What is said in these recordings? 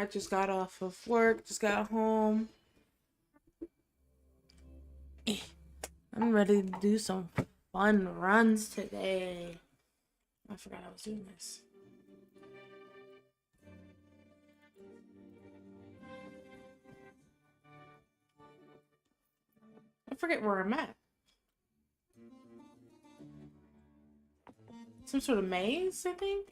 I just got off of work, just got home. I'm ready to do some fun runs today. I forgot I was doing this. I forget where I'm at. Some sort of maze, I think?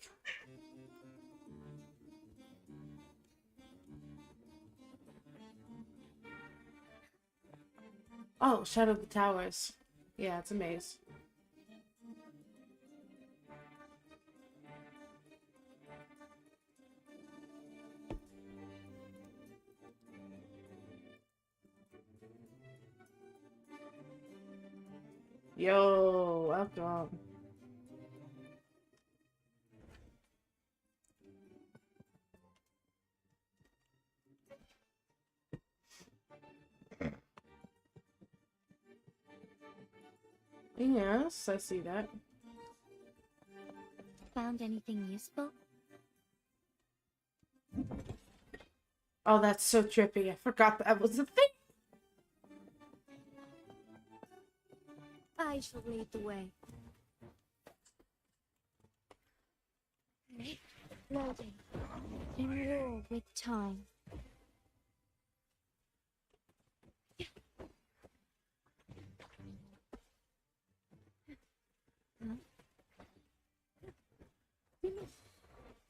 Oh, Shadow of the Towers. Yeah, it's a maze. Yo, welcome. Yes, I see that. Found anything useful? Oh, that's so trippy. I forgot that was a thing. I shall lead the way. Loading. In war with time.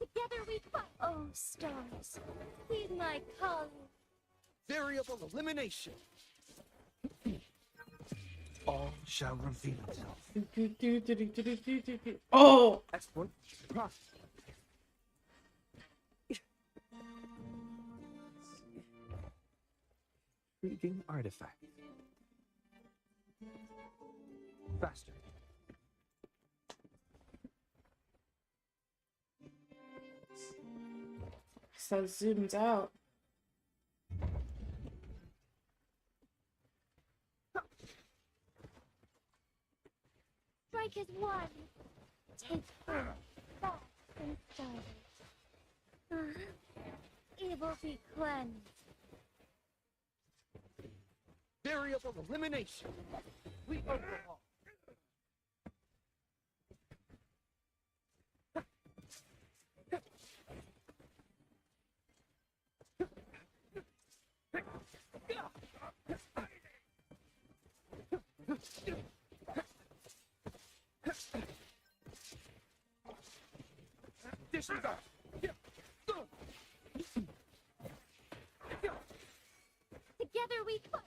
Together we fight. Oh, stars, heed my call. Variable elimination. All shall reveal itself. Oh! Exploit. Intriguing artifact. Faster. So zoomed out. Strike as one. Take four. Fast and silent. Evil be cleansed. Variable elimination. We overhaul. Disregard. Together we fight.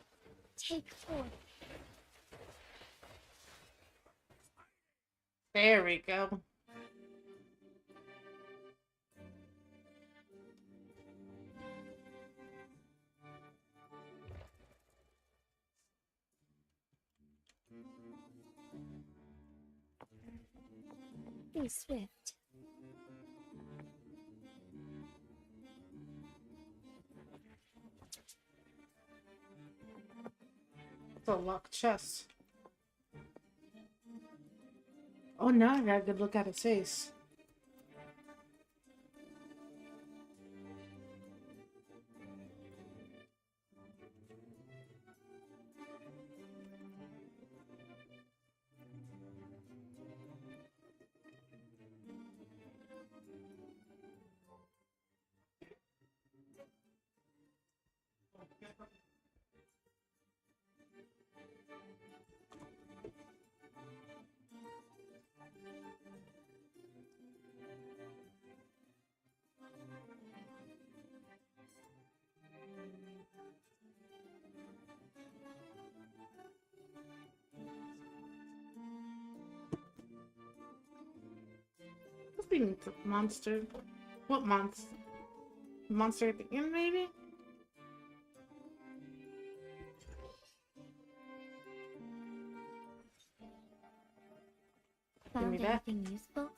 Take four. There we go. Be swift. It's a locked chest. Oh, now I got a good look at his face. What's being monster? What monster? Monster at the end, maybe? Give me Found that. anything useful?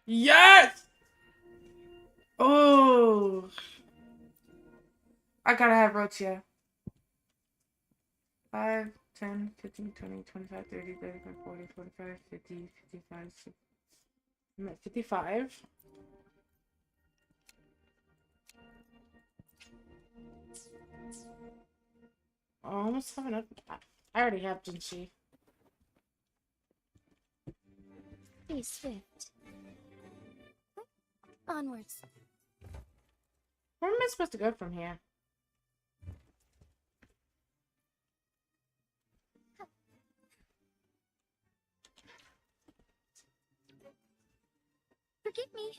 Yes! Oh! I gotta have Rotia. 5, 10, 15, 20, 25, 30, 35, 40, 45, 50, 55, 60. I'm at 55. Oh, I almost have enough. I already have Jinchi. Be swift. Onwards. Where am I supposed to go from here? Forgive me.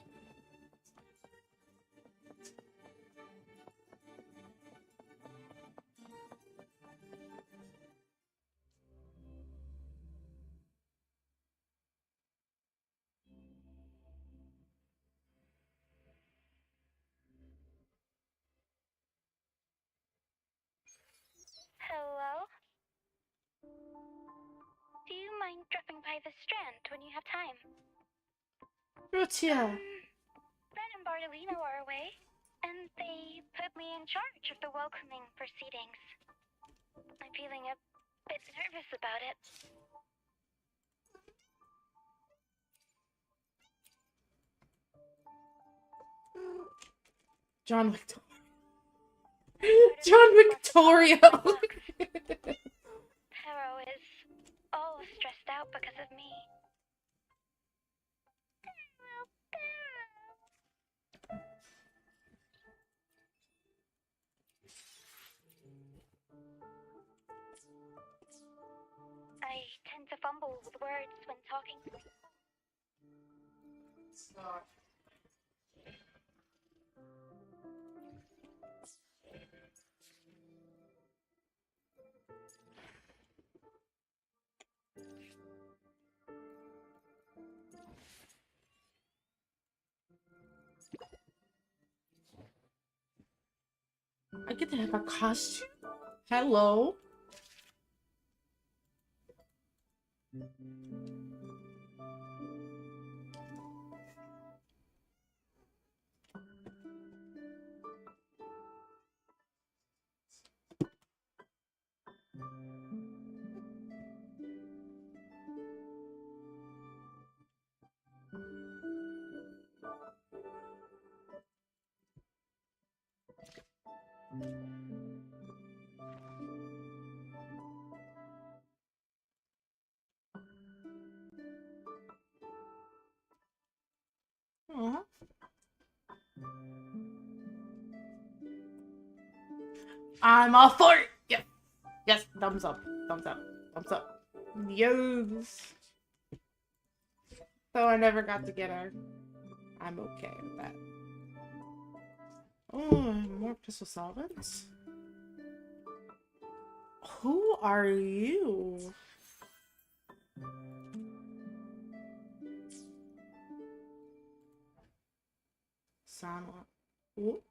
Hello? Do you mind dropping by the Strand when you have time? Rutia. Ren and Bartolino are away, and they put me in charge of the welcoming proceedings. I'm feeling a bit nervous about it. John Victoria. John Victoria. Pero is all stressed out because of me. I tend to fumble with words when talking. I get to have a costume? Hello? Aw. I'm all for it! Yes! Yes, thumbs up. Thumbs up. Thumbs up. Yes! Though I never got to get her. I'm okay with that. Oh, more pistol solvents? Who are you? Sanwa. Ooh.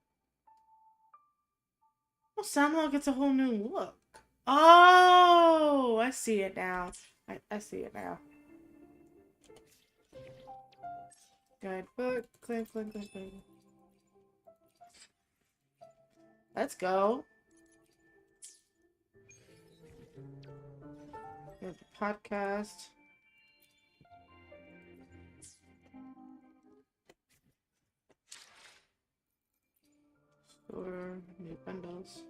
Oh, Sanwa gets a whole new look. Oh, I see it now. I see it now. Guidebook. Clink, clink, clink, clink. Let's go. Got the podcast. Store new bundles.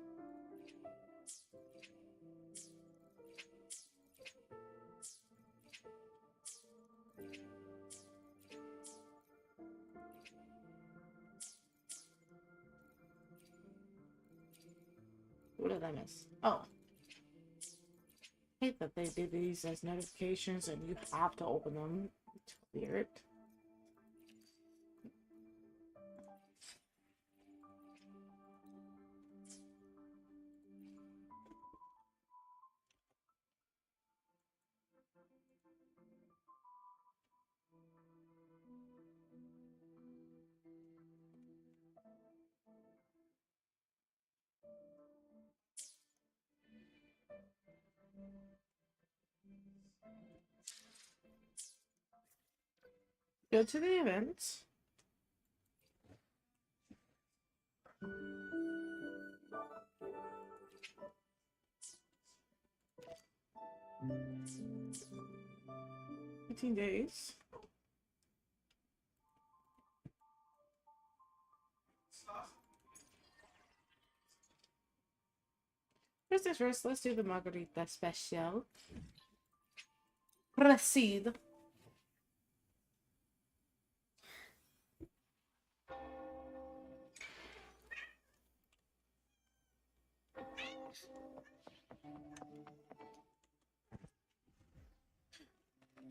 What did I miss? Oh. I hate that they did these as notifications and you have to open them. It's weird. Go to the events. 15 days. First things first, let's do the margarita special. Proceed.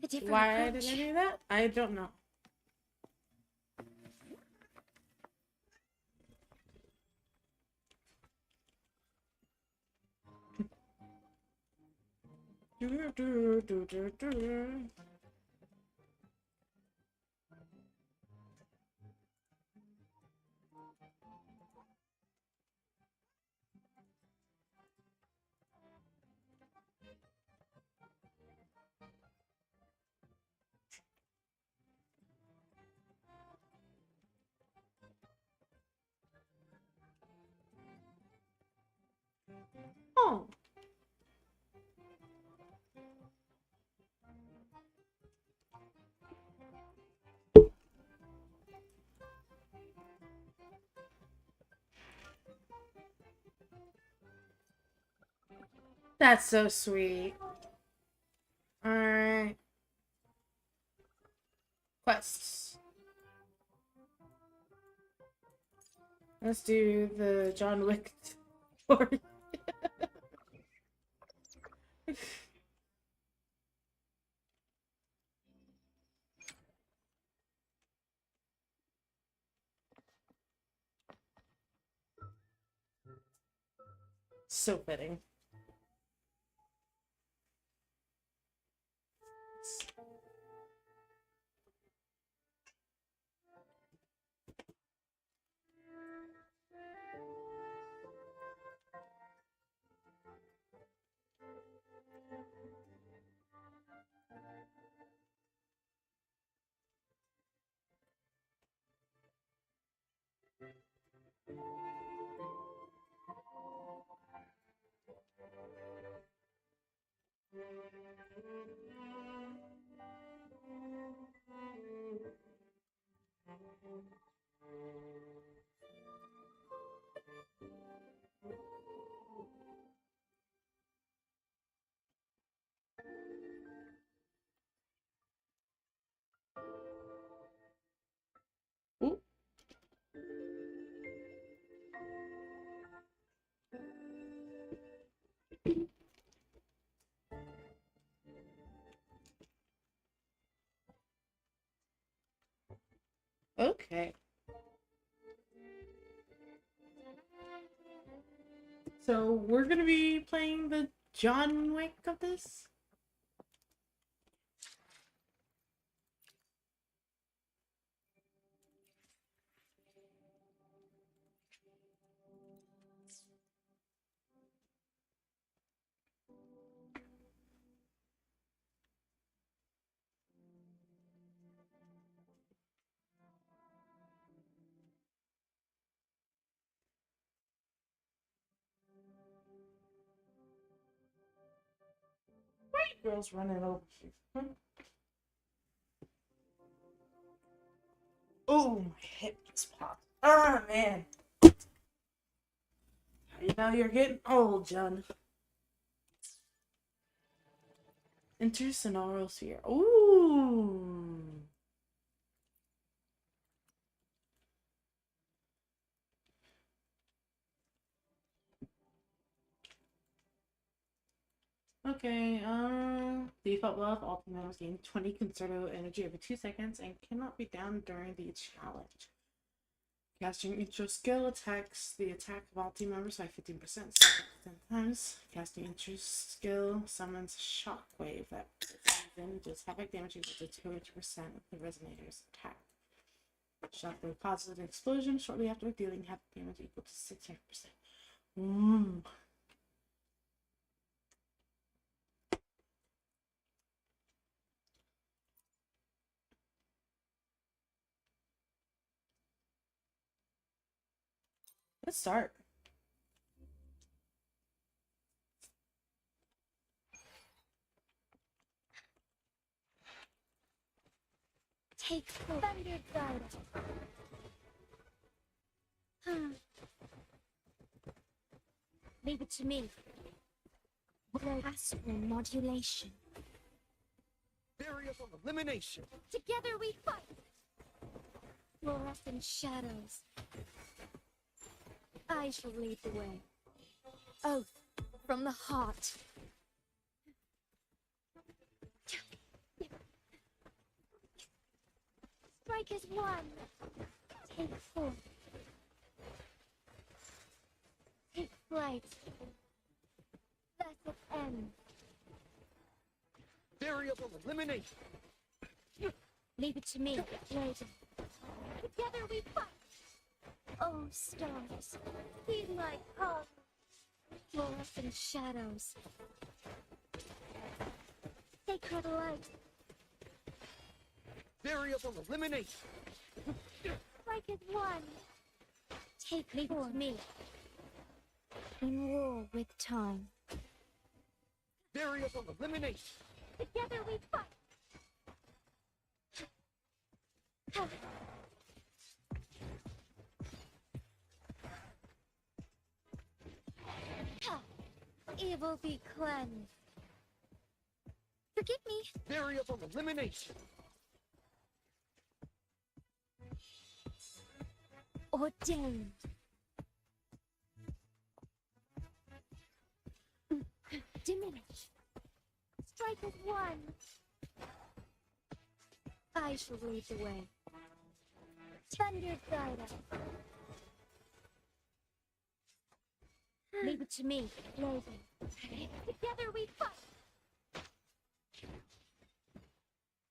A different Why approach. did I do that? I don't know. Oh. That's so sweet. Alright. Quests. Let's do the John Wick story. So fitting. Ooh. Okay. So we're gonna be playing the John Wick of this? White girls running over. Oh, my hip just popped. Ah, man. You know you're getting old, John. Intersonal sphere. Ooh. Okay, default buff, all members gain 20 concerto energy every 2 seconds and cannot be down during the challenge. Casting intro skill attacks the attack of all team members by 15%, 10 times. Casting intro skill summons shockwave that then does havoc damage equal to 200% of the resonator's attack. Shockwave causes an explosion shortly after dealing havoc damage equal to 600%. Let's start. Take Thunder Guide. Leave it to me. Astral modulation. Variable elimination. Together we fight. Fluorescent shadows. I shall lead the way. Oath from the heart. Strike as one. Take four. Take flight. Let it end. Variable elimination. Leave it to me, lady. Together we fight. Oh, stars, be like home. Fluorescent shadows. Sacred light. Variable elimination. Strike as one. Take me for me. In war with time. Variable elimination. Together we fight. Evil be cleansed. Forgive me. Variable elimination. Ordained. Diminish. Strike as one. I shall lead the way. Thunder guide us. Leave it to me, lady. Together we fight.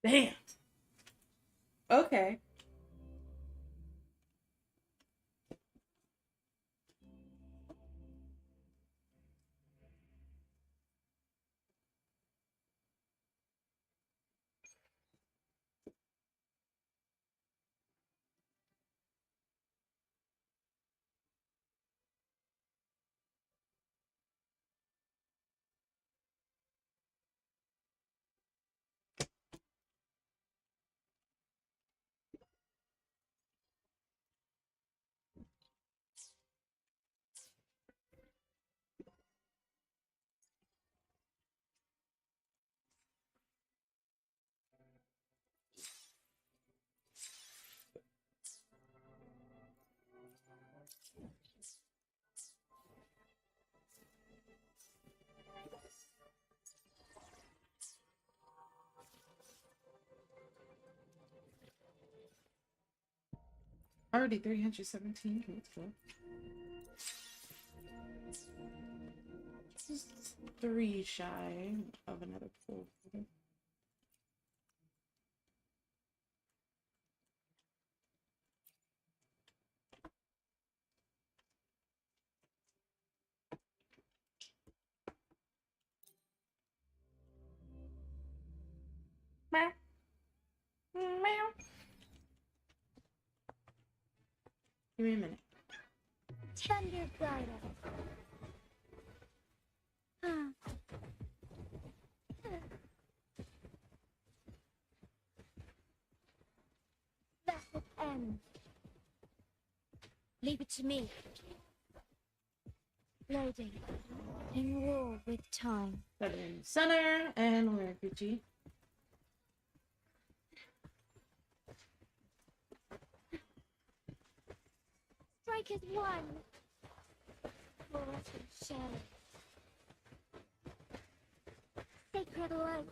Damn. Okay. Already 317. Let's go. This is 3 shy of another full. Meow. Meow. Give me a minute. Thunder guide us. Let it end. Leave it to me. Loading. In war with time. Put it in the center and we're Gucci. Strike as one. Fluorescent shadow. Sacred light.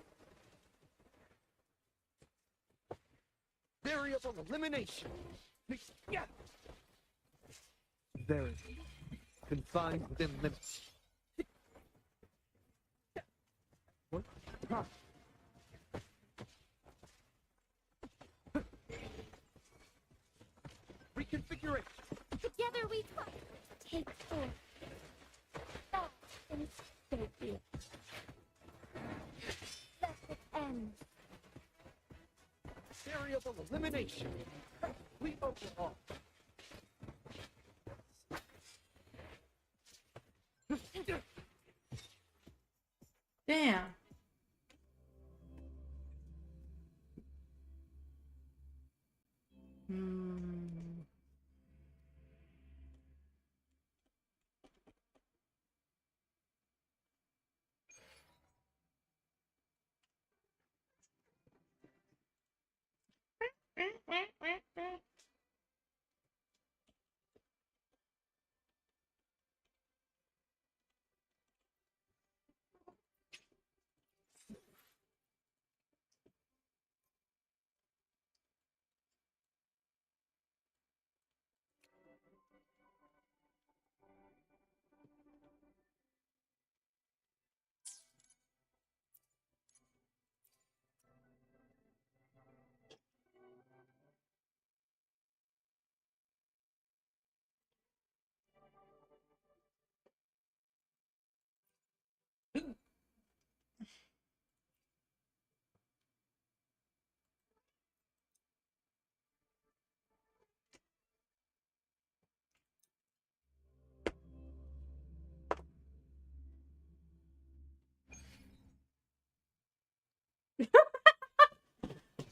Variable elimination. Yeah. Very confined within limits. What? Huh. Reconfiguration. Together we fight. Take four. Fast and safety. Let it end. Variable elimination. We overhaul. Damn. Hmm.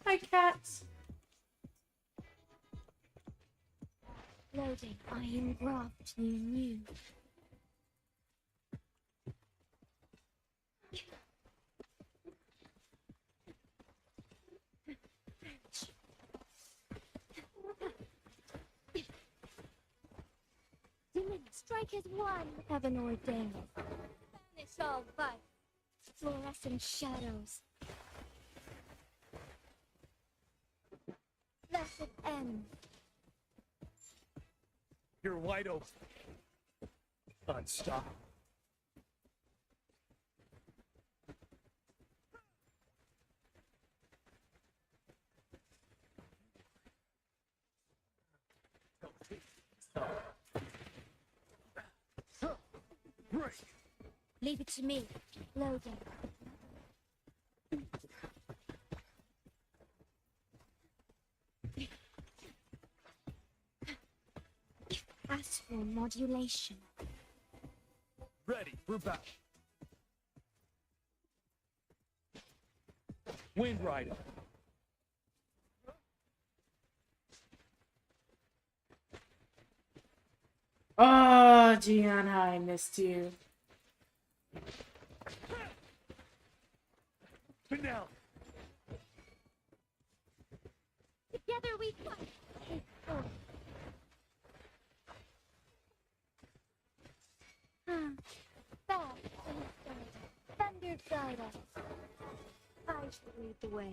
Hi, cats. Loading. I engraft you new. Demon, strike as one. Heaven ordained. Banish all vice. Fluorescent shadows. Blessed end. You're wide open. Unstoppable. Break. Leave it to me. Loading. Astral modulation. Ready for battle. Wind Rider. Oh, Gian, how I missed you. Finale. Together we fight. Bad. Thunder guide us. I shall lead the way.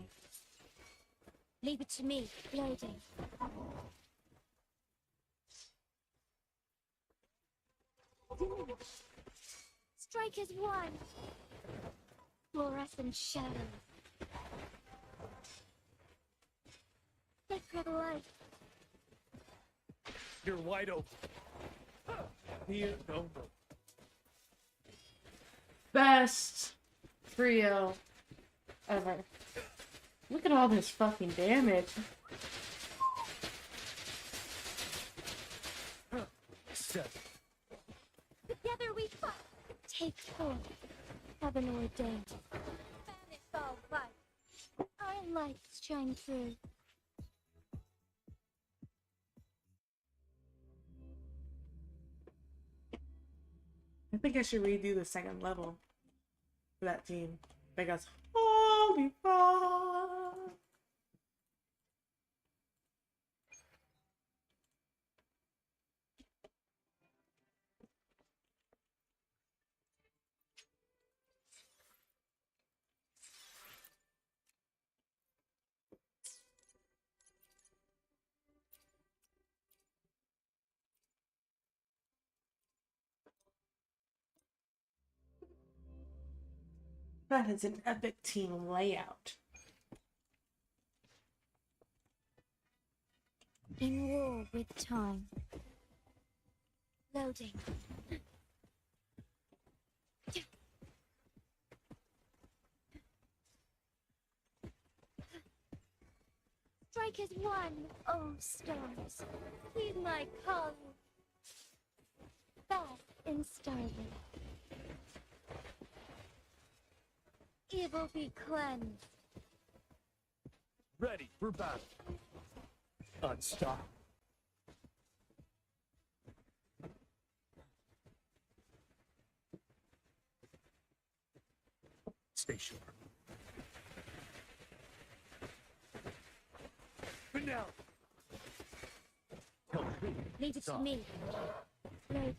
Leave it to me. Loading. Strike as one. Fluorescent shadows. Sacred light. You're wide open. Here, no more. Best trio ever. Look at all this fucking damage. Seven. Together we fight. Take forth. Heaven ordained. Banish all vice. Our lights shine through. I think I should redo the second level for that team. Because holy fuck. That is an epic team layout. In war with time. Loading. Strike as one, oh stars. Heed my call. Bath in starlight. Evil be cleansed. Ready for battle. Unstoppable. Stay sharp. But now. Tell me. Leave it to Stop. me. Loading.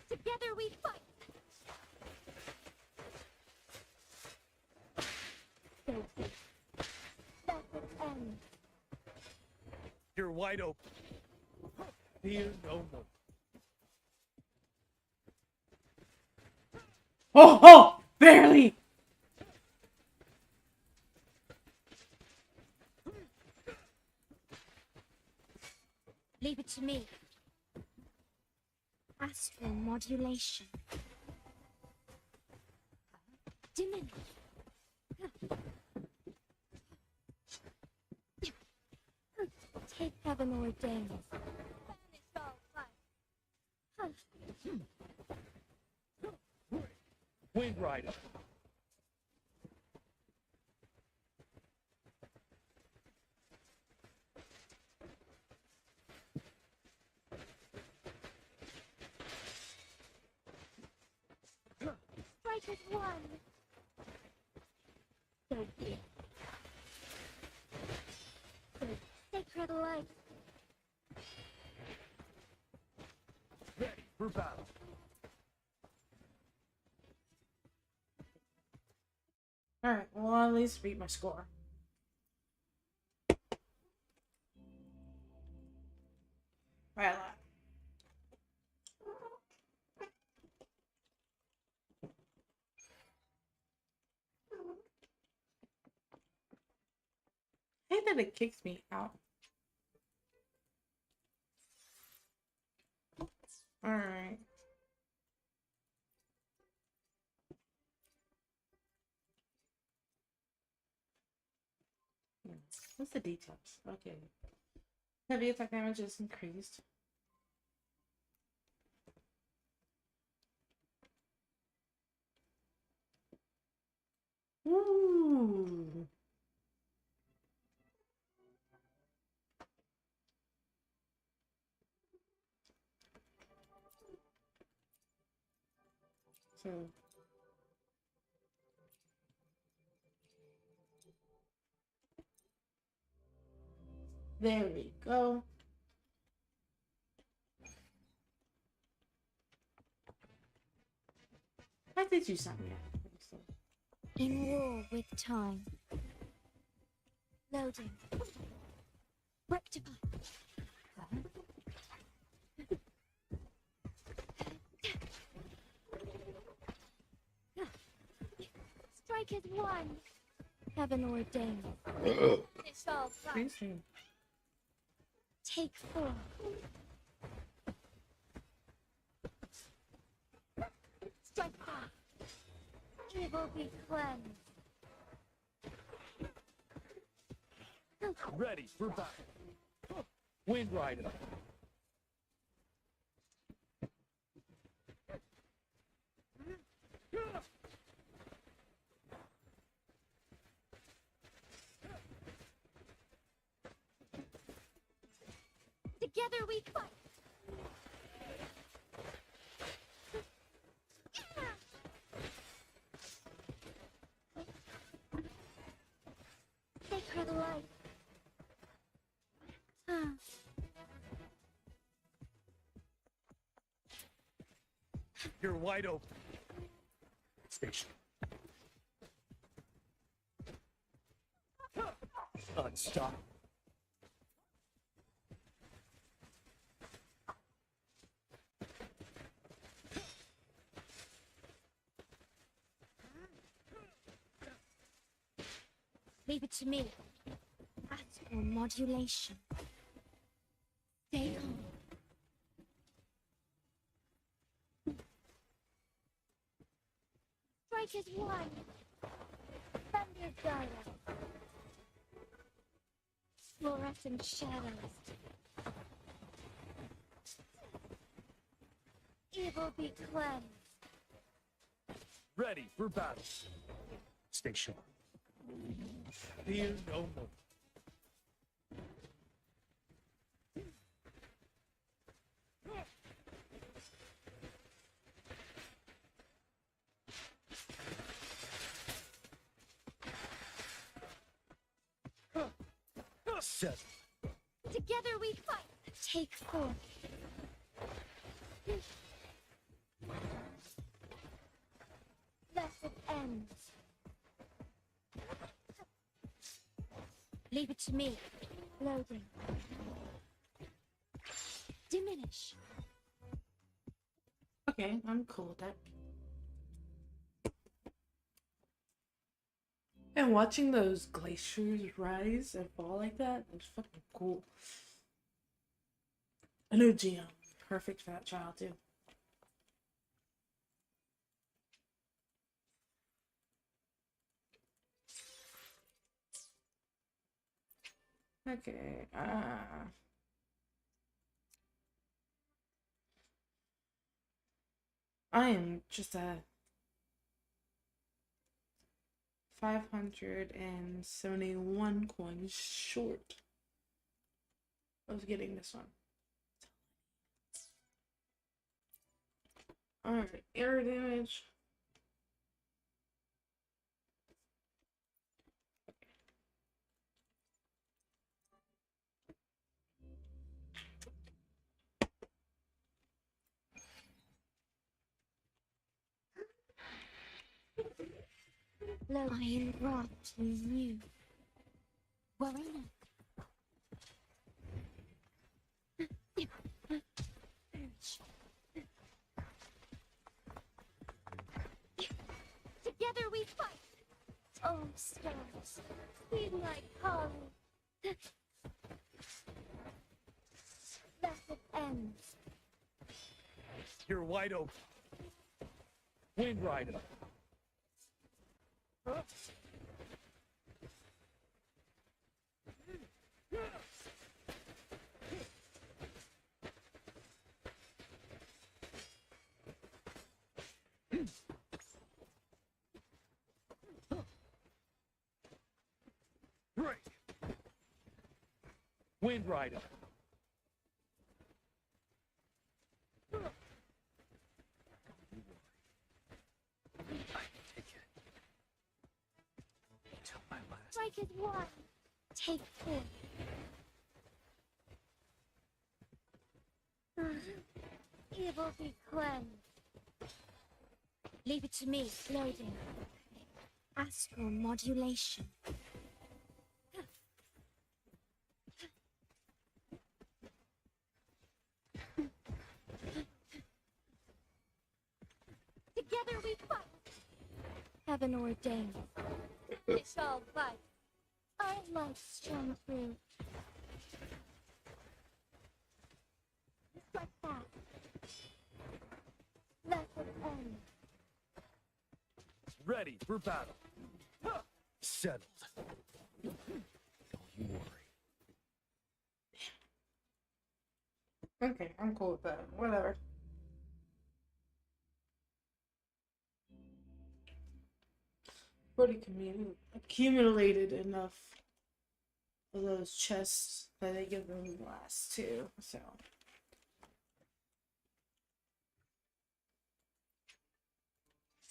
Together we fight. So good. Let it end. You're wide open. Fear no more. Oh, oh, barely. Leave it to me. Astral modulation. Diminish. Take heaven ordained. Wind Rider. Strike as one. So dear. So sacred life. Ready for battle. Alright, well, I'll at least beat my score. Right, I hate that it kicks me out. Alright. What's the details? Okay. Heavy attack damage is increased. Ooh. So there we go. Why did you send me? In war with time. Loading. Rectify. Strike as one. Heaven ordained. Finish all fight. Please do. Take four. Strike five. Evil be cleansed. Ready for battle. Wind Rider. Together we fight. Sacred life. You're wide open. Station. Unstoppable. Leave it to me. Astral modulation. Stay calm. Strike as one. Thunder Gyro. Fluorescent shadows. Evil be cleansed. Ready for battle. Stay sharp. Fear no more. Settle. Together we fight. Take forth. Blessed ends. Leave it to me. Loading. Diminish. Okay, I'm cool with that. And watching those glaciers rise and fall like that is fucking cool. A new GM. Perfect fat child, too. Okay, I am just a 571 coins short of getting this one. Alright, air damage. Lo, I am brought to you. Warina. Together we fight. Oh, stars, feed my calling. Blessed ends. You're wide open. Wind Rider. Break. Wind Rider. Strike as one. Take four. Evil be cleansed. Leave it to me. Loading. Astral modulation. Together we fight. Heaven ordained. We shall fight. Our light shone through. Just like that. Blessed end. Ready for battle. Settled. Don't you worry. Okay, I'm cool with that. Whatever. Already accumulated enough of those chests that they give them last too, so.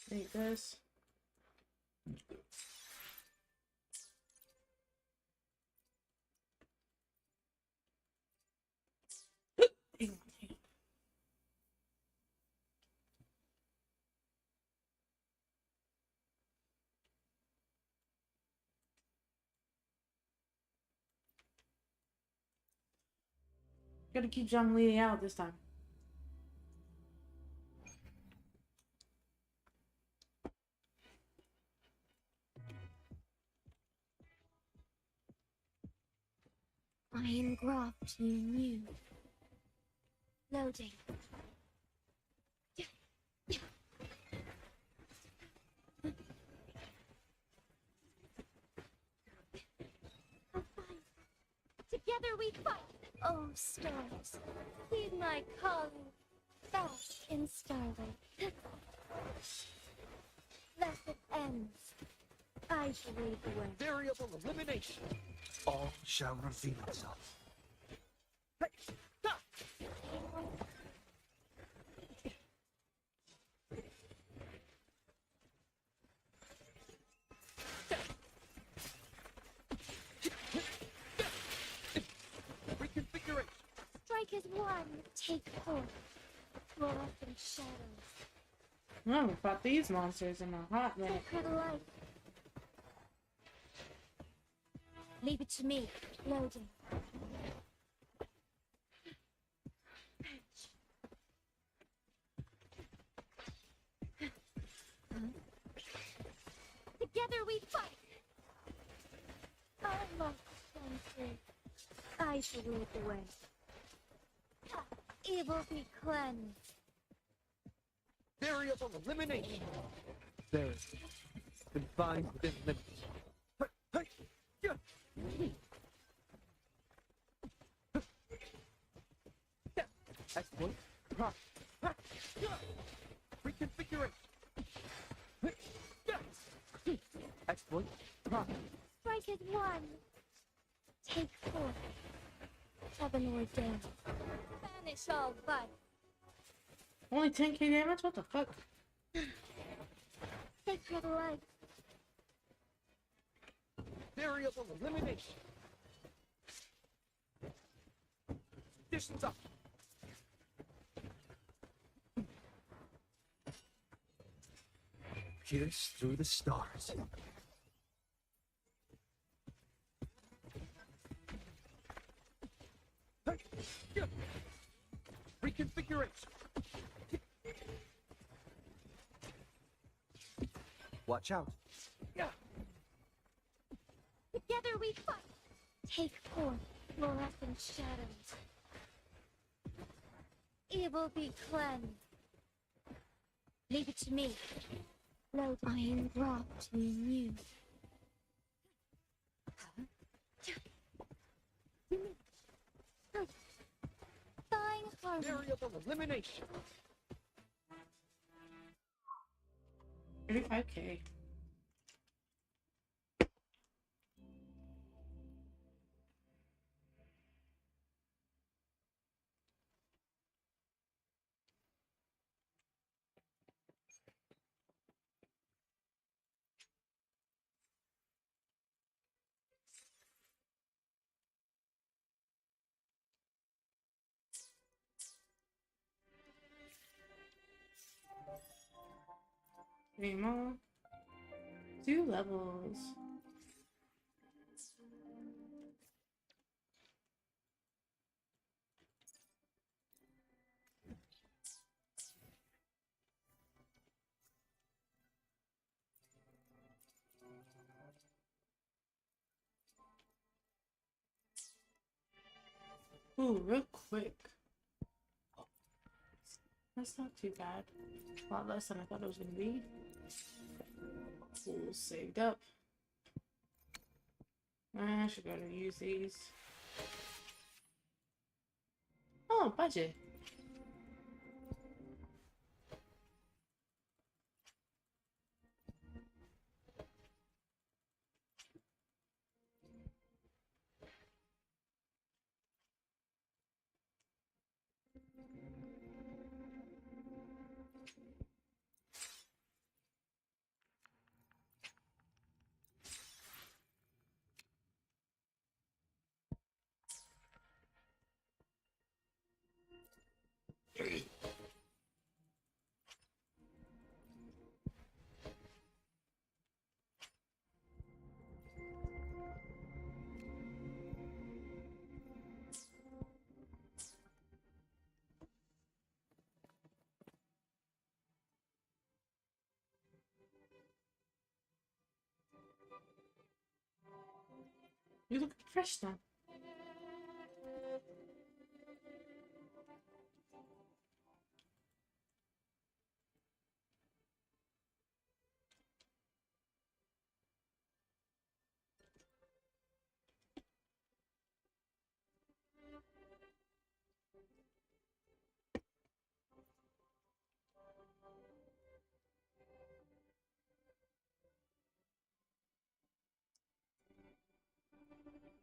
Take this. Hang on. Gotta keep John leading out this time. I am graft you new. Loading. Together we fight. Oh, stars, heed my calling. bask in starlight. Thus it ends. I shall lead the way. Variable elimination. All shall reveal itself. Hey, stop! Reconfiguration. Strike as one, take four. Fluorescent shadows. I haven't fought these monsters in a hot minute. Sacred light. Leave it to me. Loading. Together we fight. I must sense. I shall lead the way. Evil be cleansed. Variable elimination. There it is. Confined within limits. Hey, hey, yeah. Yeah. Exploit. Ha, ha, yeah. Reconfiguration. Yeah. Exploit. Ha. Strike as one. Take four. Heaven ordained. Banish all but. Only 10k damage? What the fuck? Sacred light. Variable elimination. Distance up. Pierce through the stars. Hey, yeah. Reconfiguration. Watch out. Yeah. Together we fight. Take four. Fluorescent shadows. Evil be cleansed. Leave it to me. Load. I am brought to you. Dying harmony. Variable elimination. 35k. Three more. 2 levels. Ooh, real quick. That's not too bad. A lot less than I thought it was gonna be. All saved up. I should go to use these. Oh, budget. You look fresh now.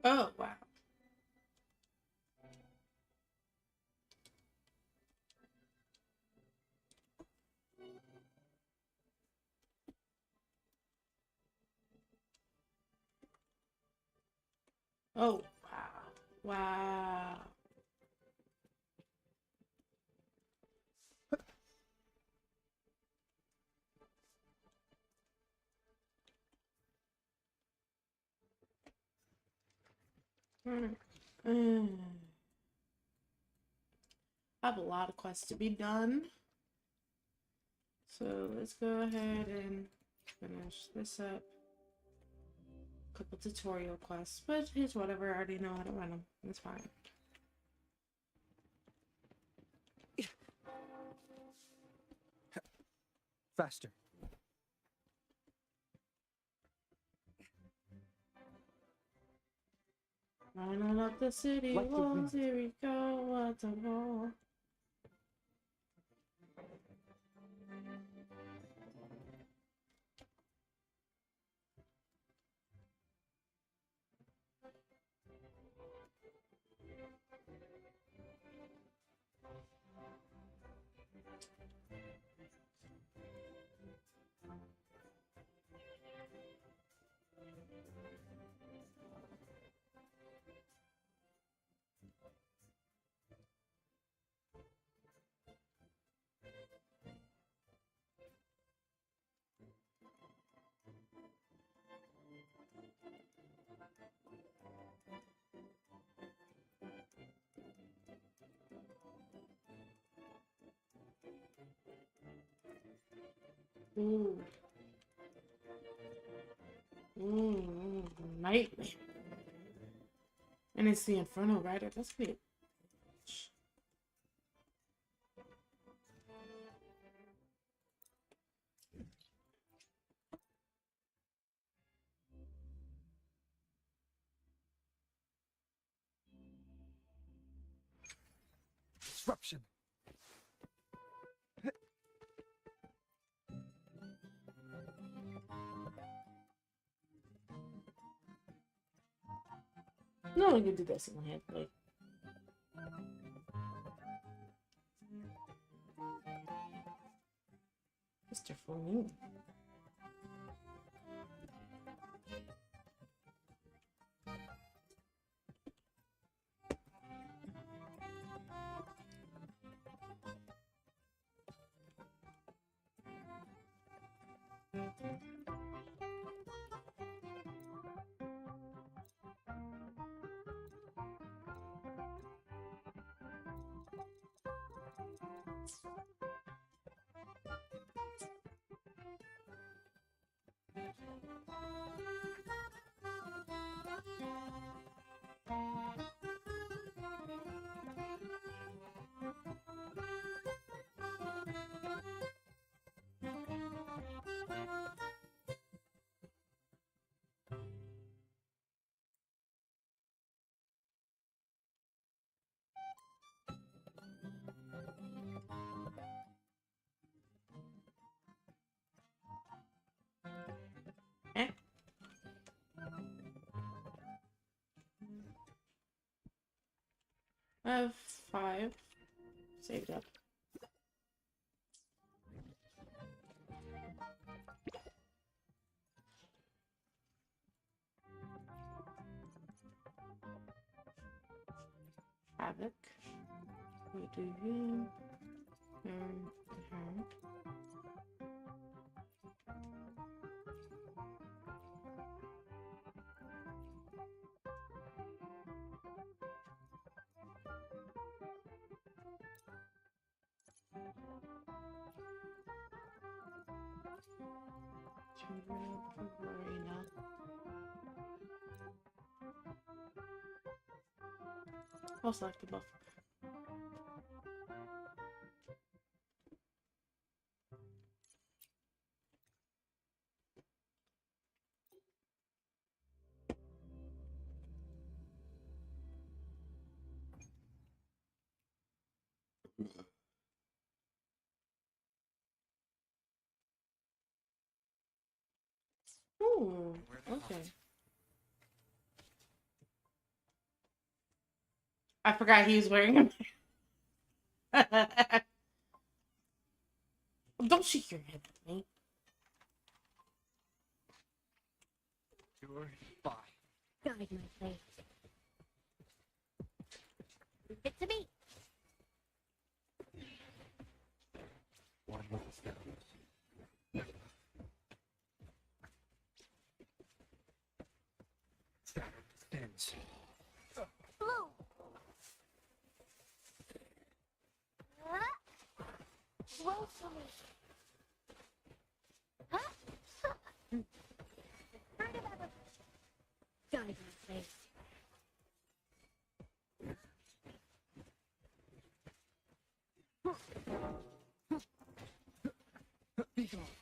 Oh, wow. Oh, wow. Wow. Mm. Mm. I have a lot of quests to be done. So let's go ahead and finish this up. Couple tutorial quests, but it's whatever. I already know how to run them. It's fine. Faster. Running up the city Like the walls, wind. here we go, what the wall. Ooh. Ooh, nightmare. And it's the Inferno Rider. That's good. Disruption. No one can do this in my head. Like, Mr. Flaming. Eh? I have 5 saved up. Havoc. We do you. I'll select the buff. Ooh, okay. I forgot he was wearing a Don't shake your head at me. You're fine. Guide my blade. Leave it to me. One with the stones. Shadow extends. Blue. Roll for me. Heard of ever... Guide my blade. Be gone.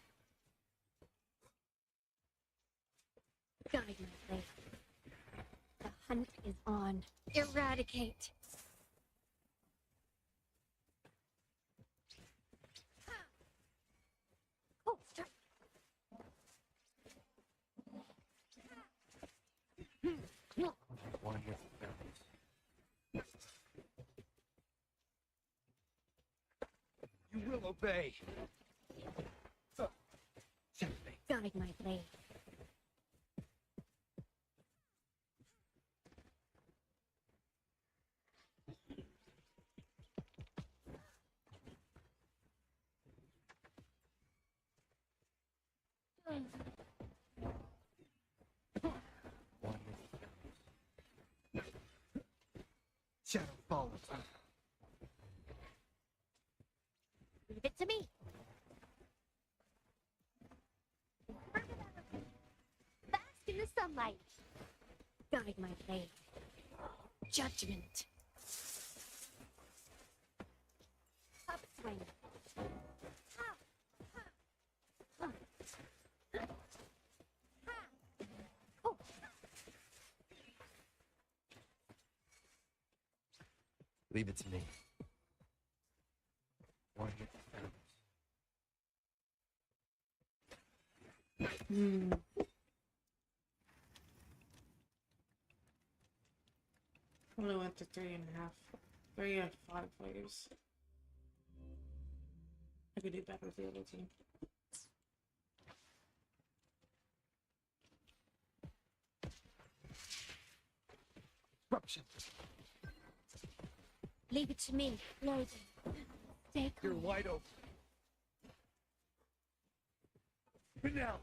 Guide my blade. The hunt is on. Eradicate. Oh, strike. One with the stones. You will obey. Gently. Guide my blade. One with the stones. Shadow follows. Leave it to me. Bask in the sunlight. Guide my blade. Judgment. Upswing. Ha! Ha! Ha! Ha! Oh! Leave it to me. One with the stones. Only went to 3.5. 3 out of 5 players. I could do better with the other team. Disruption. Leave it to me, Logan. Stay You're calm. wide open. But now.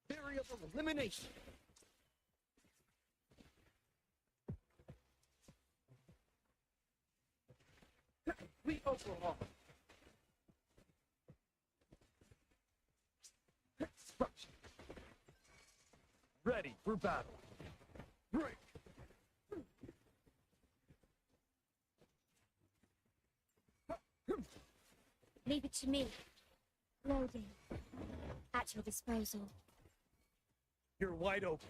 Variable elimination. We overhaul. Disruption. Ready for battle. Break. Leave it to me. Loading. At your disposal. You're wide open.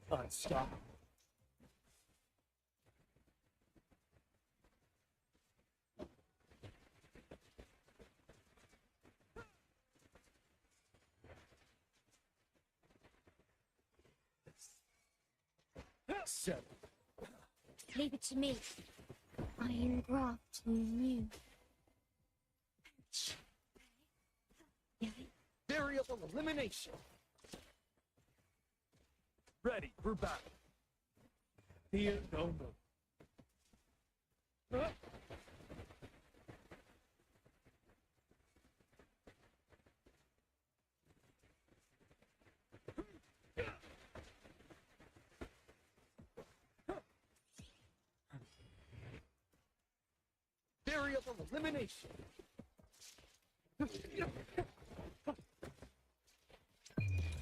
Unstoppable. Seven. Leave it to me. I engraft in you. Variable elimination. Ready for battle. Fear no more. Variable elimination.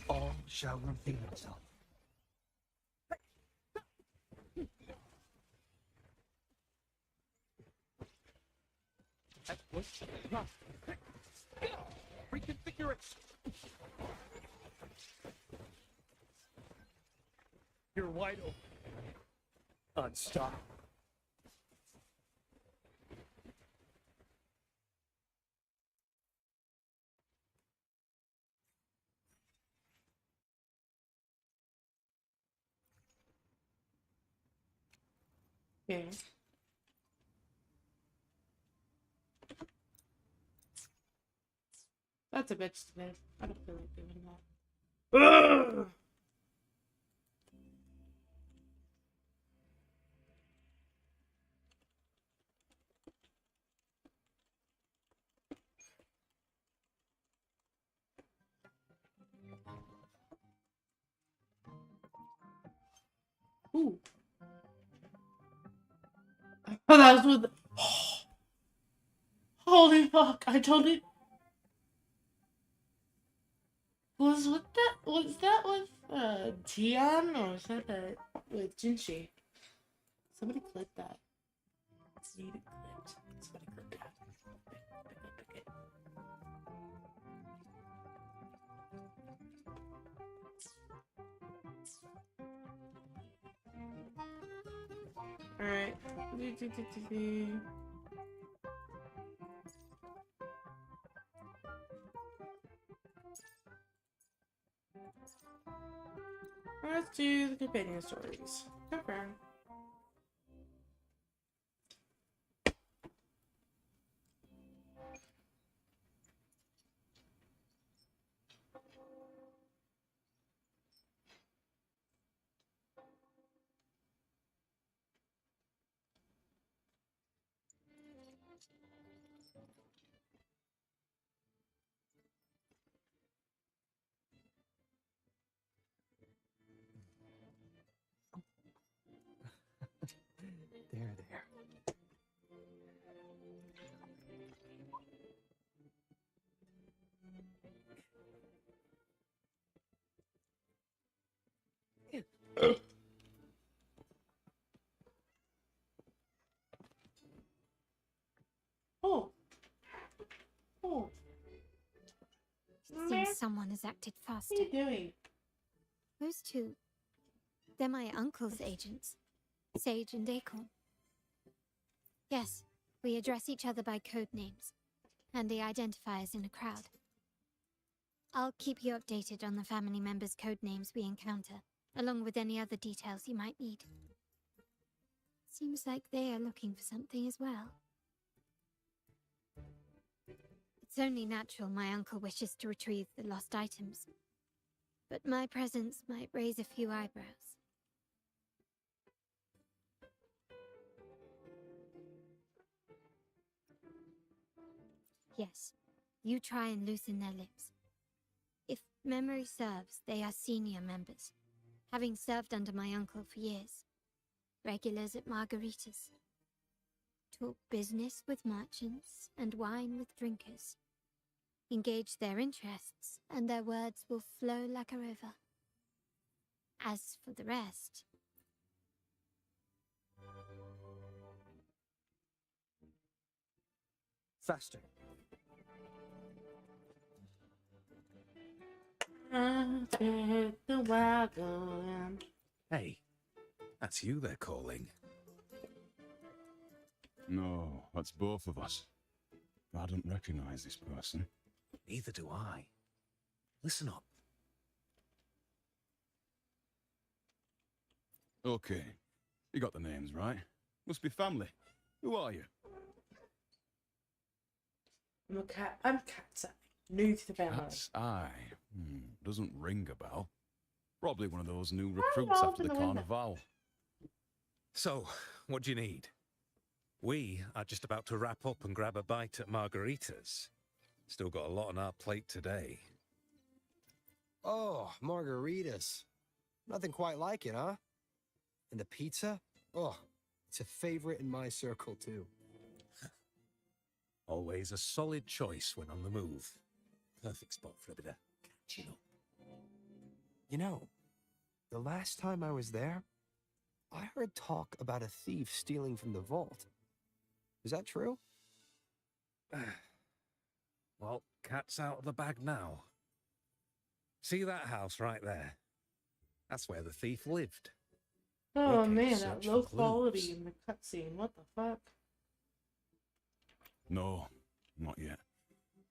All shall reveal itself. That's what reconfiguration. You're wide open. Unstoppable. Okay. That's a bit stupid. I don't feel like doing that. Ugh! Ooh. Oh, that was with. Holy fuck! I totally. Was that with Tian or was that with Jinshi? Somebody click that. Need it clipped. Somebody click that. Pick it. Alright. Let's do the companion stories. Confirm. There. Oh. Oh. Man, Seems someone has acted what are faster. you doing? Those two. They're my uncle's agents, Sage and Acorn. Yes, we address each other by code names, and the identifiers in a crowd. I'll keep you updated on the family members' code names we encounter, along with any other details you might need. Seems like they are looking for something as well. It's only natural my uncle wishes to retrieve the lost items, but my presence might raise a few eyebrows. Yes, you try and loosen their lips. If memory serves, they are senior members, having served under my uncle for years. Regulars at margaritas. Talk business with merchants and wine with drinkers. Engage their interests, and their words will flow like a river. As for the rest... Faster. Take the wagon. Hey, that's you they're calling. No, that's both of us. I don't recognize this person. Neither do I. Listen up. Okay, you got the names right. Must be family. Who are you? I'm Cat's new to the family. Cat's Eye. Doesn't ring a bell. Probably one of those new recruits after the Carnival. So, what do you need? We are just about to wrap up and grab a bite at margaritas. Still got a lot on our plate today. Oh, margaritas. Nothing quite like it, huh? And the pizza? Oh, it's a favorite in my circle, too. Always a solid choice when on the move. Perfect spot for a bit of catching up. You know, the last time I was there, I heard talk about a thief stealing from the vault. Is that true? Well, cat's out of the bag now. See that house right there? That's where the thief lived. Oh Okay, man, that search low for quality clues. in the cutscene. What the fuck? No, not yet.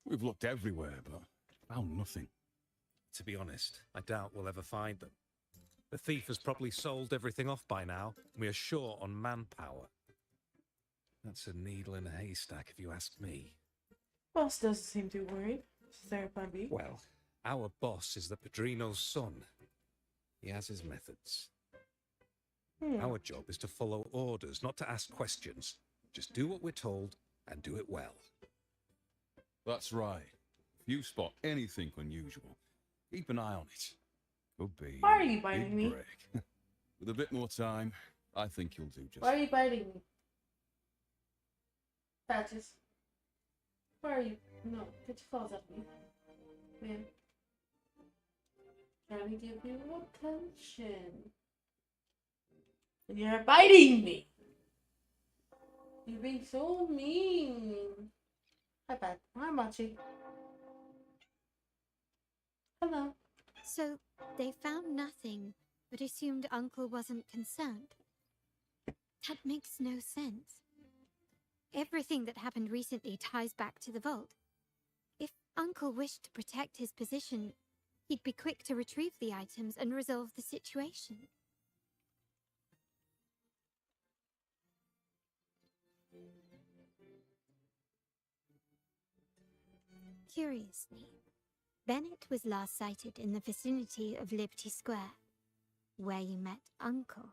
We've looked everywhere, but found nothing. To be honest, I doubt we'll ever find them. The thief has probably sold everything off by now. We are short on manpower. That's a needle in a haystack, if you ask me. Boss doesn't seem too worried. Is there a plan B? Well, our boss is the Padrino's son. He has his methods. Our job is to follow orders, not to ask questions. Just do what we're told and do it well. That's right. If you spot anything unusual, keep an eye on it. Could be Why are you a biting big me? break. With a bit more time, I think you'll do just Why are you biting me? Patches. Why are you? No, get your claws off me. Man. Trying to give you attention. And you're biting me! You're being so mean. Hi, Pat. Hi, Machi. Hello. So they found nothing, but assumed Uncle wasn't concerned. That makes no sense. Everything that happened recently ties back to the vault. If Uncle wished to protect his position, he'd be quick to retrieve the items and resolve the situation. Curiously, Bennett was last sighted in the vicinity of Liberty Square, where you met Uncle.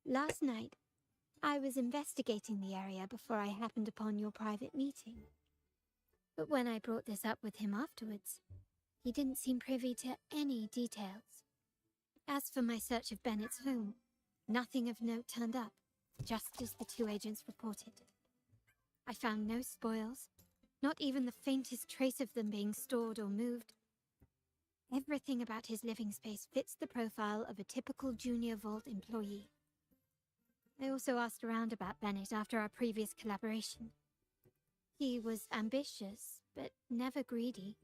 Last night, I was investigating the area before I happened upon your private meeting. But when I brought this up with him afterwards, he didn't seem privy to any details. As for my search of Bennett's home, nothing of note turned up, just as the two agents reported. I found no spoils, not even the faintest trace of them being stored or moved. Everything about his living space fits the profile of a typical junior vault employee. I also asked around about Bennett after our previous collaboration. He was ambitious, but never greedy.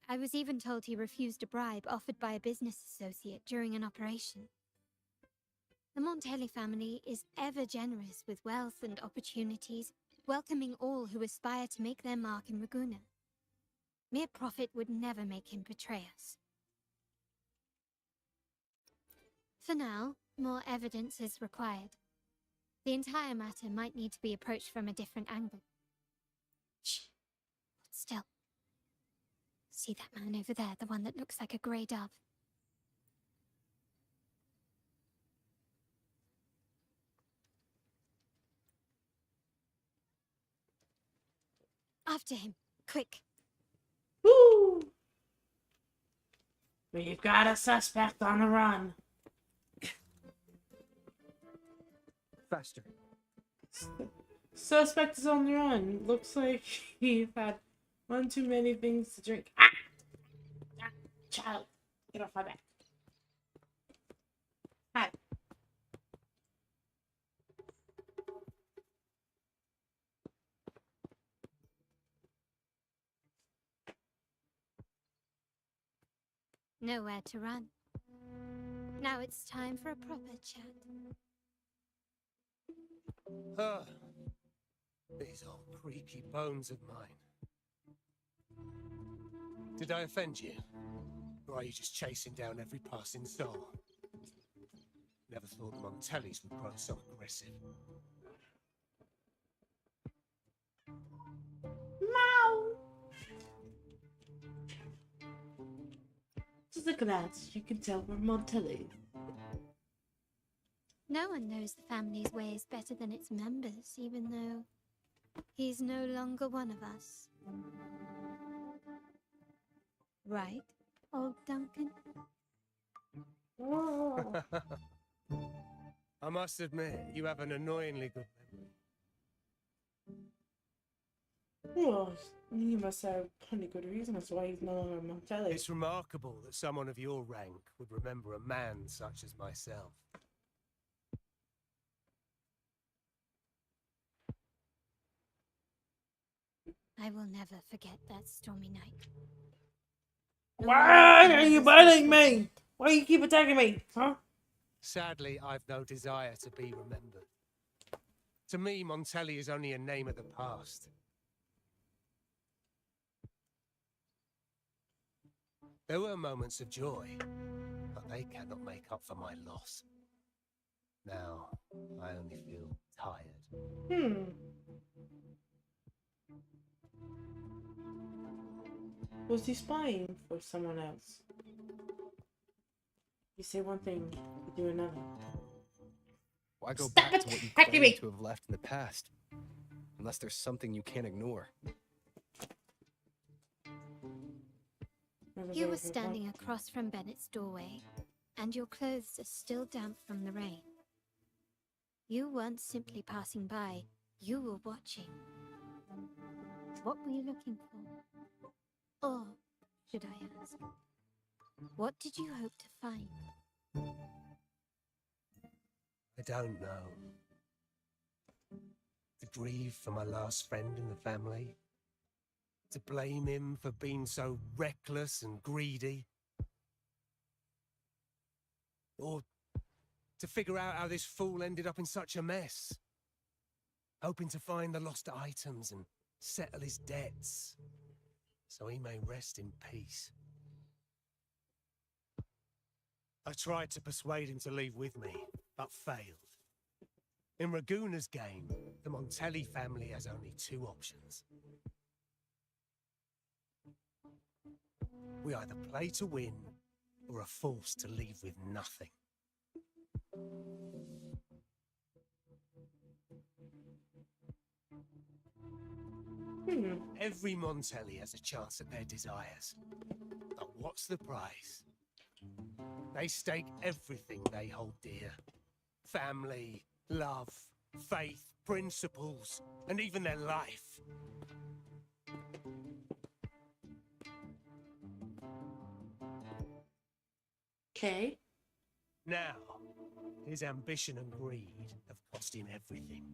I was even told he refused a bribe offered by a business associate during an operation. The Montelli family is ever generous with wealth and opportunities, welcoming all who aspire to make their mark in Raguna. Mere profit would never make him betray us. For now, more evidence is required. The entire matter might need to be approached from a different angle. Shh. Still. See that man over there, the one that looks like a grey dove? After him, quick. Woo! We've got a suspect on the run. Faster. Suspect is on the run. Looks like he's had one too many things to drink. Ah! Child, get off my back. Hi. Nowhere to run. Now it's time for a proper chat. Ah, these old creaky bones of mine. Did I offend you? Or are you just chasing down every passing soul? Never thought the Montellis would grow so aggressive. Meow. Just look at that. You can tell we're Montelli. No one knows the family's ways better than its members, even though he's no longer one of us. Right, old Duncan? Oh. I must admit, you have an annoyingly good memory. Well, he must have plenty good reasons why he's no longer Montelli. It's remarkable that someone of your rank would remember a man such as myself. I will never forget that stormy night. Why are you biting me? Why do you keep attacking me? Huh? Sadly, I've no desire to be remembered. To me, Montelli is only a name of the past. There were moments of joy, but they cannot make up for my loss. Now, I only feel tired. Hmm. Was he spying for someone else? You say one thing, you do another. Why go Stop back to what you attacking claim me! to have left in the past? Unless there's something you can't ignore. You were standing across from Bennett's doorway, and your clothes are still damp from the rain. You weren't simply passing by, you were watching. What were you looking for? Or, should I ask, what did you hope to find? I don't know. To grieve for my last friend in the family? To blame him for being so reckless and greedy? Or to figure out how this fool ended up in such a mess? Hoping to find the lost items and settle his debts, so he may rest in peace. I tried to persuade him to leave with me, but failed. In Raguna's game, the Montelli family has only two options. We either play to win, or are forced to leave with nothing. Every Montelli has a chance at their desires. But what's the prize? They stake everything they hold dear. Family, love, faith, principles, and even their life. Okay. Now, his ambition and greed have cost him everything.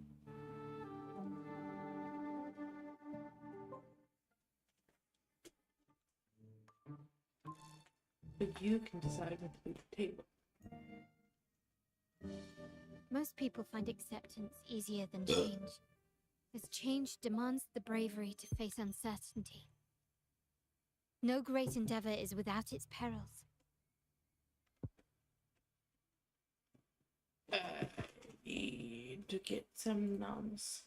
But you can decide when to leave the table. Most people find acceptance easier than change, because change demands the bravery to face uncertainty. No great endeavor is without its perils. Need to get some numbs.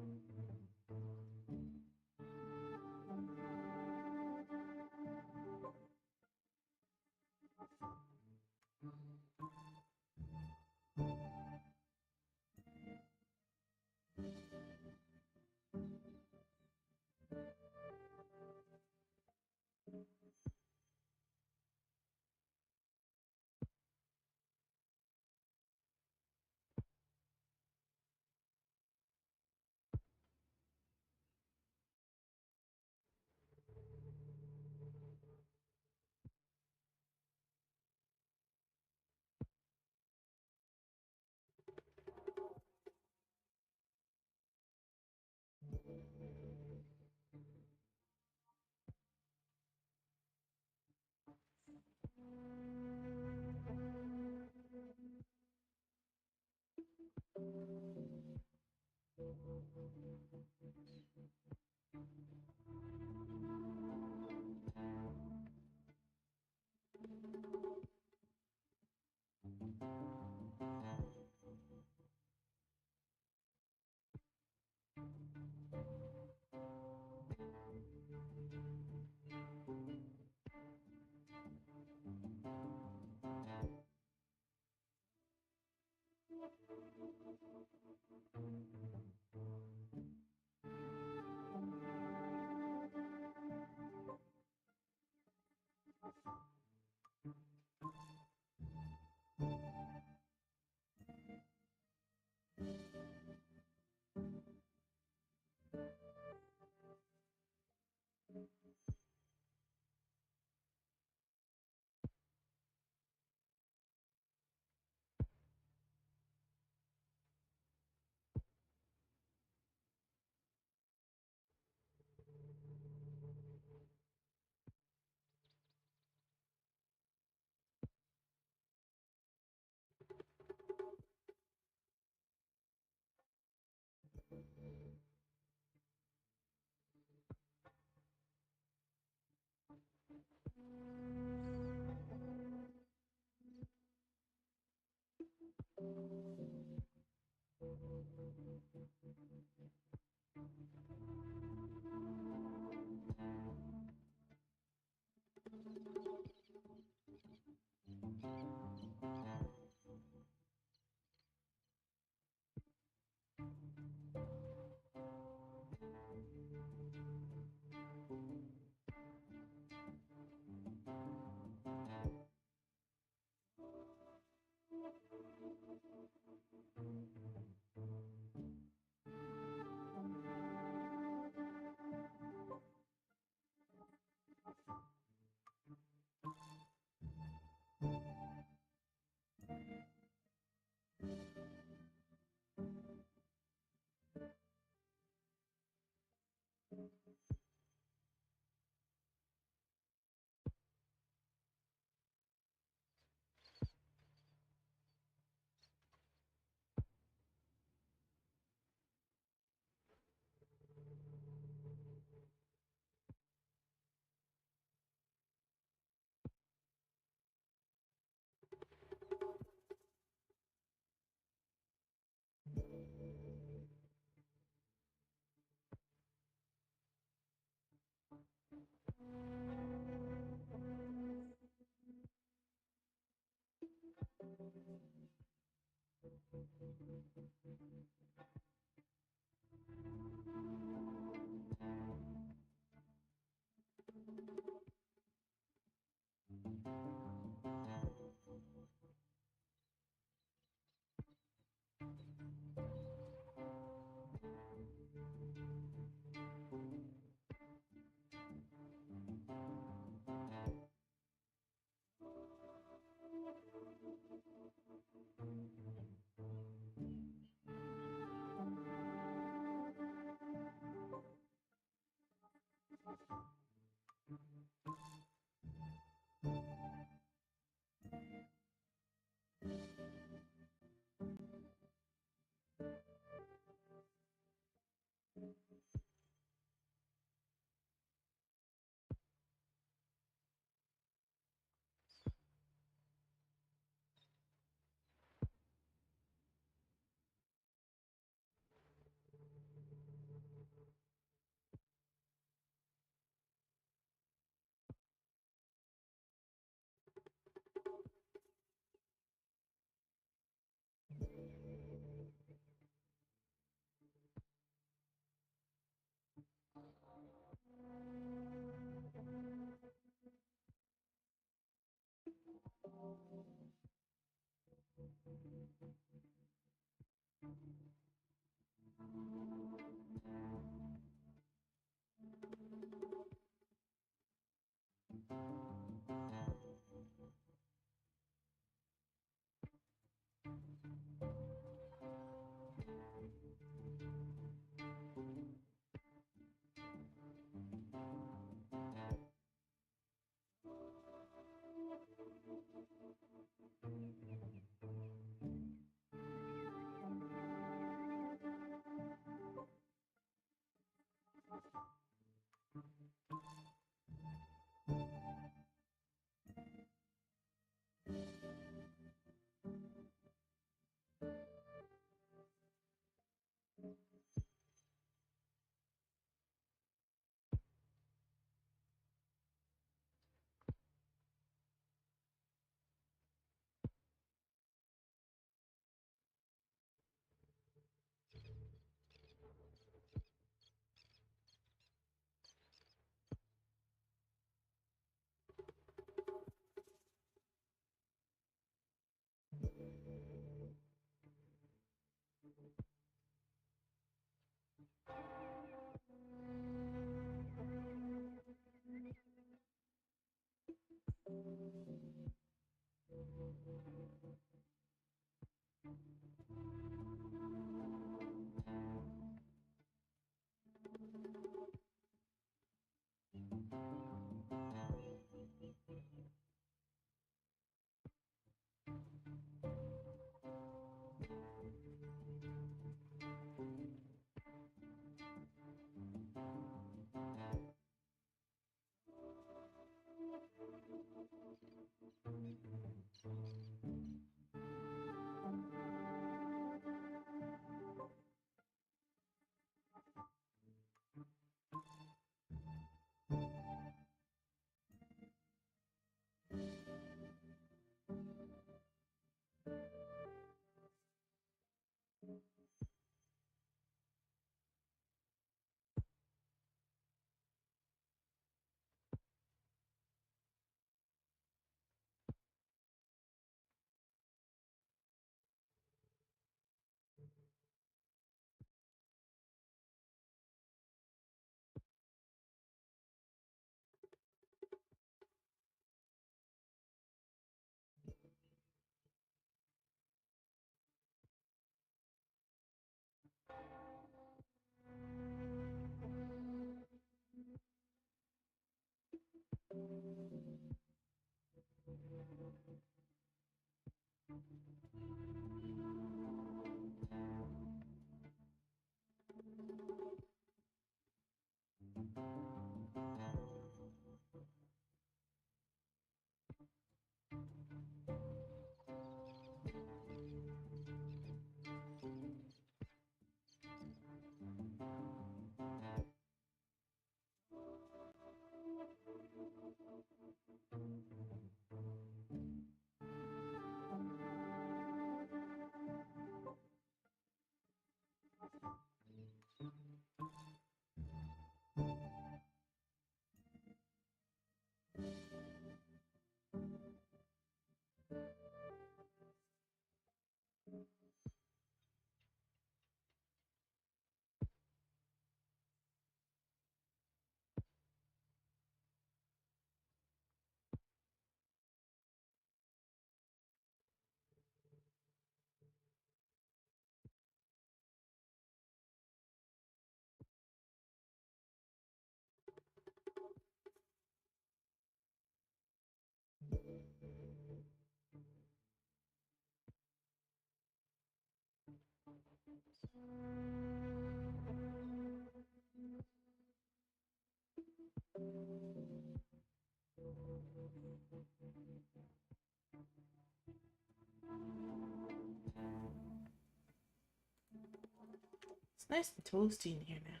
It's nice and toasty in here now.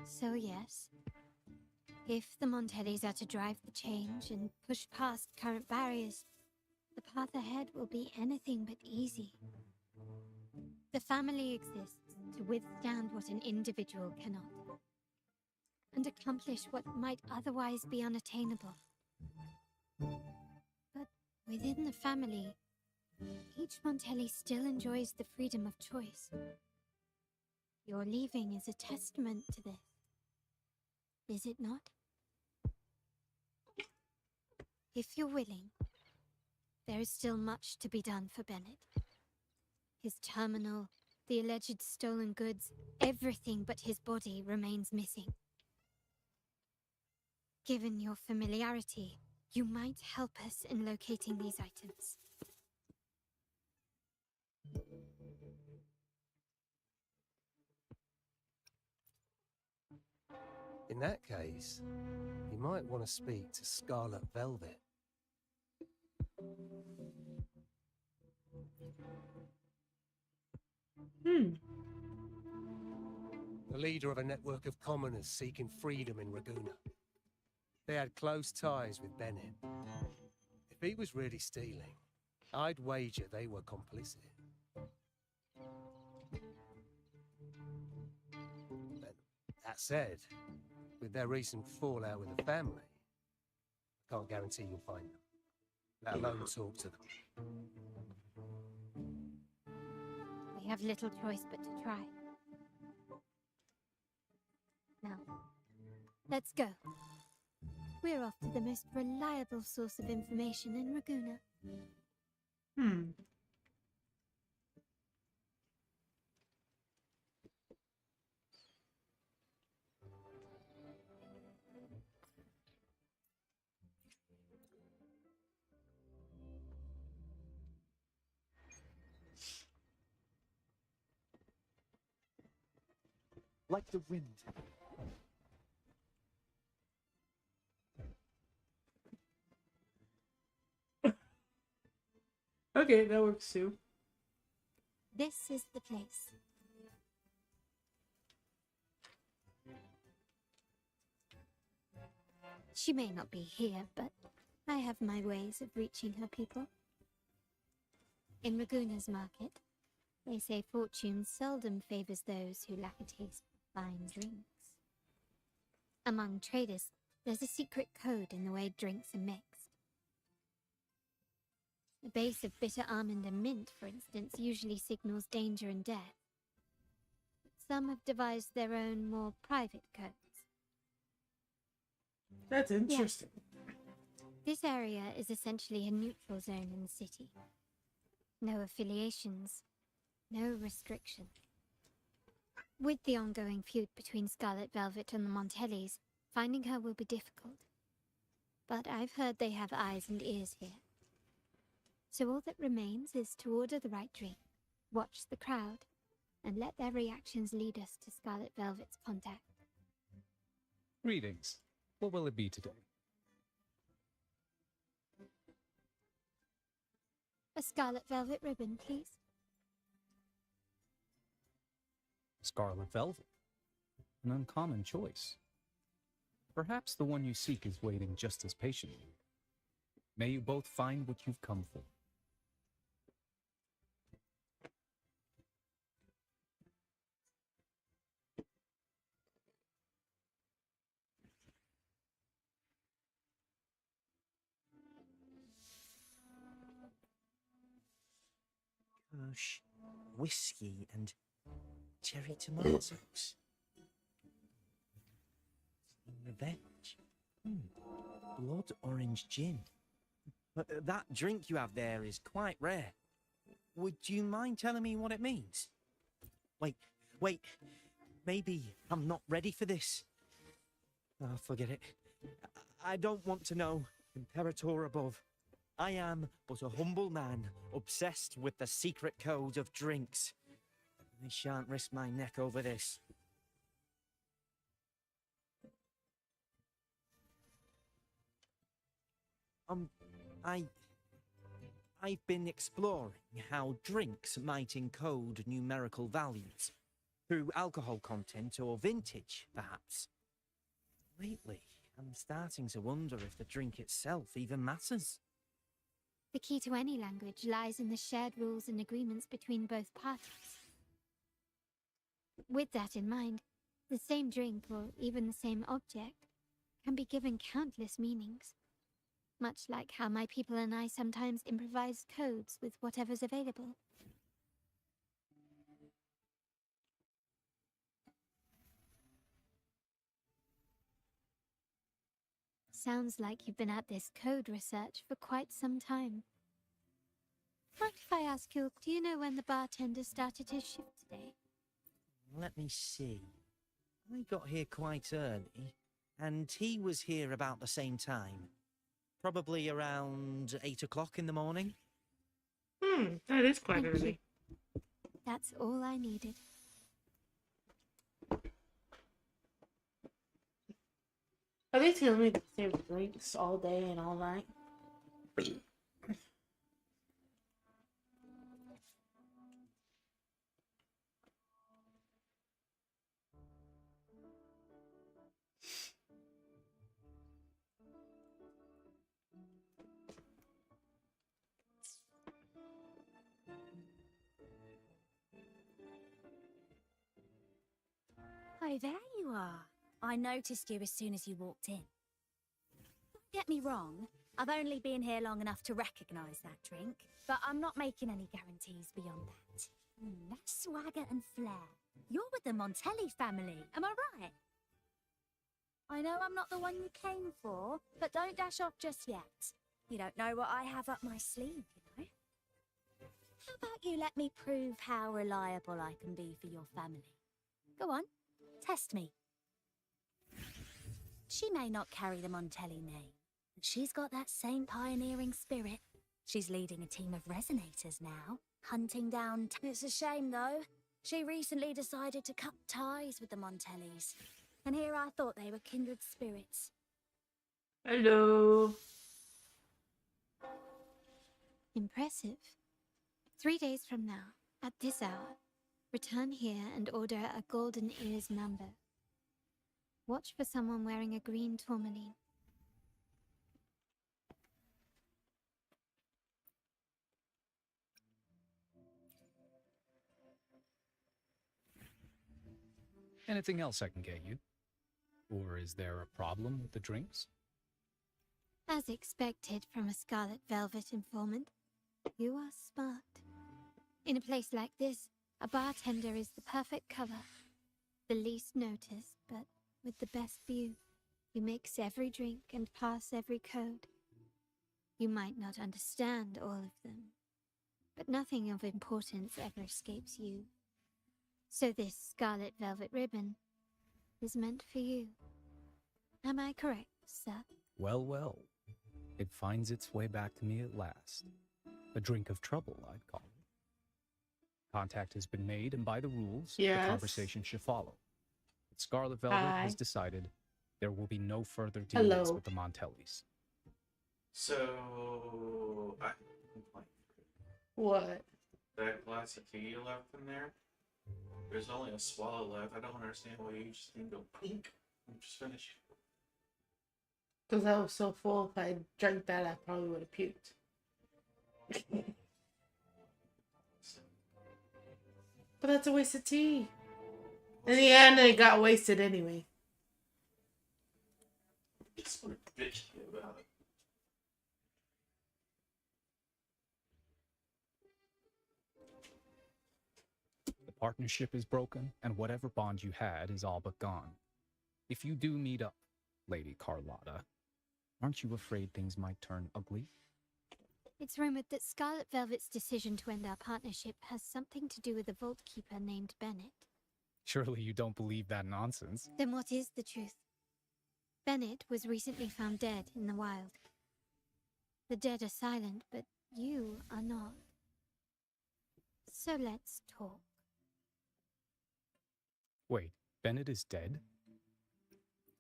So yes, if the Montellis are to drive the change and push past current barriers, the path ahead will be anything but easy. The family exists to withstand what an individual cannot, and accomplish what might otherwise be unattainable. But within the family, each Montelli still enjoys the freedom of choice. Your leaving is a testament to this, is it not? If you're willing, there is still much to be done for Bennett. His terminal, the alleged stolen goods, everything but his body remains missing. Given your familiarity, you might help us in locating these items. In that case, you might want to speak to Scarlet Velvet. The leader of a network of commoners seeking freedom in Raguna. They had close ties with Bennett. If he was really stealing, I'd wager they were complicit. But that said, with their recent fallout with the family, I can't guarantee you'll find them, let alone talk to them. We have little choice but to try. Now, let's go. We're off to the most reliable source of information in Raguna. Like the wind. Okay, that works too. This is the place. She may not be here, but I have my ways of reaching her people. In Raguna's market, they say fortune seldom favors those who lack a taste for fine drinks. Among traders, there's a secret code in the way drinks are mixed. The base of bitter almond and mint, for instance, usually signals danger and death. But some have devised their own, more private codes. That's interesting. This area is essentially a neutral zone in the city. No affiliations, no restrictions. With the ongoing feud between Scarlet Velvet and the Montellis, finding her will be difficult. But I've heard they have eyes and ears here. So all that remains is to order the right drink, watch the crowd, and let their reactions lead us to Scarlet Velvet's contact. Greetings. What will it be today? A Scarlet Velvet ribbon, please. Scarlet Velvet. An uncommon choice. Perhaps the one you seek is waiting just as patiently. May you both find what you've come for. Gosh, whiskey and cherry tomatoes. Revenge. Blood orange gin. But that drink you have there is quite rare. Would you mind telling me what it means? Wait. Maybe I'm not ready for this. Oh, forget it. I don't want to know, Imperator above. I am but a humble man, obsessed with the secret code of drinks. I shan't risk my neck over this. I... I've been exploring how drinks might encode numerical values. Through alcohol content or vintage, perhaps. Lately, I'm starting to wonder if the drink itself even matters. The key to any language lies in the shared rules and agreements between both parties. With that in mind, the same drink, or even the same object, can be given countless meanings. Much like how my people and I sometimes improvise codes with whatever's available. Sounds like you've been at this code research for quite some time. Mind if I ask you, do you know when the bartender started his shift today? Let me see. I got here quite early, and he was here about the same time. Probably around 8 o'clock in the morning. That is quite Thank early. you. That's all I needed. Are they telling me the same drinks all day and all night? Oh, there you are. I noticed you as soon as you walked in. Don't get me wrong, I've only been here long enough to recognise that drink, but I'm not making any guarantees beyond that. That's swagger and flair. You're with the Montelli family, am I right? I know I'm not the one you came for, but don't dash off just yet. You don't know what I have up my sleeve, you know? How about you let me prove how reliable I can be for your family? Go on, test me. She may not carry the Montelli name, but she's got that same pioneering spirit. She's leading a team of resonators now, hunting down... It's a shame, though. She recently decided to cut ties with the Montellis. And here I thought they were kindred spirits. Hello. Impressive. 3 days from now, at this hour, return here and order a golden ears number. Watch for someone wearing a green tourmaline. Anything else I can get you? Or is there a problem with the drinks? As expected from a Scarlet Velvet informant, you are smart. In a place like this, a bartender is the perfect cover. The least noticed, but with the best view. You mix every drink and pass every code. You might not understand all of them, but nothing of importance ever escapes you. So this Scarlet Velvet ribbon is meant for you. Am I correct, sir? Well, well. It finds its way back to me at last. A drink of trouble, I'd call it. Contact has been made, and by the rules, Yes. the conversation should follow. But Scarlet Velvet Hi. has decided there will be no further dealings Hello. with the Montellis. So, I have a complaint. What? That glass of tea you left in there, there's only a swallow left. I don't understand why you just didn't go pink and just finish it. Because I was so full, if I drank that, I probably would have puked. But that's a waste of tea. In the end, it got wasted anyway. Just want to bitch to you about it. The partnership is broken, and whatever bond you had is all but gone. If you do meet up, Lady Carlotta, aren't you afraid things might turn ugly? It's rumored that Scarlet Velvet's decision to end our partnership has something to do with a vault keeper named Bennett. Surely you don't believe that nonsense. Then what is the truth? Bennett was recently found dead in the wild. The dead are silent, but you are not. So let's talk. Wait, Bennett is dead?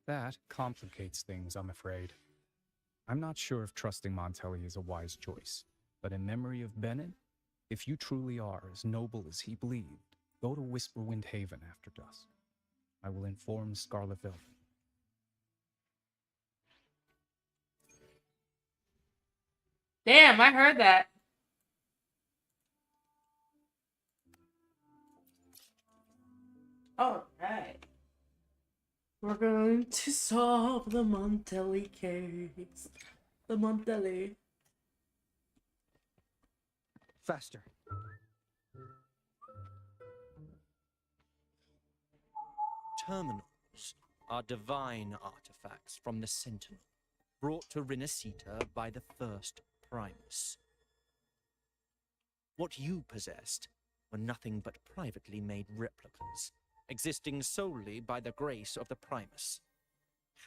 That complicates things, I'm afraid. I'm not sure if trusting Montelli is a wise choice, but in memory of Bennett, if you truly are as noble as he believed, go to Whisperwind Haven after dusk. I will inform Scarlet Velvet. Damn, I heard that. Alright. We're going to solve the Montelli case. The Montelli. Faster. Terminals are divine artifacts from the Sentinel, brought to Rinascita by the first Primus. What you possessed were nothing but privately made replicas, existing solely by the grace of the Primus.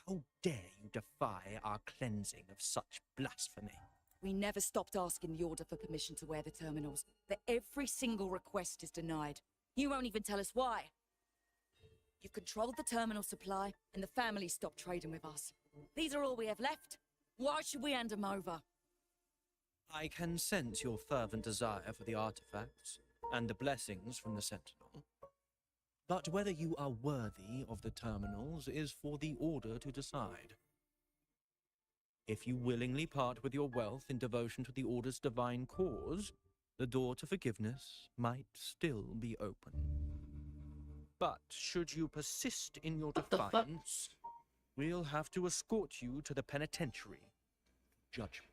How dare you defy our cleansing of such blasphemy? We never stopped asking the Order for permission to wear the terminals, but every single request is denied. You won't even tell us why. You've controlled the terminal supply, and the family stopped trading with us. These are all we have left. Why should we hand them over? I can sense your fervent desire for the artifacts and the blessings from the Sentinel. But whether you are worthy of the terminals is for the Order to decide. If you willingly part with your wealth in devotion to the Order's divine cause, the door to forgiveness might still be open. But should you persist in your defiance, we'll have to escort you to the penitentiary. Judgment.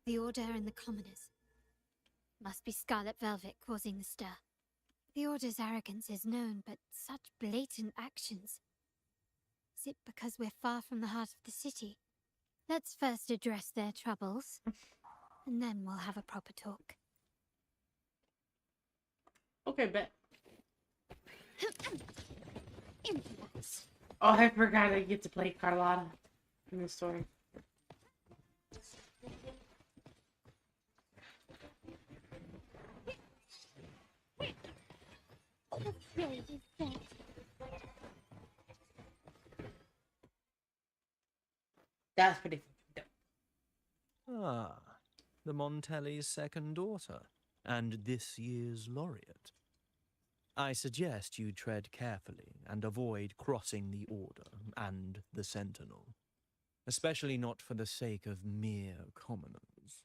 The Order and the Commoners. Must be Scarlet Velvet causing the stir. The Order's arrogance is known, but such blatant actions. Is it because we're far from the heart of the city? Let's first address their troubles, and then we'll have a proper talk. Okay, bet. Oh, I forgot I get to play Carlotta in this story. That's pretty dope. Ah, the Montelli's second daughter, and this year's laureate. I suggest you tread carefully and avoid crossing the Order and the Sentinel, especially not for the sake of mere commoners.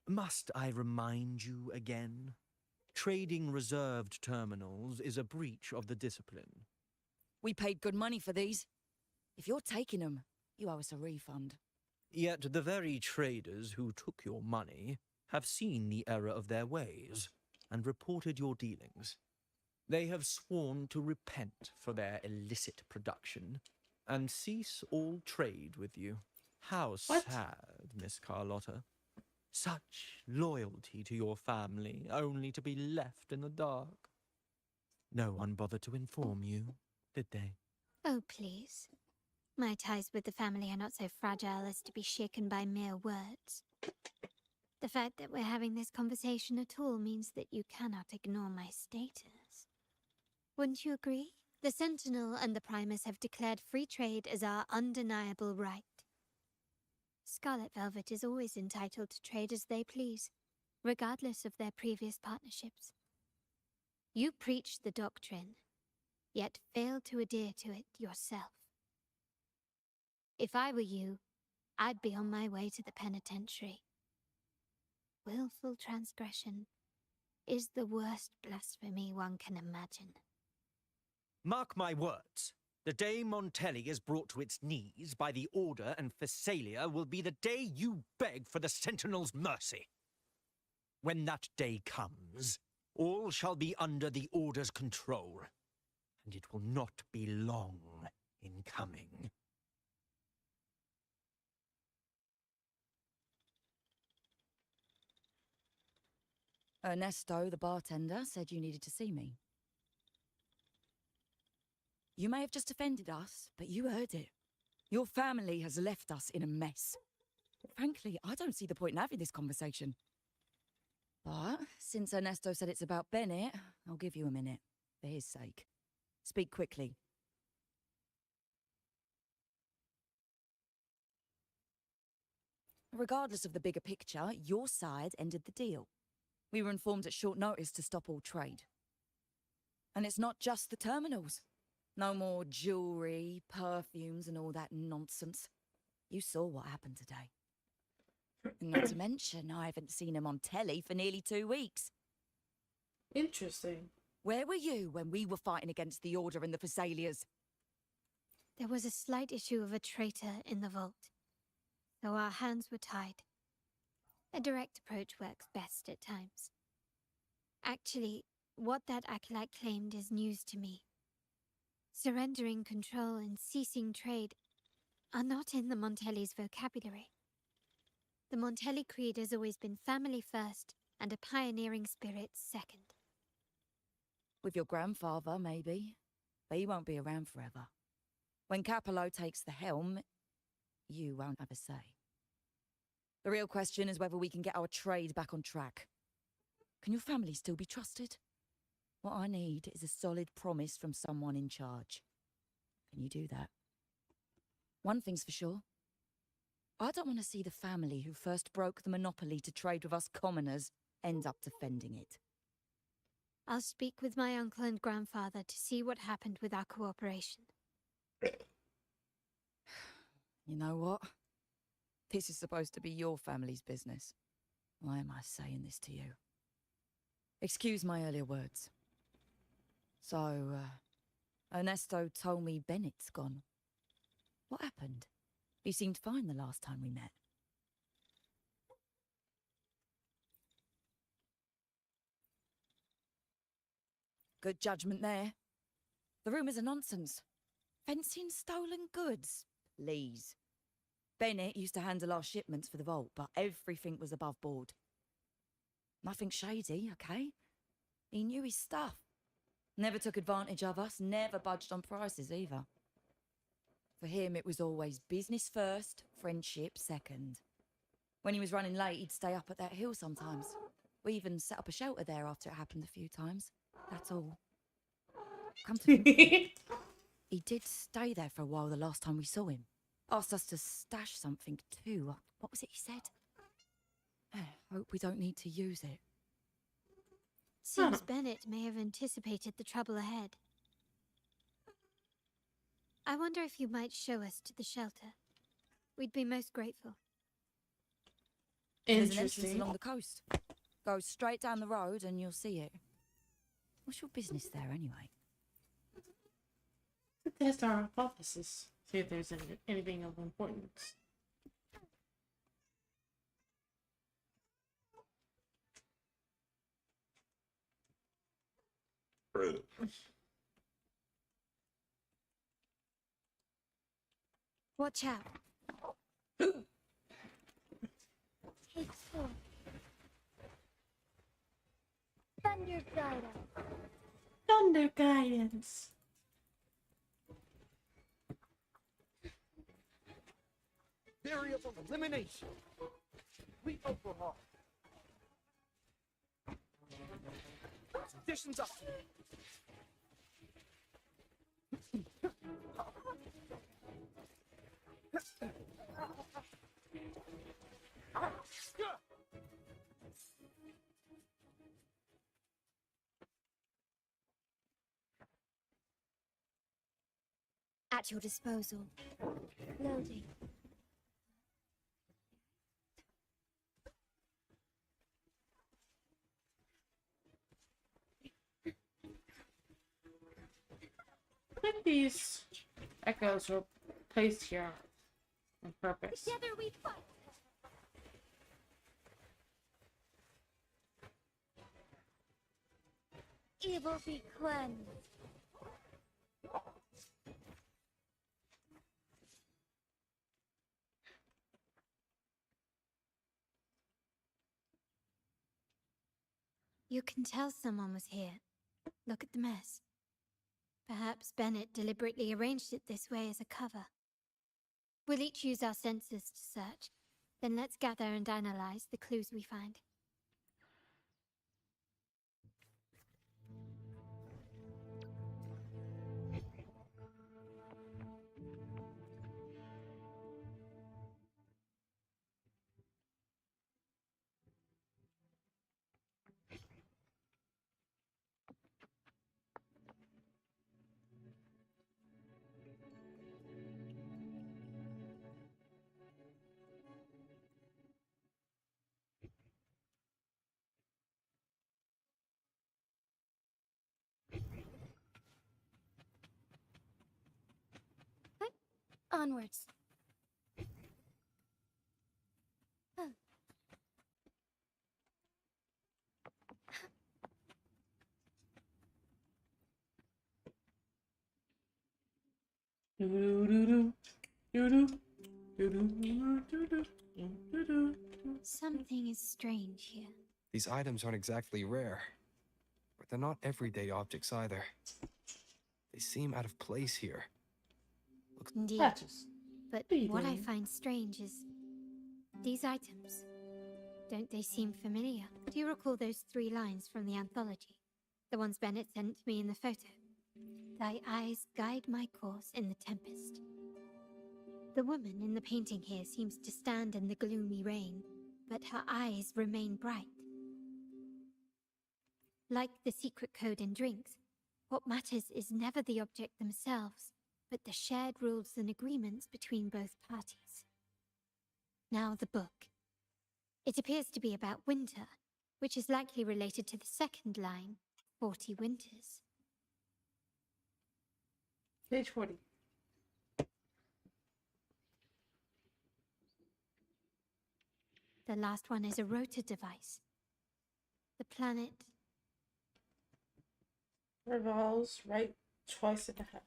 Must I remind you again? Trading reserved terminals is a breach of the discipline. We paid good money for these. If you're taking them, you owe us a refund. Yet the very traders who took your money have seen the error of their ways and reported your dealings. They have sworn to repent for their illicit production and cease all trade with you. How sad, Miss Carlotta. Such loyalty to your family, only to be left in the dark. No one bothered to inform you, did they? Oh, please. My ties with the family are not so fragile as to be shaken by mere words. The fact that we're having this conversation at all means that you cannot ignore my status. Wouldn't you agree? The Sentinel and the Primus have declared free trade as our undeniable right. Scarlet Velvet is always entitled to trade as they please, regardless of their previous partnerships. You preach the doctrine, yet fail to adhere to it yourself. If I were you, I'd be on my way to the penitentiary. Willful transgression is the worst blasphemy one can imagine. Mark my words. The day Montelli is brought to its knees by the Order and Phasalia will be the day you beg for the Sentinel's mercy. When that day comes, all shall be under the Order's control, and it will not be long in coming. Ernesto, the bartender, said you needed to see me. You may have just offended us, but you heard it. Your family has left us in a mess. Frankly, I don't see the point in having this conversation. But since Ernesto said it's about Bennett, I'll give you a minute, for his sake. Speak quickly. Regardless of the bigger picture, your side ended the deal. We were informed at short notice to stop all trade. And it's not just the terminals. No more jewelry, perfumes, and all that nonsense. You saw what happened today. Not to mention, I haven't seen him on telly for nearly 2 weeks. Interesting. Where were you when we were fighting against the Order and the Phasalias? There was a slight issue of a traitor in the vault, so our hands were tied. A direct approach works best at times. Actually, what that acolyte claimed is news to me. Surrendering control and ceasing trade are not in the Montelli's vocabulary. The Montelli creed has always been family first and a pioneering spirit second. With your grandfather, maybe. But he won't be around forever. When Capello takes the helm, you won't have a say. The real question is whether we can get our trade back on track. Can your family still be trusted? What I need is a solid promise from someone in charge. Can you do that? One thing's for sure. I don't want to see the family who first broke the monopoly to trade with us commoners end up defending it. I'll speak with my uncle and grandfather to see what happened with our cooperation. You know what? This is supposed to be your family's business. Why am I saying this to you? Excuse my earlier words. So, Ernesto told me Bennett's gone. What happened? He seemed fine the last time we met. Good judgment there. The rumours are nonsense. Fencing stolen goods? Please. Bennett used to handle our shipments for the vault, but everything was above board. Nothing shady, okay? He knew his stuff. Never took advantage of us, never budged on prices either. For him, it was always business first, friendship second. When he was running late, he'd stay up at that hill sometimes. We even set up a shelter there after it happened a few times. That's all. Come to think of it, he did stay there for a while the last time we saw him. Asked us to stash something too. What was it he said? Hope we don't need to use it. Seems Bennett may have anticipated the trouble ahead. I wonder if you might show us to the shelter. We'd be most grateful. There's an entrance along the coast. Go straight down the road and you'll see it. What's your business there anyway? To test our hypothesis. See if there's anything of importance. Watch out. Thunder guidance. Thunder guidance. Theory of elimination. We overhaul. Conditions up. At your disposal. Loading. I think these echoes were placed here on purpose. Together we fight. Evil be cleansed. You can tell someone was here. Look at the mess. Perhaps Bennett deliberately arranged it this way as a cover. We'll each use our senses to search. Then let's gather and analyze the clues we find. Onwards. Oh. Something is strange here. These items aren't exactly rare, but they're not everyday objects either. They seem out of place here. Indeed. Patches. But what I find strange is these items. Don't they seem familiar? Do you recall those 3 lines from the anthology? The ones Bennett sent me in the photo. Thy eyes guide my course in the tempest. The woman in the painting here seems to stand in the gloomy rain, but her eyes remain bright. Like the secret code in drinks, what matters is never the object themselves, but the shared rules and agreements between both parties. Now the book. It appears to be about winter, which is likely related to the second line, 40 winters. Page 40. The last one is a rotor device. The planet revolves right twice and a half.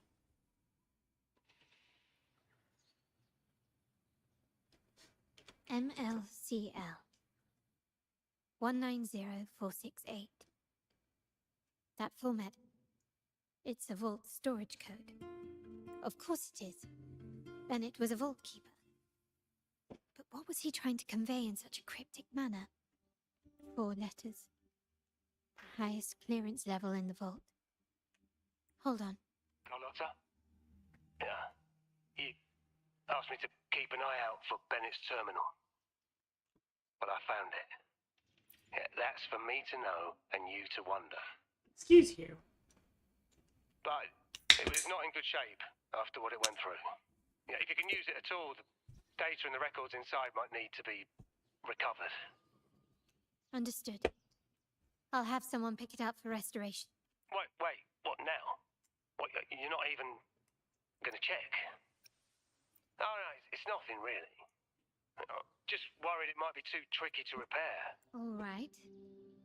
MLCL 190468. That format. It's a vault storage code. Of course it is. Bennett was a vault keeper. But what was he trying to convey in such a cryptic manner? 4 letters. The highest clearance level in the vault. Hold on. Carlotta? Yeah. You asked me to keep an eye out for Bennett's terminal. But I found it. Yeah, that's for me to know and you to wonder. Excuse you. But it was not in good shape after what it went through. Yeah, if you can use it at all, the data and the records inside might need to be recovered. Understood. I'll have someone pick it up for restoration. Wait, what now? What, you're not even gonna check? Oh, no, it's nothing really. Just worried it might be too tricky to repair. All right.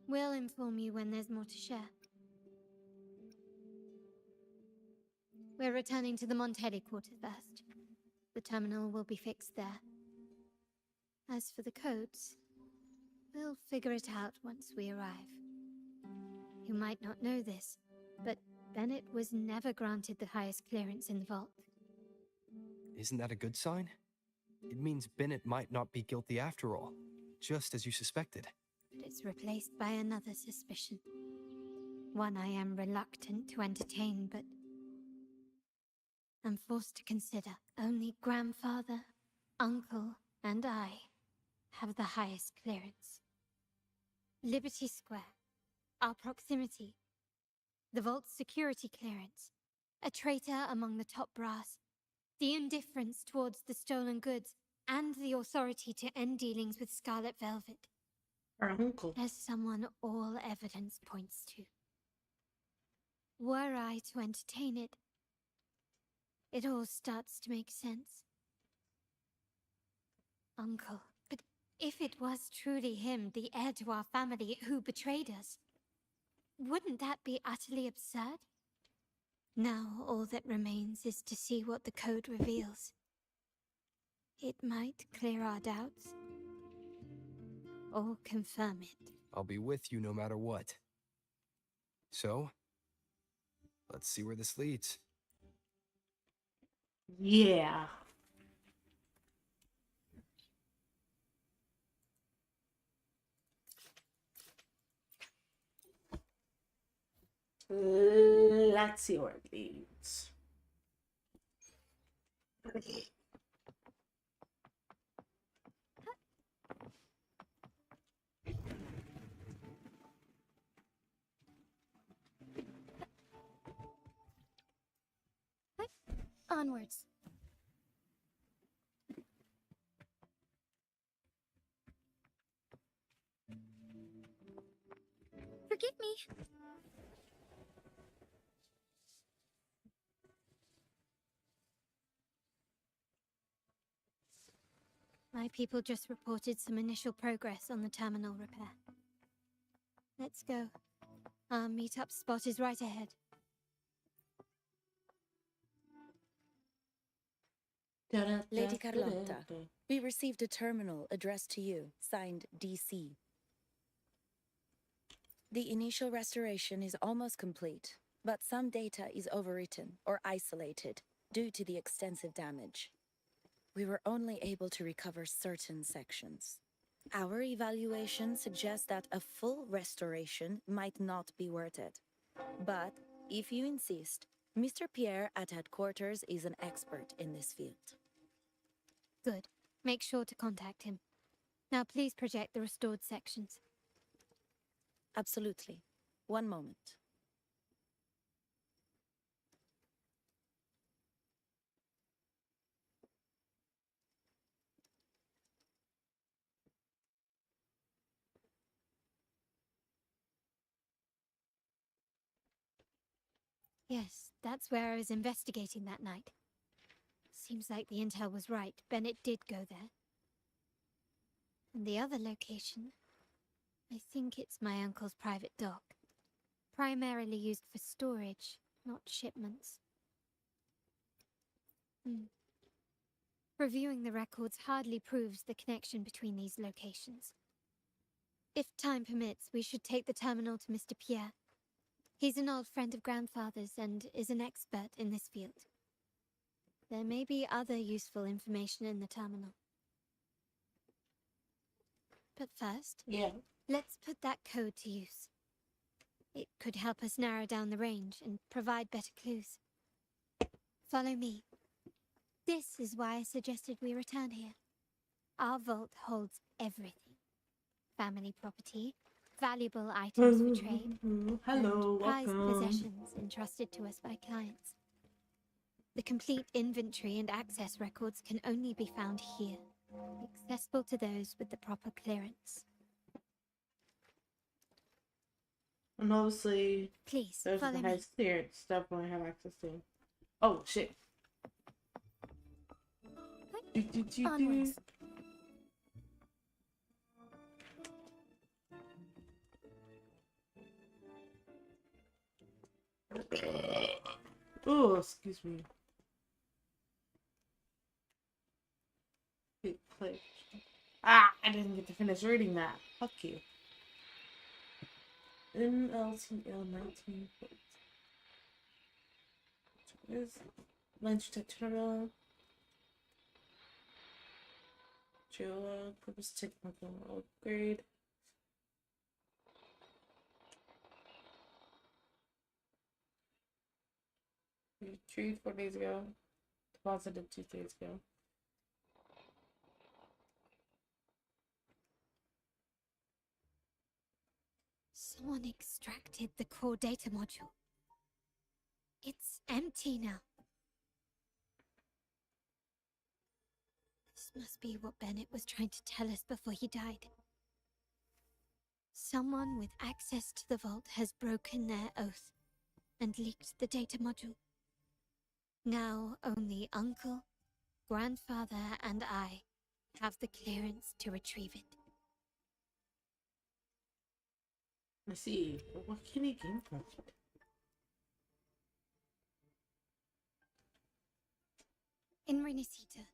We'll inform you when there's more to share. We're returning to the Montelli quarter first. The terminal will be fixed there. As for the codes, we'll figure it out once we arrive. You might not know this, but Bennett was never granted the highest clearance in the vault. Isn't that a good sign? It means Bennett might not be guilty after all, just as you suspected. But it's replaced by another suspicion. One I am reluctant to entertain, but I'm forced to consider. Only grandfather, uncle, and I have the highest clearance. Liberty Square, our proximity, the vault's security clearance, a traitor among the top brass, the indifference towards the stolen goods, and the authority to end dealings with Scarlet Velvet. Our uncle. As someone all evidence points to. Were I to entertain it, it all starts to make sense. Uncle, but if it was truly him, the heir to our family, who betrayed us, wouldn't that be utterly absurd? Now all that remains is to see what the code reveals. It might clear our doubts, or confirm it. I'll be with you no matter what. So, let's see where this leads. Yeah. Let's see where it leads. Onwards. Forgive me. My people just reported some initial progress on the terminal repair. Let's go. Our meetup spot is right ahead. Lady Carlotta, we received a terminal addressed to you, signed DC. The initial restoration is almost complete, but some data is overwritten or isolated due to the extensive damage. We were only able to recover certain sections. Our evaluation suggests that a full restoration might not be worth it. But if you insist, Mr. Pierre at headquarters is an expert in this field. Good. Make sure to contact him. Now please project the restored sections. Absolutely. One moment. Yes, that's where I was investigating that night. Seems like the intel was right. Bennett did go there. And the other location, I think it's my uncle's private dock. Primarily used for storage, not shipments. Reviewing the records hardly proves the connection between these locations. If time permits, we should take the terminal to Mr. Pierre. He's an old friend of Grandfather's and is an expert in this field. There may be other useful information in the terminal. But first, let's put that code to use. It could help us narrow down the range and provide better clues. Follow me. This is why I suggested we return here. Our vault holds everything. Family property, valuable items for trade, Hello, and prized welcome. possessions entrusted to us by clients. The complete inventory and access records can only be found here, accessible to those with the proper clearance. And obviously, Please, those follow with me. the highest clearance definitely have access to. Oh, shit. Onwards. Oh, excuse me. Big click. Ah, I didn't get to finish reading that. Fuck you. NLTL 19. Is Lunch Tutorial. Joa, purpose technical upgrade. Retrieved 4 days ago. Deposited 2 days ago. Someone extracted the core data module. It's empty now. This must be what Bennett was trying to tell us before he died. Someone with access to the vault has broken their oath and leaked the data module. Now only Uncle, Grandfather, and I have the clearance to retrieve it. I see. But what can he gain from it? In Renisita,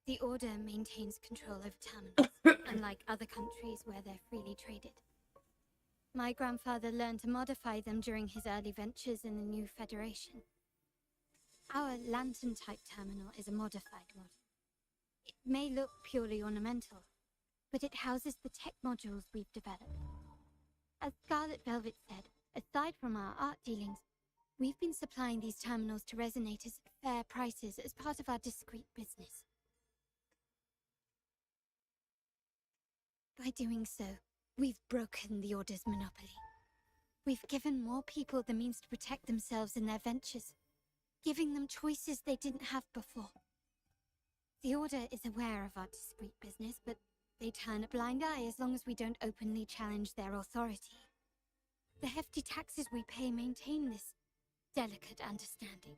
the Order maintains control over terminals, unlike other countries where they're freely traded. My grandfather learned to modify them during his early ventures in the new Federation. Our lantern-type terminal is a modified model. It may look purely ornamental, but it houses the tech modules we've developed. As Scarlet Velvet said, aside from our art dealings, We've been supplying these terminals to resonators at fair prices as part of our discreet business. By doing so, we've broken the Order's monopoly. We've given more people the means to protect themselves in their ventures, giving them choices they didn't have before. The Order is aware of our discreet business, but they turn a blind eye as long as we don't openly challenge their authority. The hefty taxes we pay maintain this delicate understanding.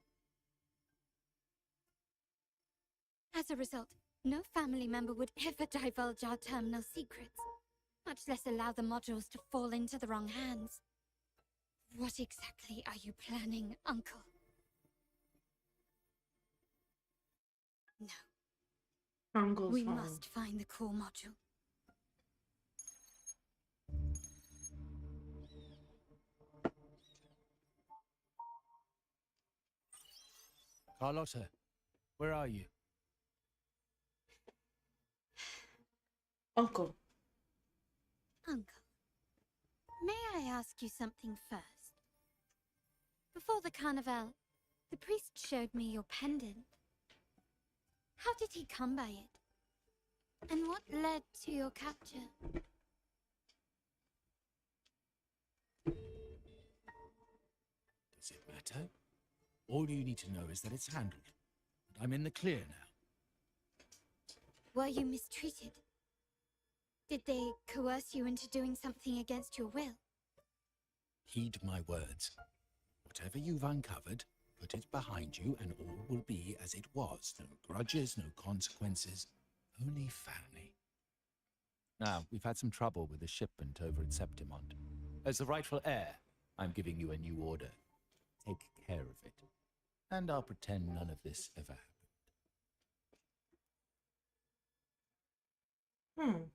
As a result, no family member would ever divulge our terminal secrets, much less allow the modules to fall into the wrong hands. What exactly are you planning, Uncle? No. Uncle's We home. must find the core module. Carlotta, where are you? Uncle. Uncle, may I ask you something first? Before the carnival, the priest showed me your pendant. How did he come by it? And what led to your capture? Does it matter? All you need to know is that it's handled. And I'm in the clear now. Were you mistreated? Did they coerce you into doing something against your will? Heed my words. Whatever you've uncovered, put it behind you and all will be as it was. No grudges, no consequences, only family. Now, we've had some trouble with the shipment over at Septimont. As the rightful heir, I'm giving you a new order. Take care of it. And I'll pretend none of this ever happened.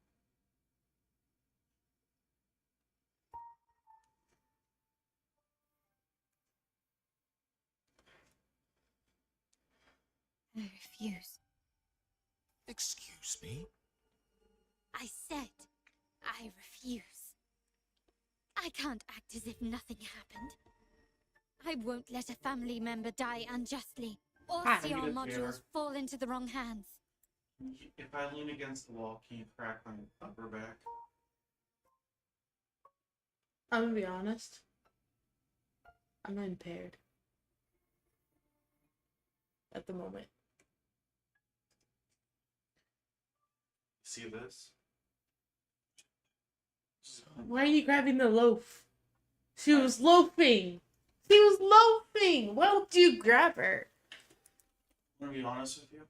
I refuse. Excuse me? I said I refuse. I can't act as if nothing happened. I won't let a family member die unjustly, or see our modules fall into the wrong hands. If I lean against the wall, can you crack my upper back? I'm gonna be honest. I'm impaired. At the moment. See this? Why are you grabbing the loaf? She was loafing. She was loafing. Why would you grab her? I'm gonna be honest with you.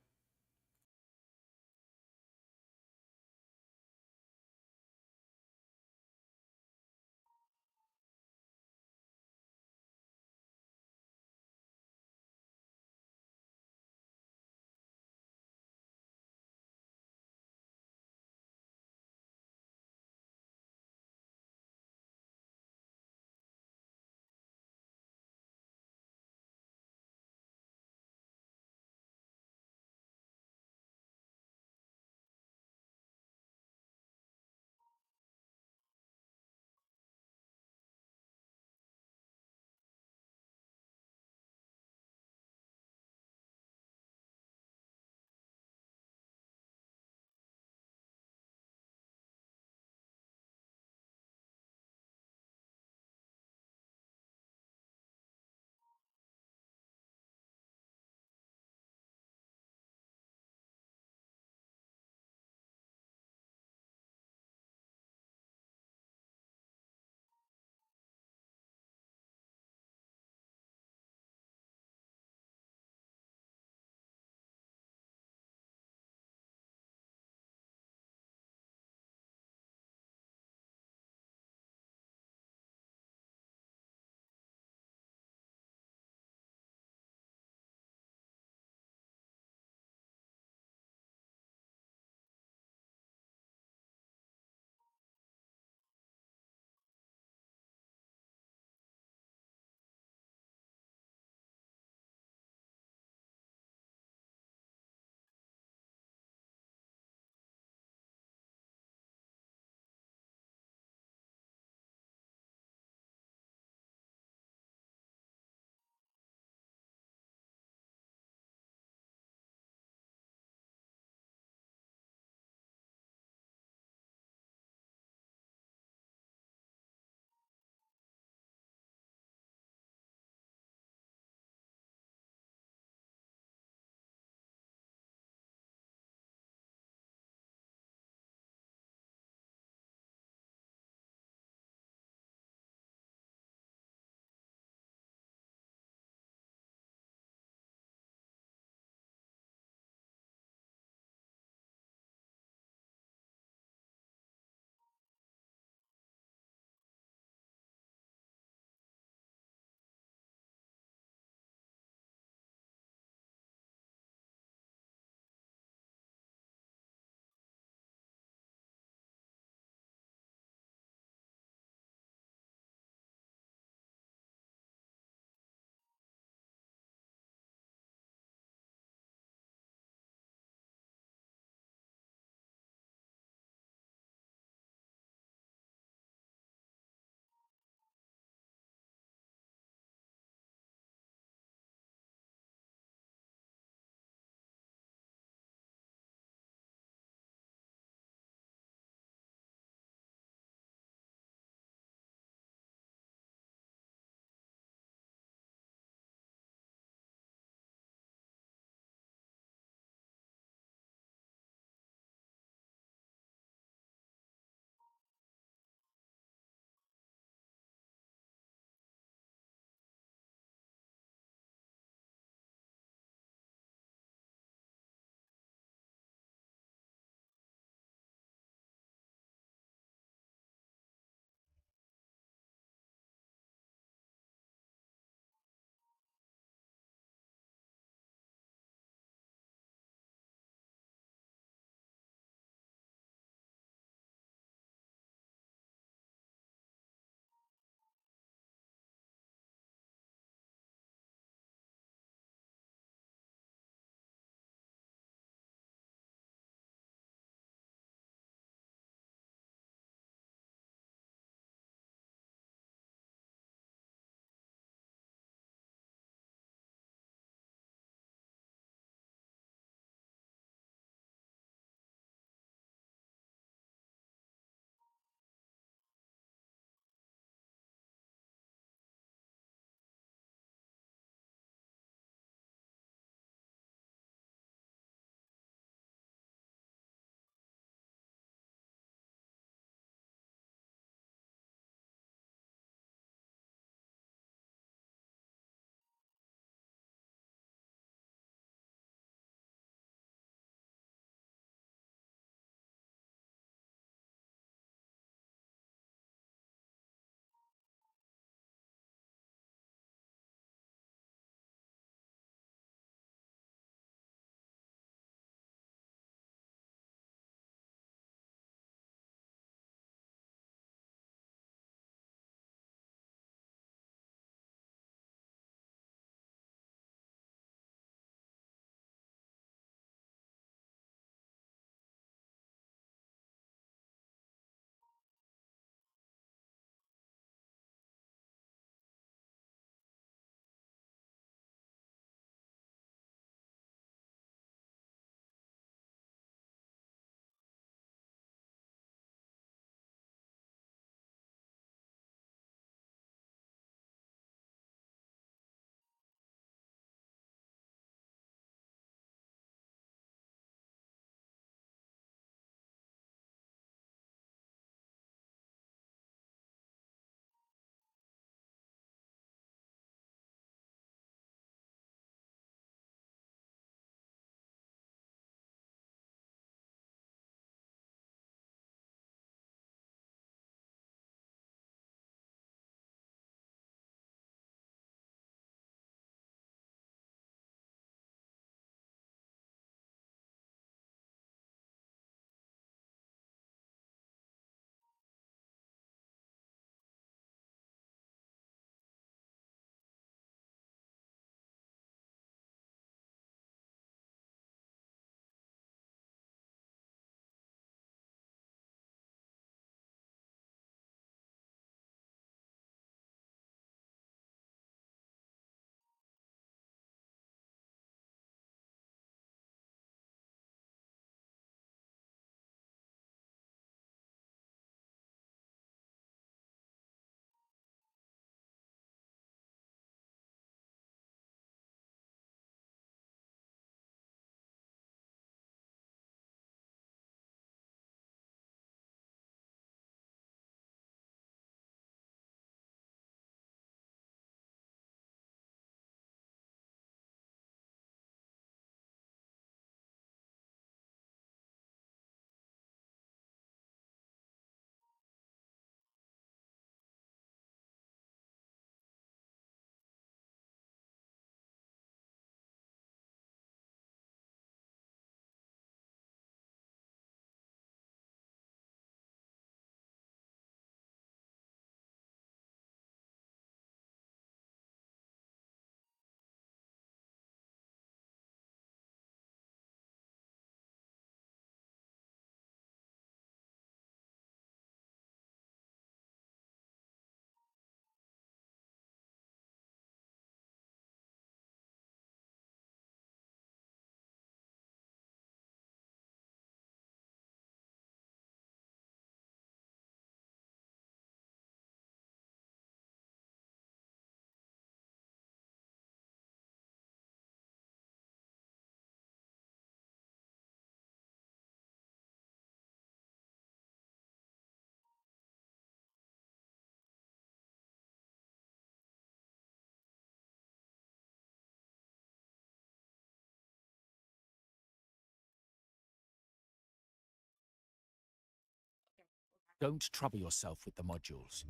Don't trouble yourself with the modules.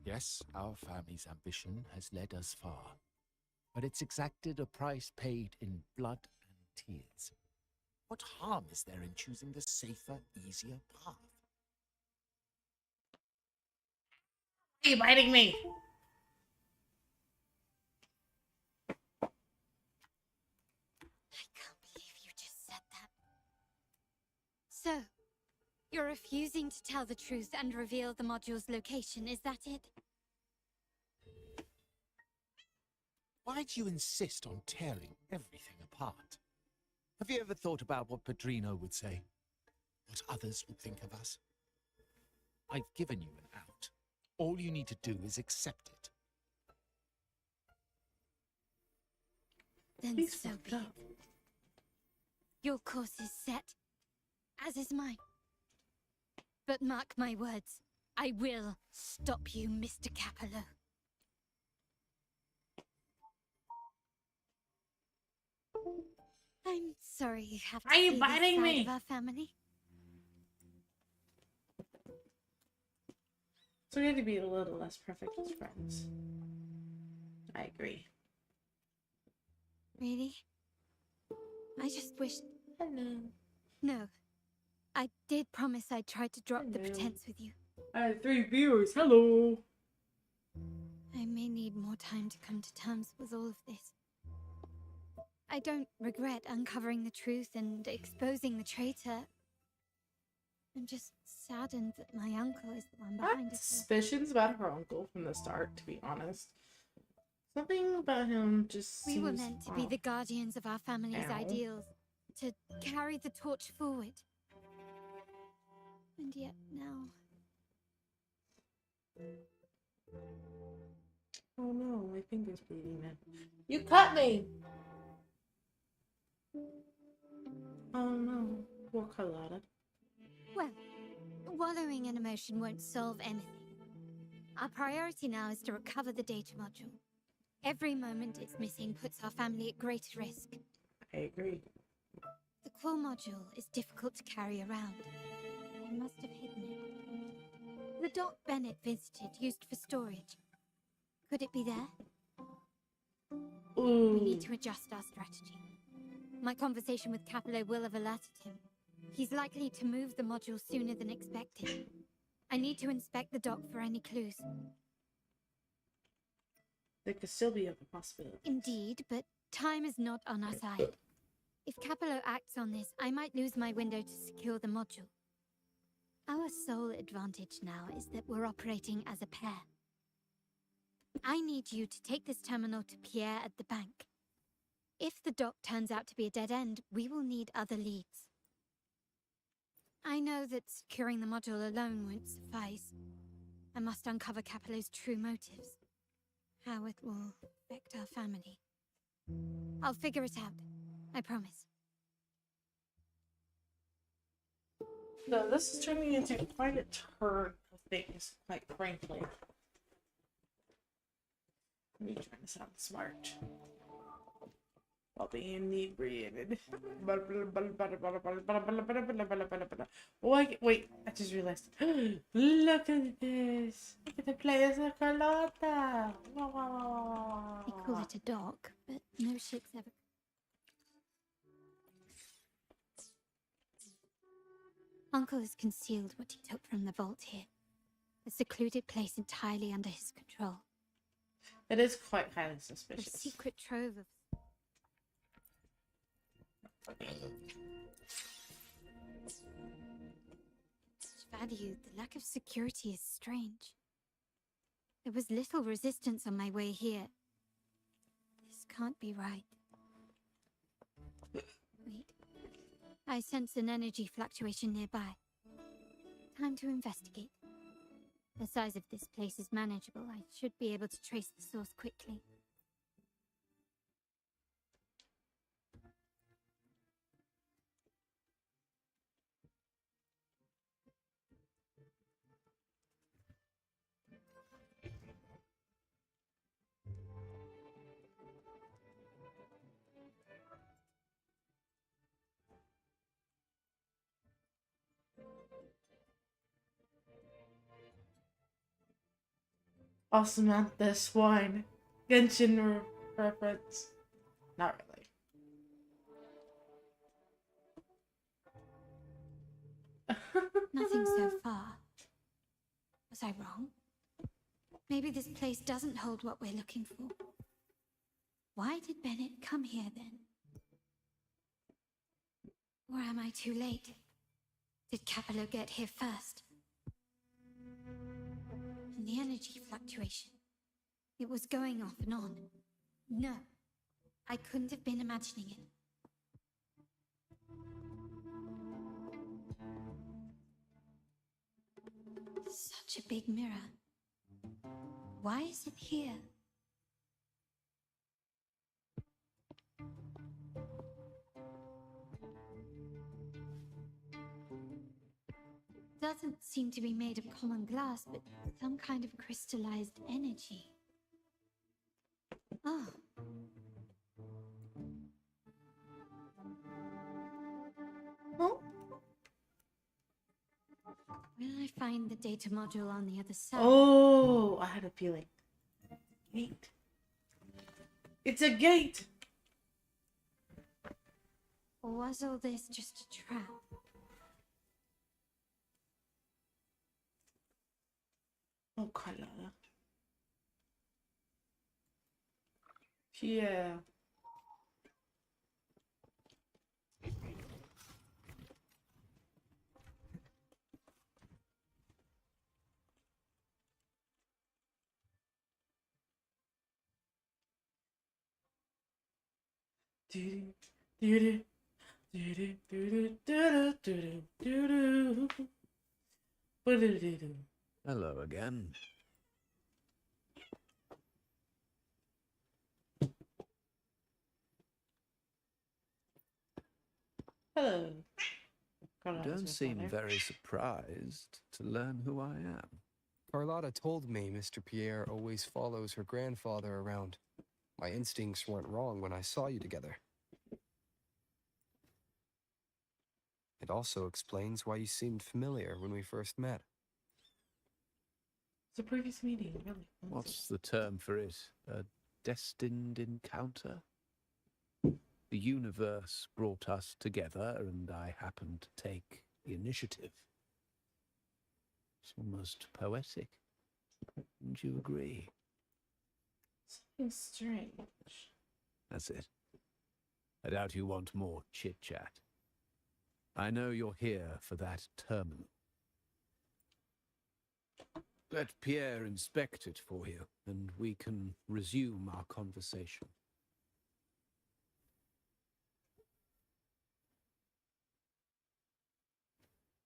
Yes, our family's ambition has led us far, but it's exacted a price paid in blood and tears. What harm is there in choosing the safer, easier path? Are you biting me? I can't believe you just said that. So, you're refusing to tell the truth and reveal the module's location, is that it? Why do you insist on tearing everything apart? Have you ever thought about what Padrino would say? What others would think of us? I've given you an out. All you need to do is accept it. Then so be it. Your course is set, as is mine. But mark my words, I will stop you, Mr. Capello. I'm sorry you have to Are you see biting this side me? of our family. So we had to be a little less perfect as friends. I agree. Really? I just wish... Hello. No. I did promise I'd try to drop the Hello. pretense with you. I have 3 viewers. Hello. I may need more time to come to terms with all of this. I don't regret uncovering the truth and exposing the traitor. I'm just saddened that my uncle is the one I behind had it all. suspicions about her uncle from the start, to be honest. Something about him just We seems were meant to be off. the guardians of our family's Ow. ideals, to carry the torch forward. And yet now... Oh no, my finger's bleeding now. You cut me! Oh no. Poor Carlotta. Well, wallowing in emotion won't solve anything. Our priority now is to recover the data module. Every moment it's missing puts our family at greater risk. I agree. The core module is difficult to carry around. I must have hidden it. The dock Bennett visited used for storage. Could it be there? Ooh. We need to adjust our strategy. My conversation with Capello will have alerted him. He's likely to move the module sooner than expected. I need to inspect the dock for any clues. There could still be other possibilities. Indeed, but time is not on our side. If Capello acts on this, I might lose my window to secure the module. Our sole advantage now is that we're operating as a pair. I need you to take this terminal to Pierre at the bank. If the dock turns out to be a dead end, we will need other leads. I know that securing the module alone won't suffice. I must uncover Capello's true motives. How it will affect our family. I'll figure it out. I promise. No, this is turning into quite a turn of things, quite frankly. Me trying to sound smart while being inebriated. Wait, I just realized. Look at this. Look at the players of Carlotta. They call it a dock, but no ship's ever... Uncle has concealed what he took from the vault here. A secluded place entirely under his control. It is quite highly A suspicious. secret trove of... value, the lack of security is strange. There was little resistance on my way here. This can't be right. Wait. I sense an energy fluctuation nearby. Time to investigate. The size of this place is manageable. I should be able to trace the source quickly. Also not this one. Genshin reference. Not really. Nothing so far. Was I wrong? Maybe this place doesn't hold what we're looking for. Why did Bennett come here then? Or am I too late? Did Capello get here first? And the energy fluctuation. It was going off and on. No, I couldn't have been imagining it. Such a big mirror. Why is it here? Doesn't seem to be made of common glass, but some kind of crystallized energy. Oh. Oh. Will I find the data module on the other side? Oh, I had a feeling. Gate. It's a gate! Or was all this just a trap? Oh, Carlotta. Yeah. Hello again. Hello. You don't seem very surprised to learn who I am. Carlotta told me Mr. Pierre always follows her grandfather around. My instincts weren't wrong when I saw you together. It also explains why you seemed familiar when we first met. It's a previous meeting, really. What's the term for it? A destined encounter? The universe brought us together, and I happened to take the initiative. It's almost poetic. Wouldn't you agree? Something strange. That's it. I doubt you want more chit-chat. I know you're here for that terminal. Let Pierre inspect it for you, and we can resume our conversation.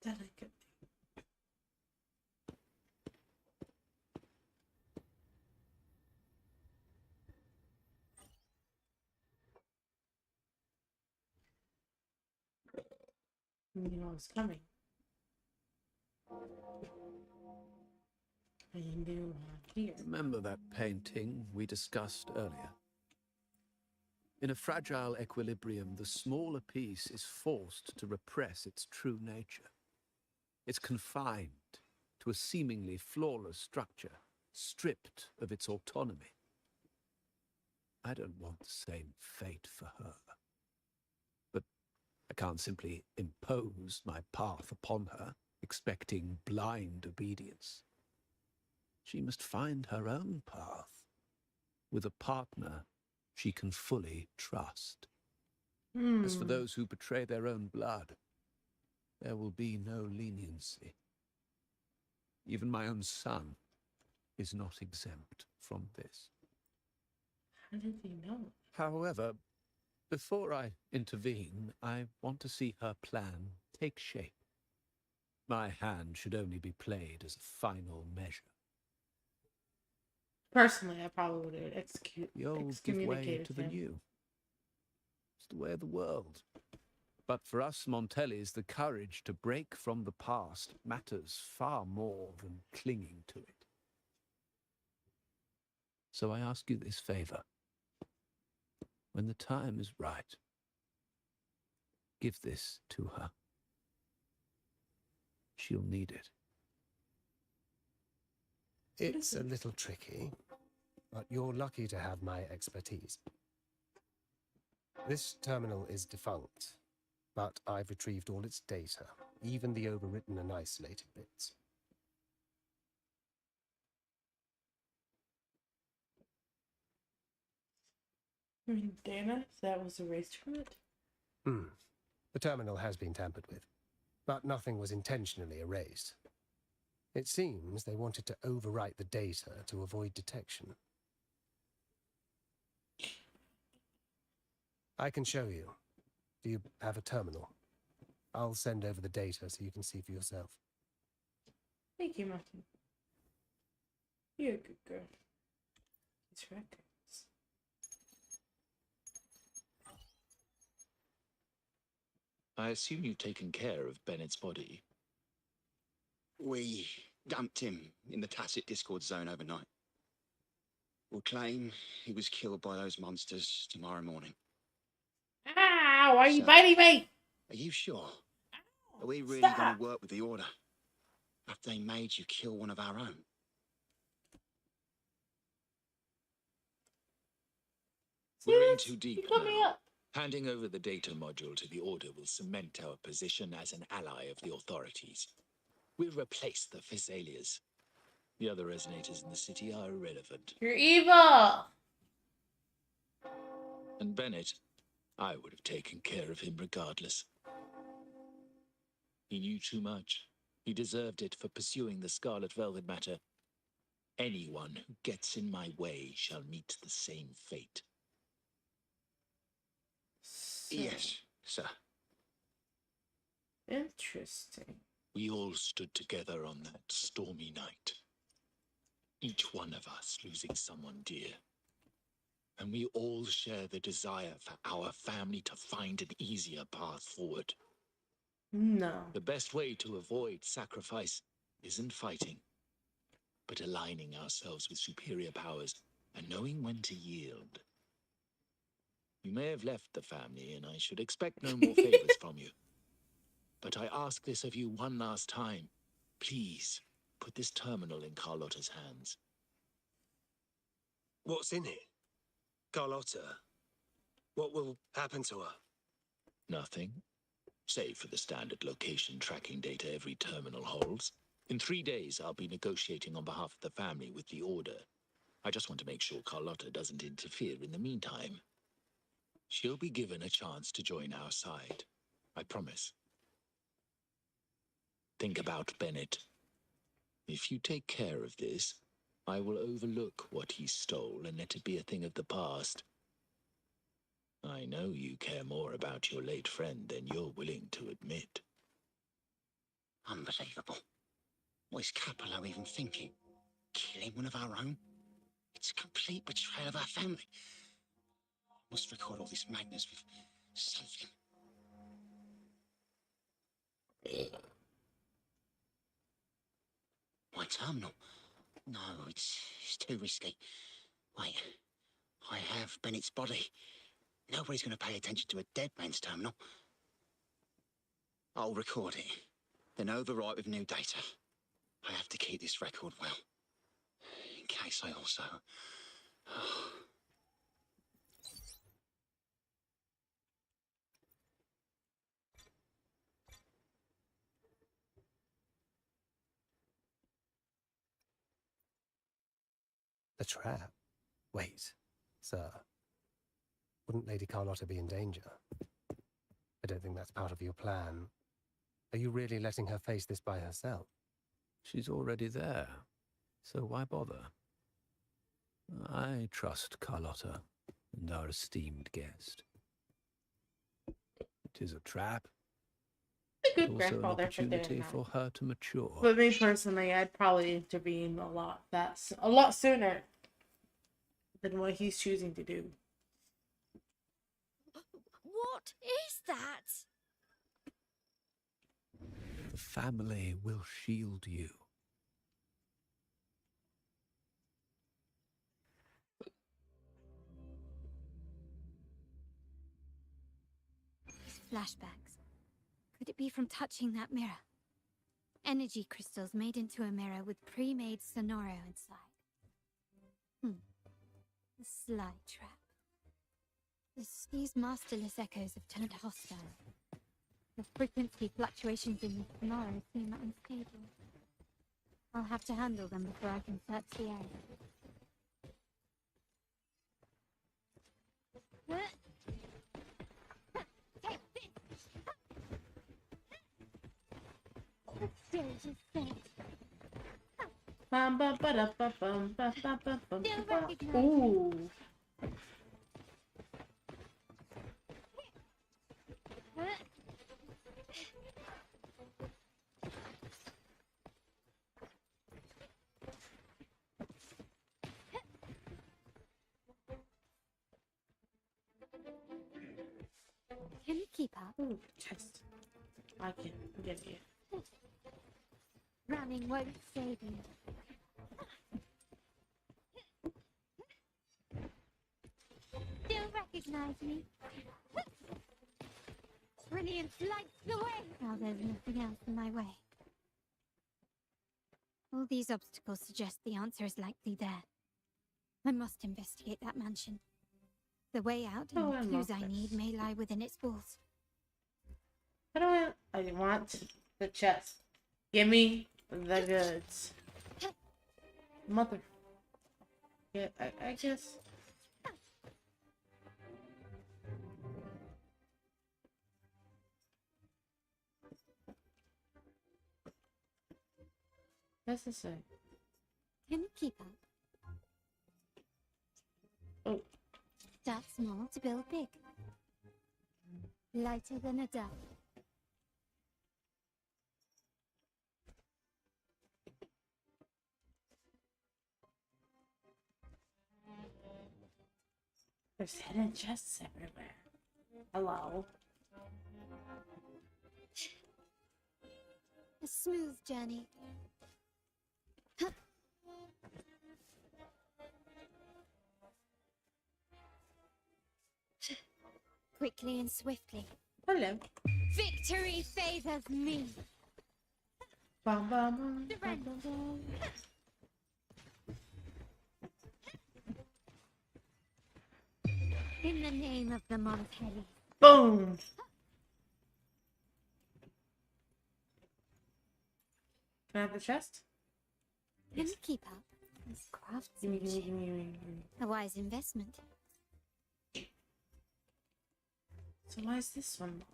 Delicately. You know it's coming. I knew here. Remember that painting we discussed earlier? In a fragile equilibrium, the smaller piece is forced to repress its true nature. It's confined to a seemingly flawless structure, stripped of its autonomy. I don't want the same fate for her. But I can't simply impose my path upon her, expecting blind obedience. She must find her own path, with a partner she can fully trust. As for those who betray their own blood, there will be no leniency. Even my own son is not exempt from this. How did he know? However, before I intervene, I want to see her plan take shape. My hand should only be played as a final measure. Personally, I probably would have The old give way excommunicated to the him. new. It's the way of the world. But for us Montellis, the courage to break from the past matters far more than clinging to it. So I ask you this favor. When the time is right, give this to her. She'll need it. It's a little tricky, but you're lucky to have my expertise. This terminal is defunct, but I've retrieved all its data, even the overwritten and isolated bits. Dana, that was erased from it? The terminal has been tampered with, but nothing was intentionally erased. It seems they wanted to overwrite the data to avoid detection. I can show you. Do you have a terminal? I'll send over the data so you can see for yourself. Thank you, Martin. You're a good girl. These records. I assume you've taken care of Bennett's body. We dumped him in the tacit Discord zone overnight. We'll claim he was killed by those monsters tomorrow morning. Ow! Why are you biting me? Are you sure? Are we really Stop. going to work with the Order after they made you kill one of our own? We're in too deep You cut me now. up. Handing over the data module to the Order will cement our position as an ally of the authorities. We'll replace the Physaelias. The other resonators in the city are irrelevant. You're evil! And Bennett, I would have taken care of him regardless. He knew too much. He deserved it for pursuing the Scarlet Velvet matter. Anyone who gets in my way shall meet the same fate. Yes, sir. Interesting. We all stood together on that stormy night. Each one of us losing someone dear. And we all share the desire for our family to find an easier path forward. No. The best way to avoid sacrifice isn't fighting, but aligning ourselves with superior powers and knowing when to yield. You may have left the family, and I should expect no more favors from you. But I ask this of you one last time. Please, put this terminal in Carlotta's hands. What's in it? Carlotta? What will happen to her? Nothing, save for the standard location tracking data every terminal holds. In 3 days, I'll be negotiating on behalf of the family with the Order. I just want to make sure Carlotta doesn't interfere in the meantime. She'll be given a chance to join our side. I promise. Think about Bennett. If you take care of this, I will overlook what he stole and let it be a thing of the past. I know you care more about your late friend than you're willing to admit. Unbelievable. What is Capello even thinking? Killing one of our own? It's a complete betrayal of our family. Must record all this madness with something. My terminal? No, it's too risky. Wait, I have Bennett's body. Nobody's going to pay attention to a dead man's terminal. I'll record it, then overwrite with new data. I have to keep this record well, in case I also... The trap? Wait, sir. Wouldn't Lady Carlotta be in danger? I don't think that's part of your plan. Are you really letting her face this by herself? She's already there, so why bother? I trust Carlotta and our esteemed guest. It is a trap, A but good also an grandfather for doing opportunity that. for her to mature. But me personally, I'd probably intervene a lot sooner than what he's choosing to do. What is that? The family will shield you. Flashbacks. Could it be from touching that mirror? energy crystals made into a mirror with pre-made sonoro inside. A sly trap. These masterless echoes have turned hostile. The frequency fluctuations in the sonoro seem unstable. I'll have to handle them before I can search the area. Take this! The stage is set. Bum, bum, ba-da, bum, bum, ba, ba, ba, bum, ba. Ooh. Can you keep up? Ooh, chest. I can get you. Running won't save you. Still recognize me? Brilliant lights the way! Now there's nothing else in my way. All these obstacles suggest the answer is likely there. I must investigate that mansion. The way out and the clues I need may lie within its walls. I want the chest. Give me the goods. Mother. Yeah, I guess. What's this say? Can you keep up? Oh. Start small to build big. Lighter than a dove. There's hidden chests everywhere. Hello. A smooth journey. Quickly and swiftly. Hello. Victory favors me. Bum, bum, bum, bum. In the name of the Montelli. Boom. Can I have the chest? Can you keep up? This craftsmanship. A wise investment. So why is this one locked?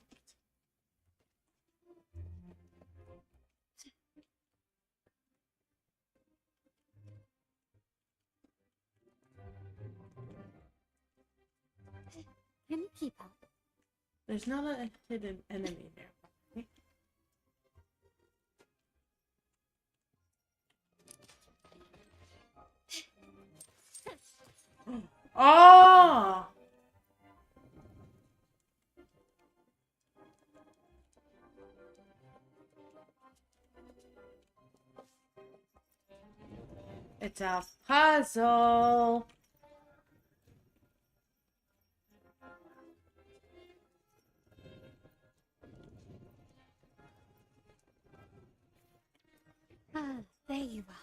Can you keep up? There's not a hidden enemy there. Okay. Oh! It's a puzzle. Ah, there you are.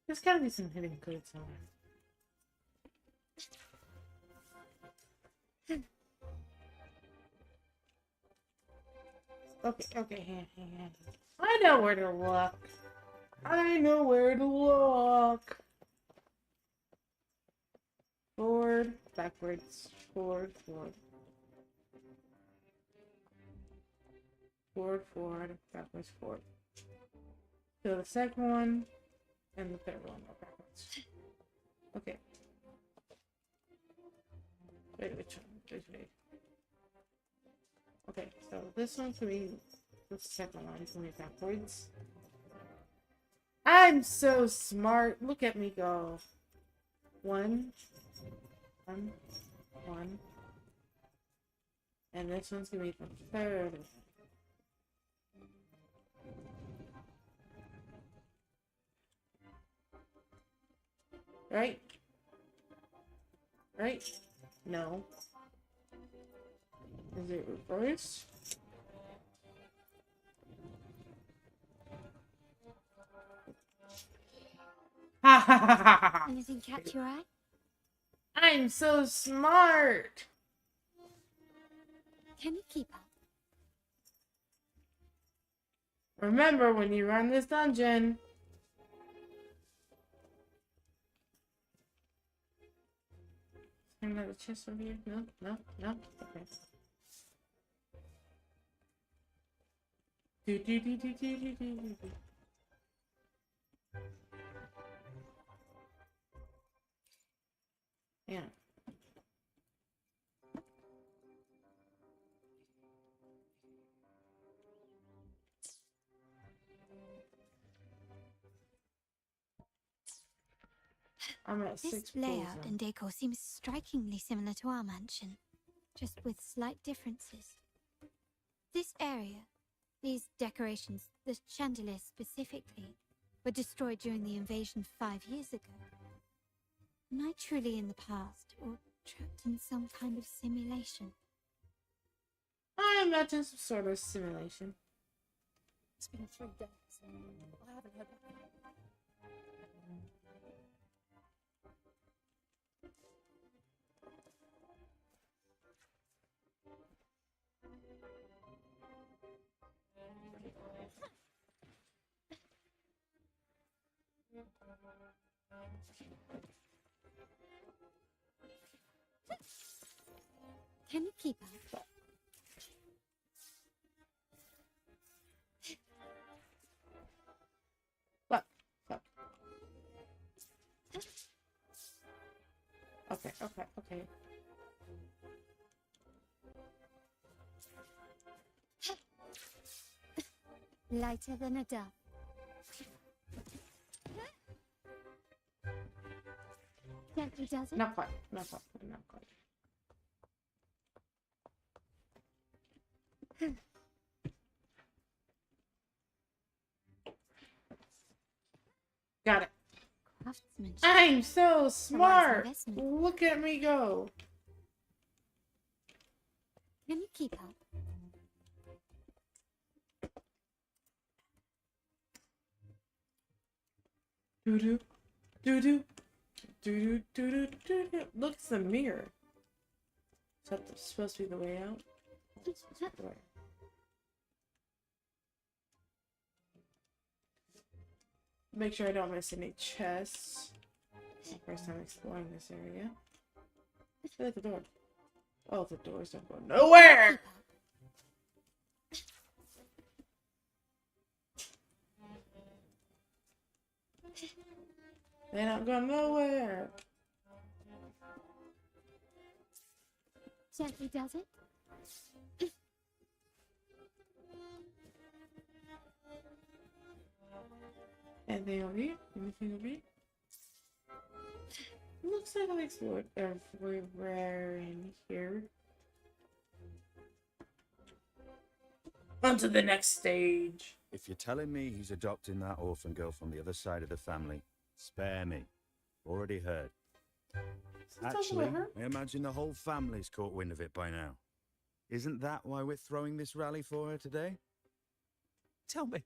There's gotta be some hidden code somewhere. Okay, hang. I know where to look. I know where to look. Forward, backwards, forward. Forward, backwards, forward. So the second one and the third one are backwards. Okay. Wait, which one? Wait. Okay, so this one's gonna be the second one's gonna be backwards. I'm so smart. Look at me go. One. And this one's gonna be the third. Right? No. Is it reversed? Ha ha ha ha ha! Anything catch your eye? I'm so smart! Can you keep up? Remember when you run this dungeon. Another chest over here? No, no, no. Okay. Do do do do do do do do. Yeah. I'm at This 6 layout pools and decor seems strikingly similar to our mansion, just with slight differences. This area, these decorations, the chandelier specifically, were destroyed during the invasion 5 years ago. Am I truly in the past, or trapped in some kind of simulation? I imagine some sort of simulation. It's been 3 days. I haven't heard back. Can you keep up? What? Fuck. Okay, okay, okay. Lighter than a dove. Gently does it? Not quite, not quite, not quite. Got it. Craftsmanship. I'm so A wise smart. investment. Look at me go. Can you keep up? Doo doo, doo doo, doo doo doo doo doo. Look, it's the mirror. Is that supposed to be the way out? That's supposed to be the way out. Make sure I don't miss any chests. First time exploring this area. Look at the door. Oh, the doors don't go nowhere! They don't go nowhere. Gently does it? Anything over here? Anything over here? Looks like I've explored everywhere in here. On to the next stage. If you're telling me he's adopting that orphan girl from the other side of the family, spare me. Already heard. Actually, I imagine the whole family's caught wind of it by now. Isn't that why we're throwing this rally for her today? Tell me,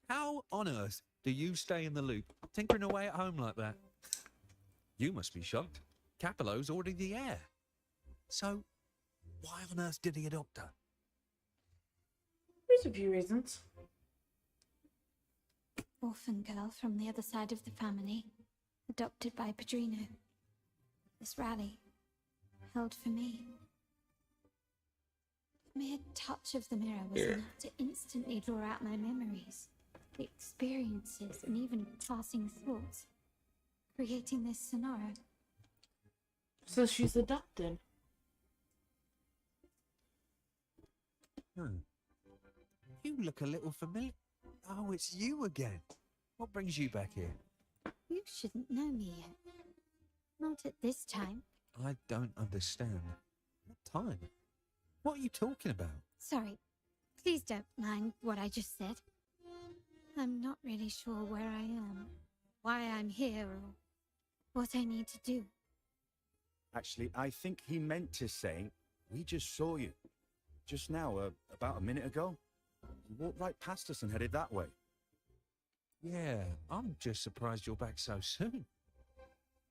how on earth do you stay in the loop, tinkering away at home like that? You must be shocked. Capello's already the heir. So, why on earth did he adopt her? There's a few reasons. Orphan girl from the other side of the family, adopted by Padrino. This rally, held for me. The mere touch of the mirror was enough to instantly draw out my memories, the experiences, and even passing thoughts, creating this scenario. So she's adopted. You look a little familiar. Oh, it's you again. What brings you back here? You shouldn't know me yet. Not at this time. I don't understand. What time? What are you talking about? Sorry. Please don't mind what I just said. I'm not really sure where I am, why I'm here, or what I need to do. Actually, I think he meant to say, we just saw you. Just now, about a minute ago. You walked right past us and headed that way. Yeah, I'm just surprised you're back so soon.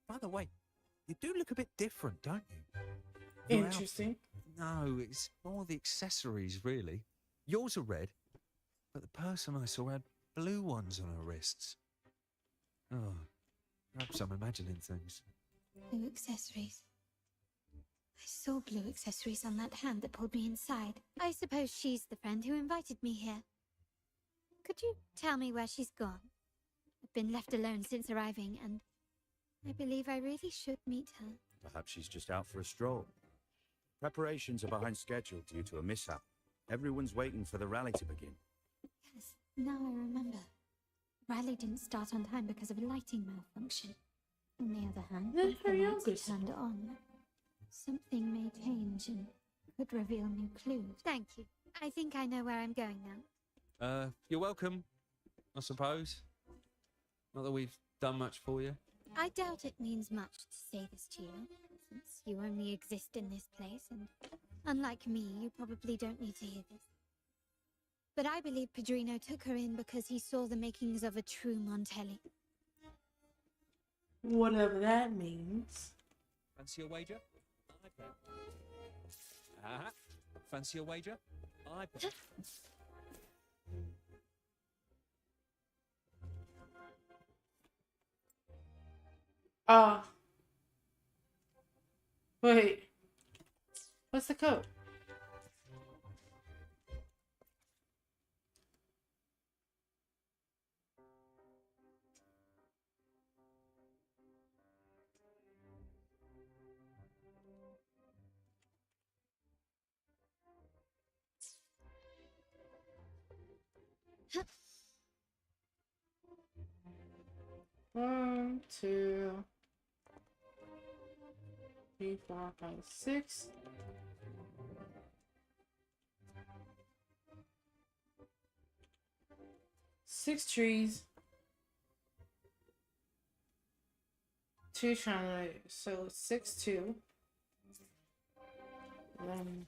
By the way, you do look a bit different, don't you? Your Interesting. outfit- No, it's more the accessories, really. Yours are red, but the person I saw had blue ones on her wrists. Oh, perhaps I'm imagining things. Blue accessories. I saw blue accessories on that hand that pulled me inside. I suppose she's the friend who invited me here. Could you tell me where she's gone? I've been left alone since arriving, and I believe I really should meet her. Perhaps she's just out for a stroll. Preparations are behind schedule due to a mishap. Everyone's waiting for the rally to begin. Yes, now I remember. Rally didn't start on time because of a lighting malfunction. On the other hand, Then once the her lights youngest. turned on, something may change and could reveal new clues. Thank you. I think I know where I'm going now. You're welcome, I suppose. Not that we've done much for you. I doubt it means much to say this to you, since you only exist in this place, and unlike me, you probably don't need to hear this. But I believe Padrino took her in because he saw the makings of a true Montelli. Whatever that means. Fancy a wager? I bet. Ah, fancy a wager? I bet. Wait. What's the code? One, two, three, 4, 5, 6. Six trees. 2 chandeliers. So 6, 2. Then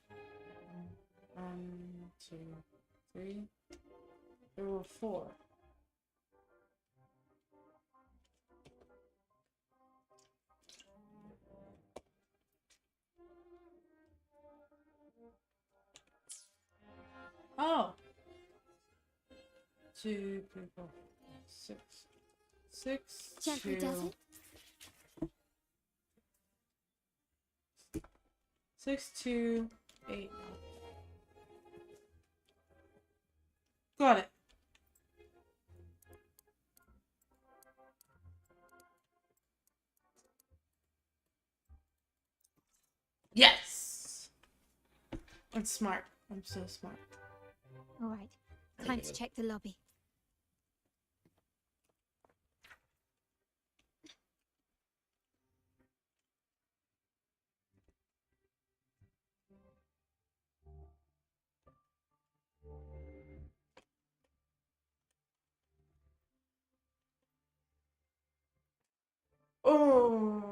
1, 2, 3. There were 4. Oh. 2, 3, 4, 6. 6, Gently 2. does it? 6, 2, 8. Got it. Yes. I'm smart. I'm so smart. All right, time to check the lobby. Oh.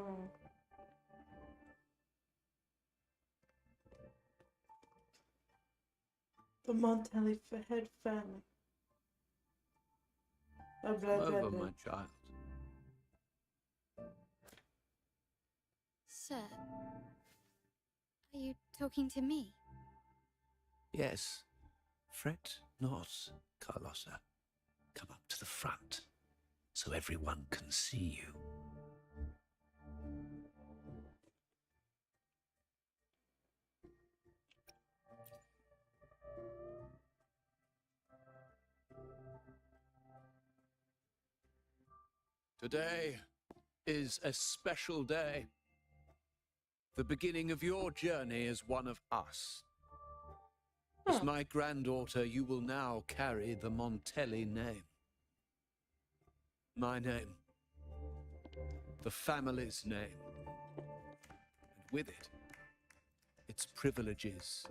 The Montelli head family. Blah, blah, blah, Over, blah. my child. Sir, are you talking to me? Yes. Fret not, Carlossa. Come up to the front, so everyone can see you. Today is a special day. The beginning of your journey as one of us. As my granddaughter, you will now carry the Montelli name. My name. The family's name. And with it, its privileges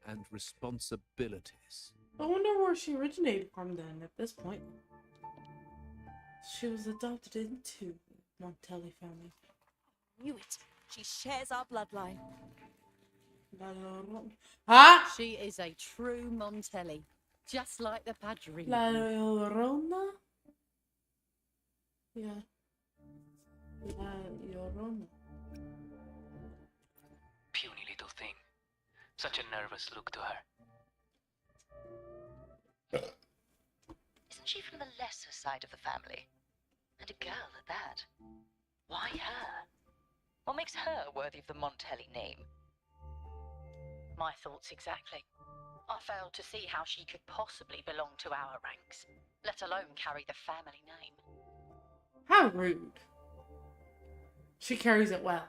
and responsibilities. I wonder where she originated from then at this point. She was adopted into the Montelli family. Knew it. She shares our bloodline. Huh? She is a true Montelli, just like the Padrino. La Llorona? Yeah. La Llorona. Puny little thing. Such a nervous look to her. Isn't she from the lesser side of the family? And a girl at that. Why her? What makes her worthy of the Montelli name? My thoughts exactly. I failed to see how she could possibly belong to our ranks, let alone carry the family name. How rude. She carries it well.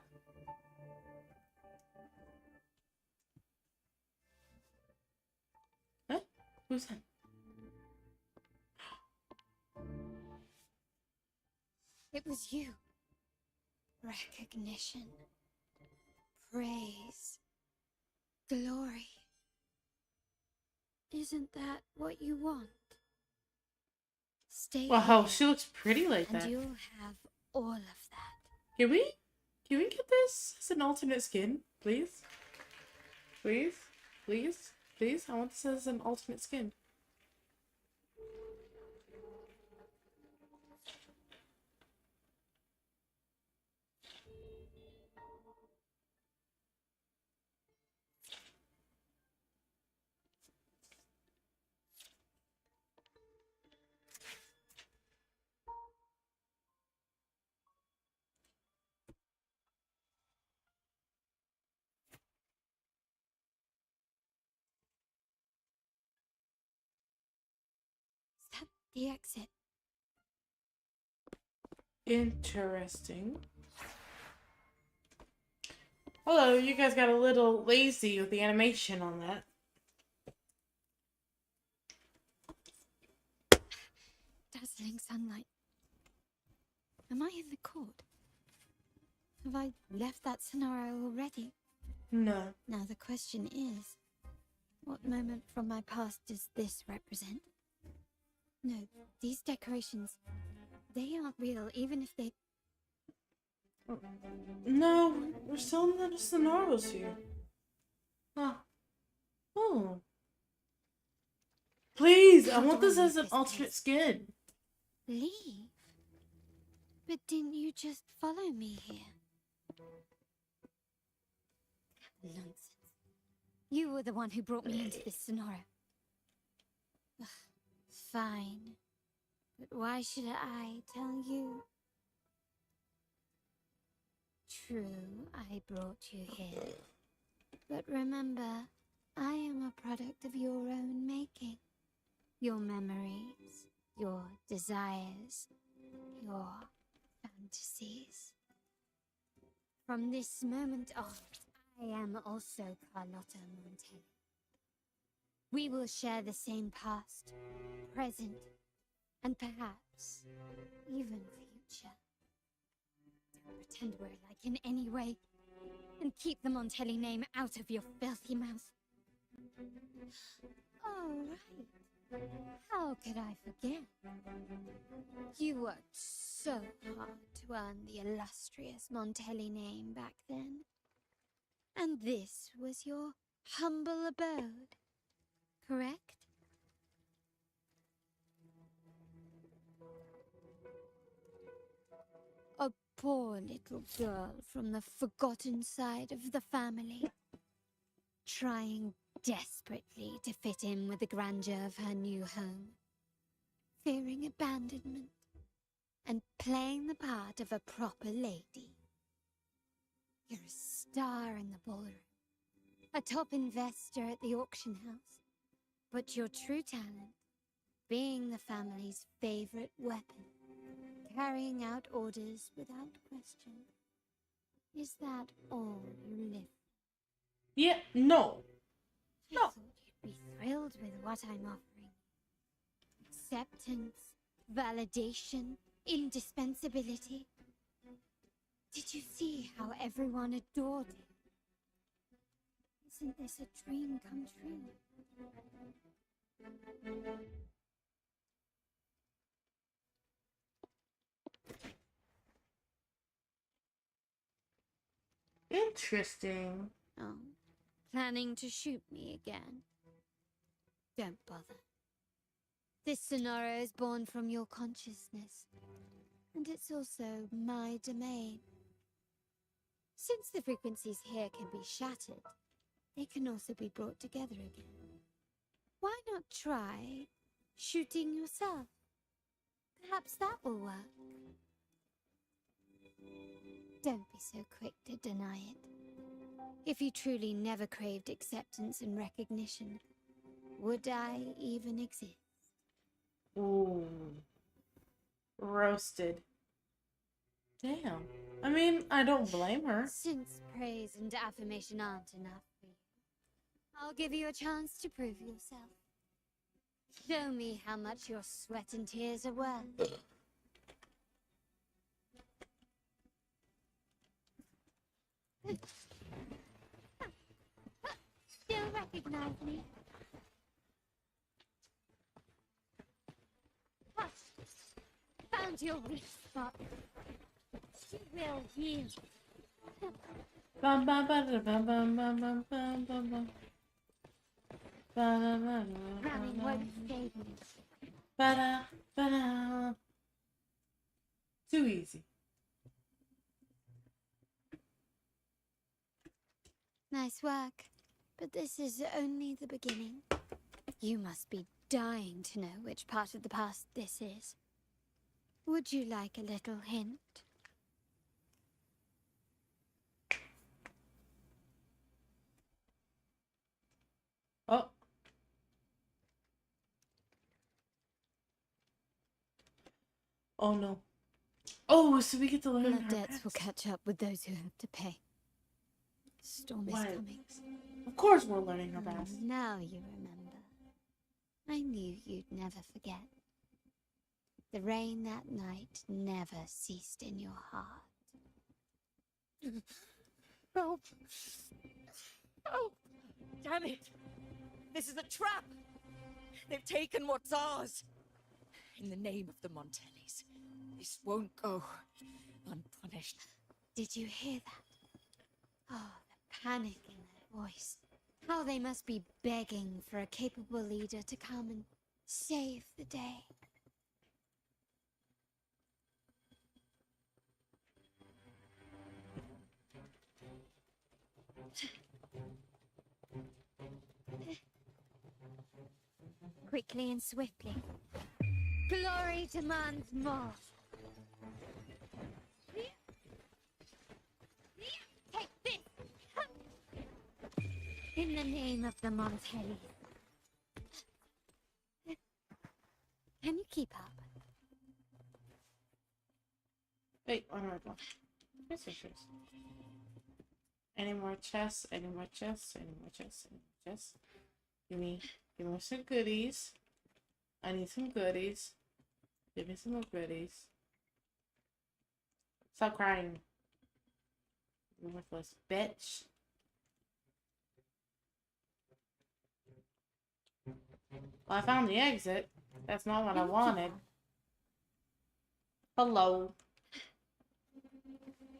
Huh? Who's that? It was you. Recognition. Praise. Glory. Isn't that what you want? Stay Wow, here, she looks pretty like and that. you'll have all of that. Can we get this as an alternate skin, please? Please? Please? Please? I want this as an alternate skin. Is that the exit? Interesting. Hello, you guys got a little lazy with the animation on that. Dazzling sunlight. Am I in the court? Have I left that scenario already? No. Now the question is, what moment from my past does this represent? No, these decorations, they aren't real, even if they... No, we're still in the scenarios here. Huh. Oh. Please, I How want do I this as leave an this alternate place? skin. Leave? But didn't you just follow me here? Nonsense. You were the one who brought me into this scenario. Ugh, fine. But why should I tell you? True, I brought you here. But remember, I am a product of your own making. Your memories, your desires, your fantasies. From this moment on, I am also Carlotta Montelli. We will share the same past, present, and perhaps even future. Don't pretend we're alike in any way, and keep the Montelli name out of your filthy mouth. Oh, right. How could I forget? You worked so hard to earn the illustrious Montelli name back then. And this was your humble abode, correct? A poor little girl from the forgotten side of the family, trying desperately to fit in with the grandeur of her new home, fearing abandonment, and playing the part of a proper lady. You're a star in the ballroom, a top investor at the auction house, but your true talent, being the family's favorite weapon, carrying out orders without question. Is that all you live? Yeah, no. I thought you'd be thrilled with what I'm offering. Acceptance, validation, indispensability. Did you see how everyone adored you? Isn't this a dream come true? Interesting. Oh, planning to shoot me again? Don't bother. This Sonora is born from your consciousness, and it's also my domain. Since the frequencies here can be shattered, they can also be brought together again. Why not try shooting yourself? Perhaps that will work. Don't be so quick to deny it. If you truly never craved acceptance and recognition, would I even exist? Ooh. Roasted. Damn. I mean, I don't blame her. Since praise and affirmation aren't enough for you, I'll give you a chance to prove yourself. Show me how much your sweat and tears are worth. Still recognize me? What? Found your weak spot. You will heal. Bum, bum, ba, da, bum, bum, bum, bum, bum, bum, bum. Ba, da, ba, da, Running ba, won't save me. ba, da. Too easy. Nice work, but this is only the beginning. You must be dying to know which part of the past this is. Would you like a little hint? Oh. Oh no. Oh, so we get to learn Blood our debts will past. catch up with those who have to pay. Storm is What? coming. Of course we're learning our past. Now you remember. I knew you'd never forget. The rain that night never ceased in your heart. Help! Help! Damn it! This is a trap! They've taken what's ours! In the name of the Montellis, this won't go unpunished. Did you hear that? Oh, the panic in their voice. How they must be begging for a capable leader to come and save the day. Quickly and swiftly. Glory demands more. Take this! In the name of the Montelli. Can you keep up? Wait, one more one. Yes, yes, yes. Any more chests? Any more chests? Any more chests? Any more chests? Give me some goodies. I need some goodies. Give me some more goodies. Stop crying. You worthless bitch. Well, I found the exit. That's not what I wanted. Hello.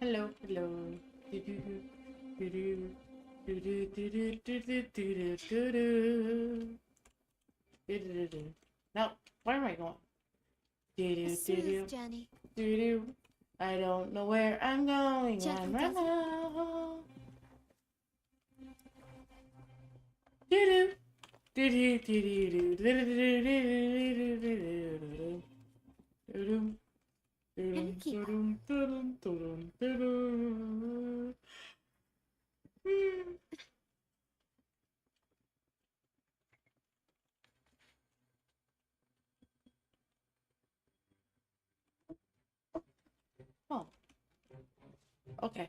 Hello, hello. Do-do-do. Do-do. Do-do, do-do, do-do, do-do, do-do. Do-do-do-do. No, where am I going? Do-do, A do-do. smooth journey. Do-do. I don't know where I'm going. Gentle I'm does it. now. Do-do. Do-do, do-do, do-do, do-do. Can you keep up? Oh. Okay.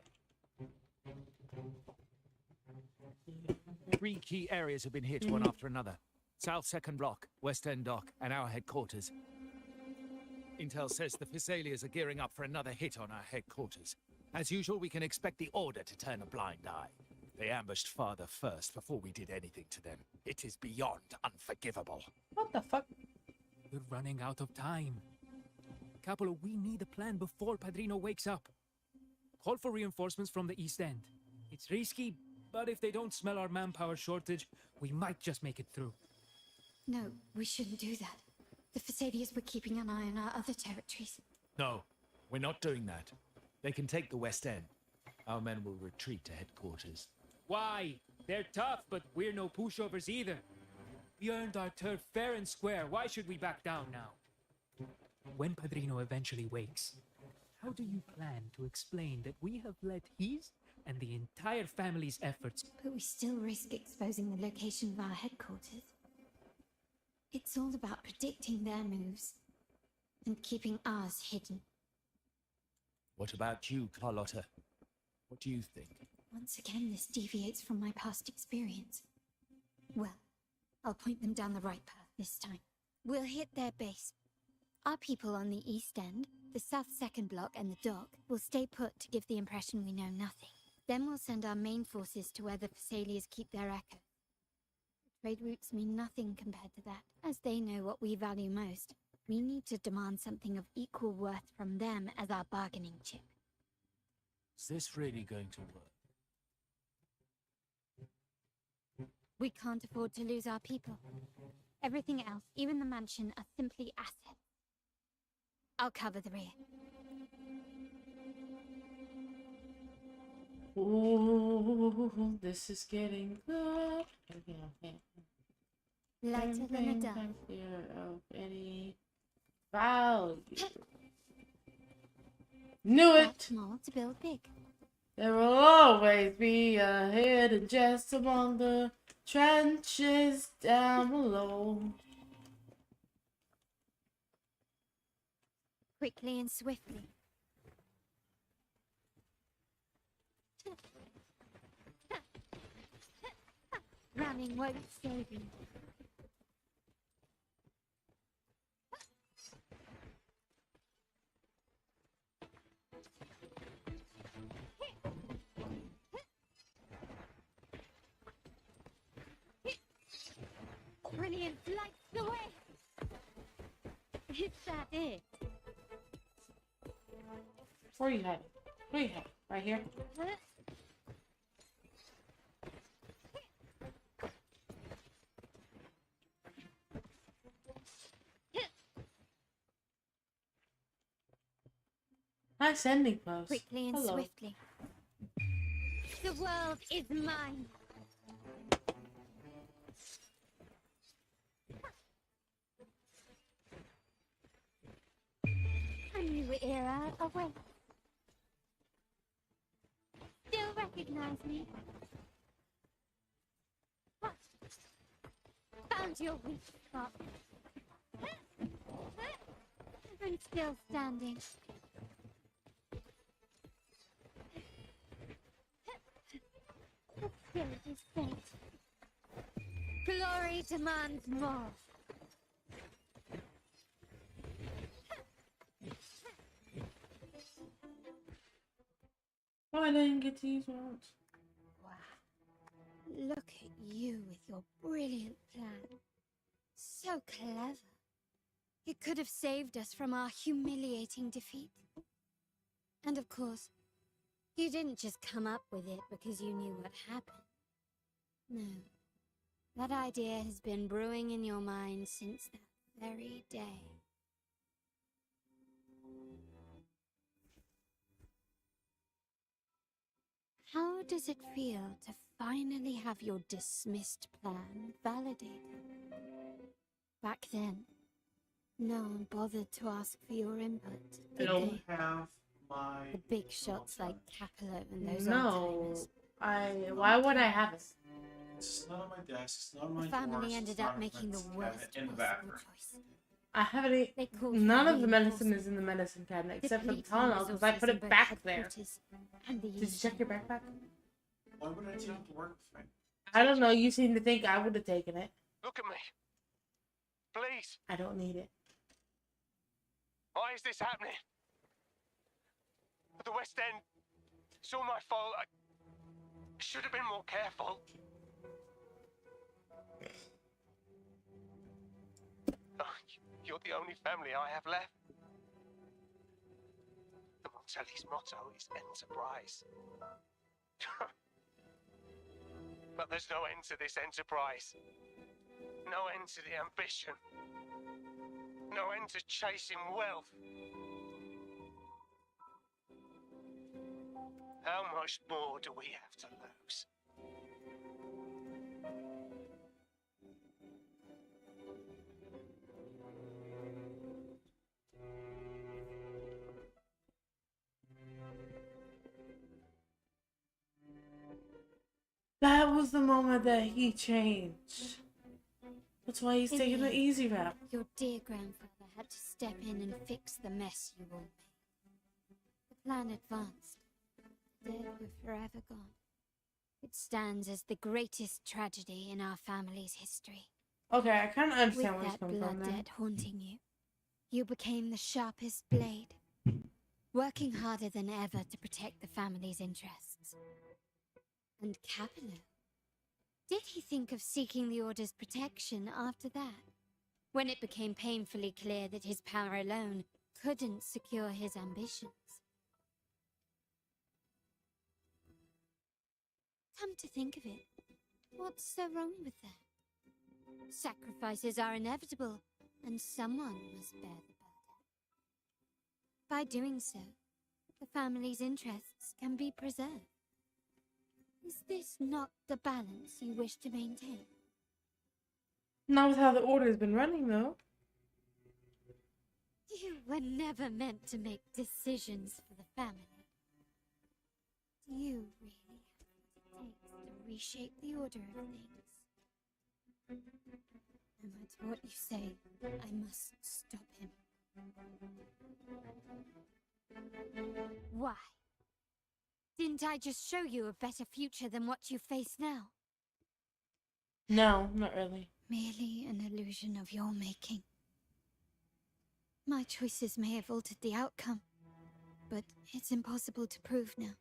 3 key areas have been hit one after another. South Second Block, West End Dock, and our headquarters. Intel says the Thessalians are gearing up for another hit on our headquarters. As usual, we can expect the Order to turn a blind eye. They ambushed Father first before we did anything to them. It is beyond unforgivable. What the fuck? We're running out of time. Capolo, we need a plan before Padrino wakes up. Call for reinforcements from the East End. It's risky, but if they don't smell our manpower shortage, we might just make it through. No, we shouldn't do that. The Facadias were keeping an eye on our other territories. No, we're not doing that. They can take the West End. Our men will retreat to headquarters. Why? They're tough, but we're no pushovers either. We earned our turf fair and square. Why should we back down now? When Padrino eventually wakes, how do you plan to explain that we have led his and the entire family's efforts? But we still risk exposing the location of our headquarters. It's all about predicting their moves and keeping ours hidden. What about you, Carlotta? What do you think? Once again, this deviates from my past experience. Well, I'll point them down the right path this time. We'll hit their base. Our people on the East End, the South Second Block and the Dock will stay put to give the impression we know nothing. Then we'll send our main forces to where the Thessalians keep their echo. Trade routes mean nothing compared to that, as they know what we value most. We need to demand something of equal worth from them as our bargaining chip. Is this really going to work? We can't afford to lose our people. Everything else, even the mansion, are simply assets. I'll cover the rear. Ooh, this is getting good. Lighter than a dove. Of any value. Knew it! Start small to build big. There will always be a hidden chest among the trenches down below. Quickly and swiftly. Running won't save you. Brilliant, lights the way. Is that it? Where are you heading? Where are you heading? Right here? Nice ending pose. Quickly and Hello. swiftly. The world is mine. A new era awaits. Still recognize me? Found your weak spot. And still standing. The spirit is set. Glory demands more. Oh, I didn't get to use once. Look at you with your brilliant plan. So clever. It could have saved us from our humiliating defeat. And of course, you didn't just come up with it because you knew what happened. No. That idea has been brewing in your mind since that very day. How does it feel to finally have your dismissed plan validated? Back then, no one bothered to ask for your input, I did don't they? have my. The big shots like Capello and those No, old-timers. why would I have it? It's not on my desk. It's not on my The family drawers, ended it's up not in making my the cabinet worst in the possible bathroom. choice. I haven't. They called None for of the medicine reinforcements. is in the medicine cabinet except for the Depleting Tylenol because I resources put in it both back there. headquarters and the Did you East check your End. backpack? Why would I take it to work with me? I don't know. You seem to think I would have taken it. Look at me. Please. I don't need it. Why is this happening? At the West End. It's all my fault. I should have been more careful. Oh, you're the only family I have left. The Montelli's motto is enterprise. But there's no end to this enterprise. No end to the ambition. No end to chasing wealth. How much more do we have to lose? That was the moment that he changed. That's why he's taking the easy route. Your dear grandfather had to step in and fix the mess you all made. The plan advanced. The dead were forever gone. It stands as the greatest tragedy in our family's history. Okay, I kind of understand where With he's that coming from blood now. debt haunting you, you became the sharpest blade, working harder than ever to protect the family's interests. And Capello? Did he think of seeking the Order's protection after that? When it became painfully clear that his power alone couldn't secure his ambitions? Come to think of it, what's so wrong with that? Sacrifices are inevitable, and someone must bear the burden. By doing so, the family's interests can be preserved. Is this not the balance you wish to maintain? Not with how the Order's been running, though. You were never meant to make decisions for the family. Do you really have what it takes to reshape the order of things? No matter what you say, I must stop him. Why? Didn't I just show you a better future than what you face now? No, not really. Merely an illusion of your making. My choices may have altered the outcome, but it's impossible to prove now.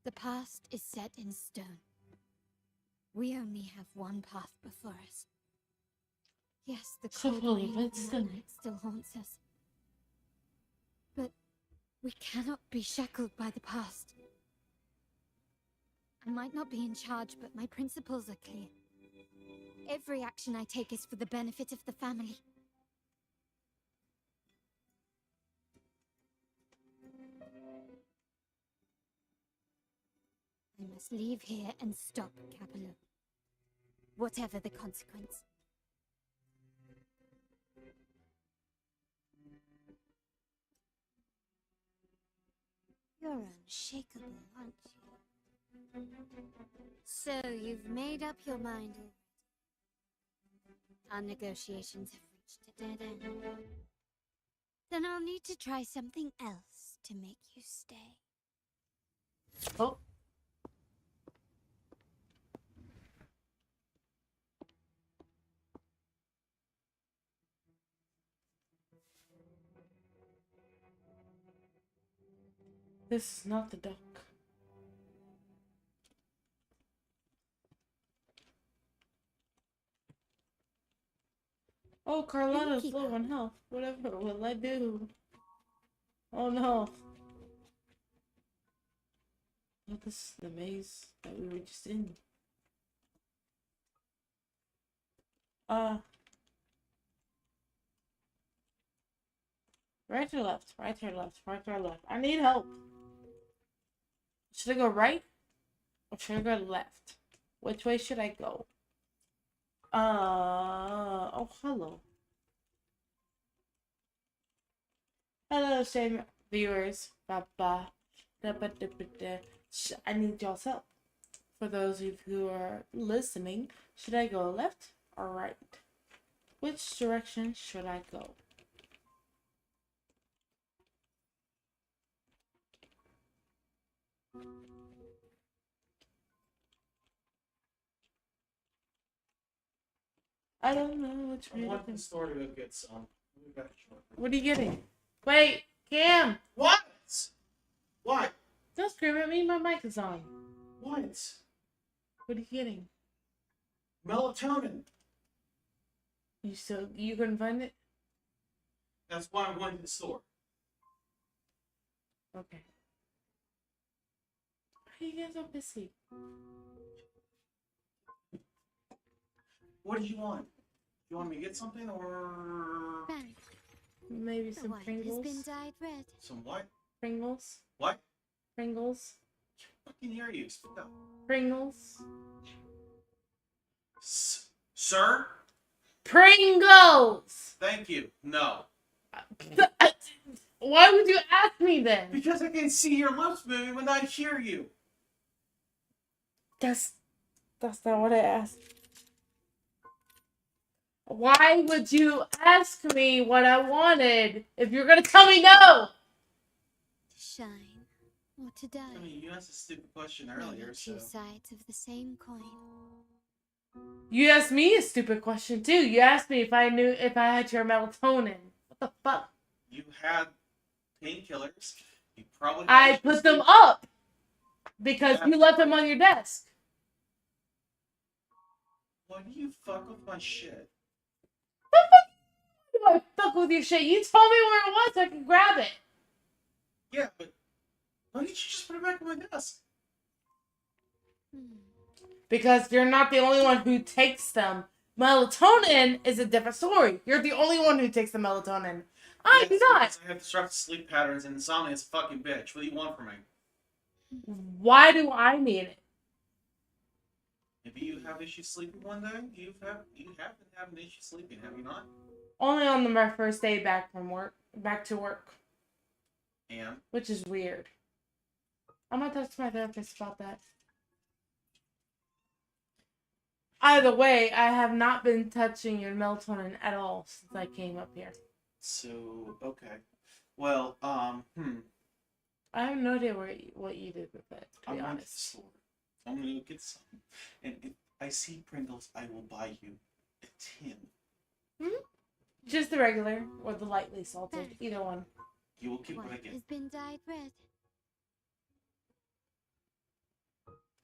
The past is set in stone. We only have one path before us. Yes, the So cold fully rain of lit that night still haunts us. But we cannot be shackled by the past. I might not be in charge, but my principles are clear. Every action I take is for the benefit of the family. I must leave here and stop Capello. Whatever the consequence. You're unshakable, aren't you? So you've made up your mind already. Our negotiations have reached a dead end. Then I'll need to try something else to make you stay. Oh. This is not the duck. Oh, Carlotta's low on health. Whatever will I do? Oh no. Oh, this is the maze that we were just in. Right or left? Right or left? Right or left? I need help. Should I go right? Or should I go left? Which way should I go? Oh, hello. Hello, same viewers. Ba-ba. Da-ba-da-ba-da. I need y'all's help. For those of you who are listening, should I go left or right? Which direction should I go? I don't know which way I to want go. the store to go get some. What are you getting? Wait, Cam! What? What? Don't scream at me, my mic is on. What? What are you getting? Melatonin. You couldn't find it? That's why I'm going to the store. Okay. are you guys so pissy? What did you want? You want me to get something or Maybe The some wine Pringles. has been dyed red. some what? Pringles. What? Pringles. I can hear you. Speak up. Pringles. Sir? Pringles! Thank you. No. Why would you ask me then? Because I can see your lips moving when I hear you. That's not what I asked. Why would you ask me what I wanted if you're gonna tell me no? To shine or to die. I mean, you asked a stupid question Many earlier, so... two sides of the same coin. You asked me a stupid question too. You asked me if I knew if I had your melatonin. What the fuck? You had painkillers. You probably... I put them up because you left them on your desk. Why do you fuck with my shit? Do I fuck with your shit? You told me where it was so I could grab it. Yeah, but why didn't you just put it back on my desk? Because you're not the only one who takes them. Melatonin is a different story. You're the only one who takes the melatonin. I do not. Because I have disrupted sleep patterns and insomnia is a fucking bitch. What do you want from me? Why do I need it? Maybe you have issues sleeping one day? You have been having issues sleeping, have you not? Only on my first day back to work. And? Which is weird. I'm gonna talk to my therapist about that. Either way, I have not been touching your melatonin at all since I came up here. So, okay. Well, I have no idea what you did with it, to be I'm honest. I'm gonna go get some. And if I see Pringles, I will buy you a tin. Just the regular or the lightly salted, either one. You will get what I Wine get. has been dyed red.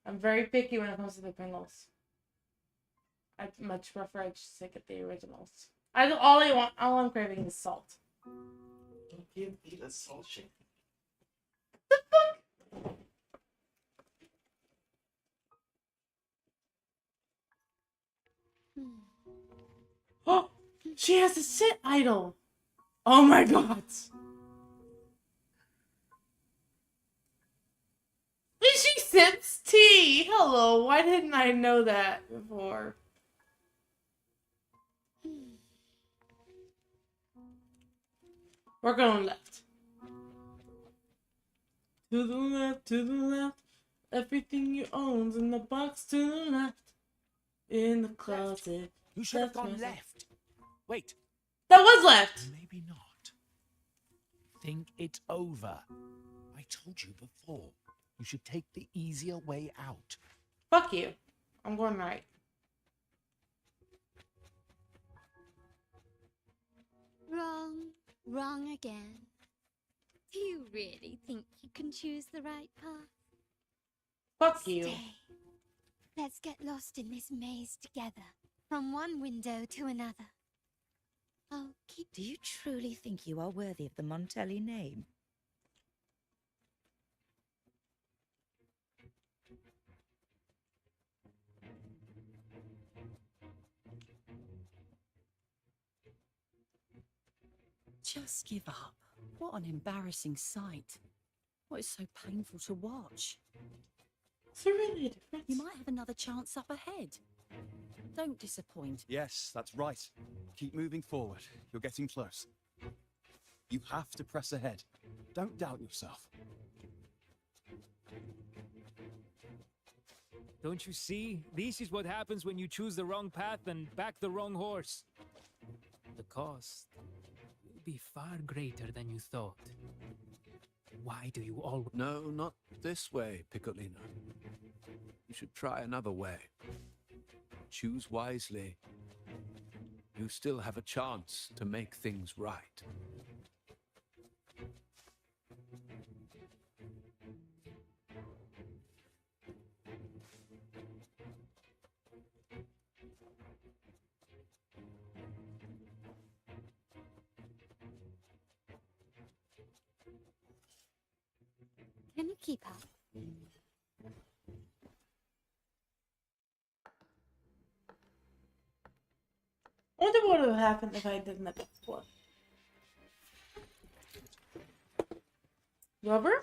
I'm very picky when it comes to the Pringles. I much prefer just to get the originals. All I'm craving is salt. Don't give me the salt shake. Oh, she has a sit idol. Oh my god. She sips tea. Hello. Why didn't I know that before? We're going left. To the left, to the left. Everything you own's in the box to the left. In the closet. You should have gone left. Wait. That was left. Maybe not. Think it over. I told you before. You should take the easier way out. Fuck you. I'm going right. Wrong. Wrong again. Do you really think you can choose the right path? Fuck you. Stay. Let's get lost in this maze together. From one window to another. I'll keep... Do you truly think you are worthy of the Montelli name? Just give up. What an embarrassing sight. What is so painful to watch? Is there really a difference? You might have another chance up ahead. Don't disappoint. Yes, that's right. Keep moving forward. You're getting close. You have to press ahead. Don't doubt yourself. Don't you see? This is what happens when you choose the wrong path and back the wrong horse. The cost will be far greater than you thought. Why do you all... No, not this way, Piccolino. You should try another way. Choose wisely. You still have a chance to make things right. Can you keep up? I wonder what would have happened if I didn't that before. Rubber?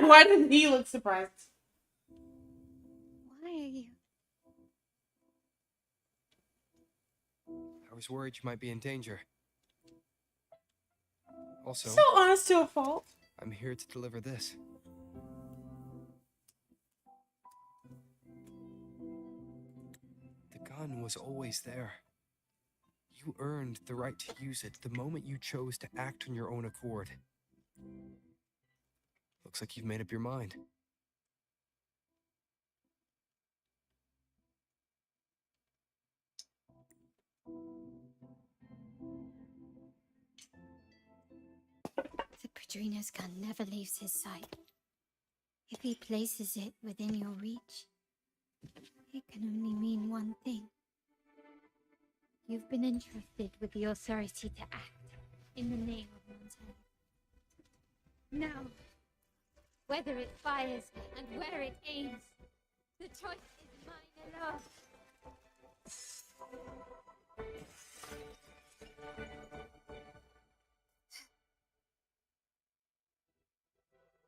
Why didn't he look surprised? Why are you? I was worried you might be in danger. Also, So honest to a fault. I'm here to deliver this. The gun was always there. You earned the right to use it the moment you chose to act on your own accord. Looks like you've made up your mind. The Padrino's gun never leaves his sight. If he places it within your reach, it can only mean one thing. You've been entrusted with the authority to act in the name of Montana. Now, whether it fires and where it aims, the choice is mine alone.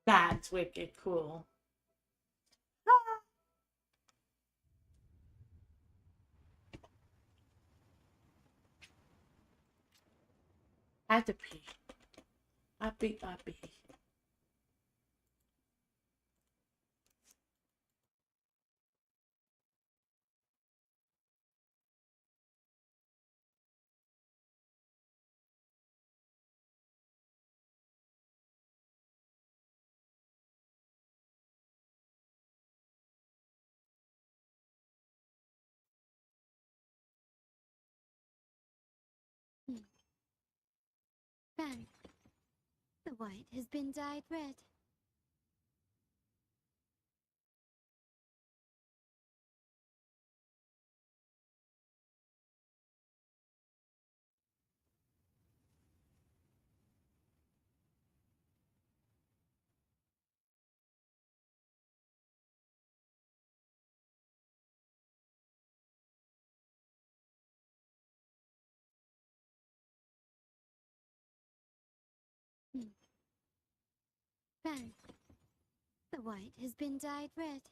That's wicked cool. I have to pee. I pee. Ben, the white has been dyed red. Ben, the white has been dyed red.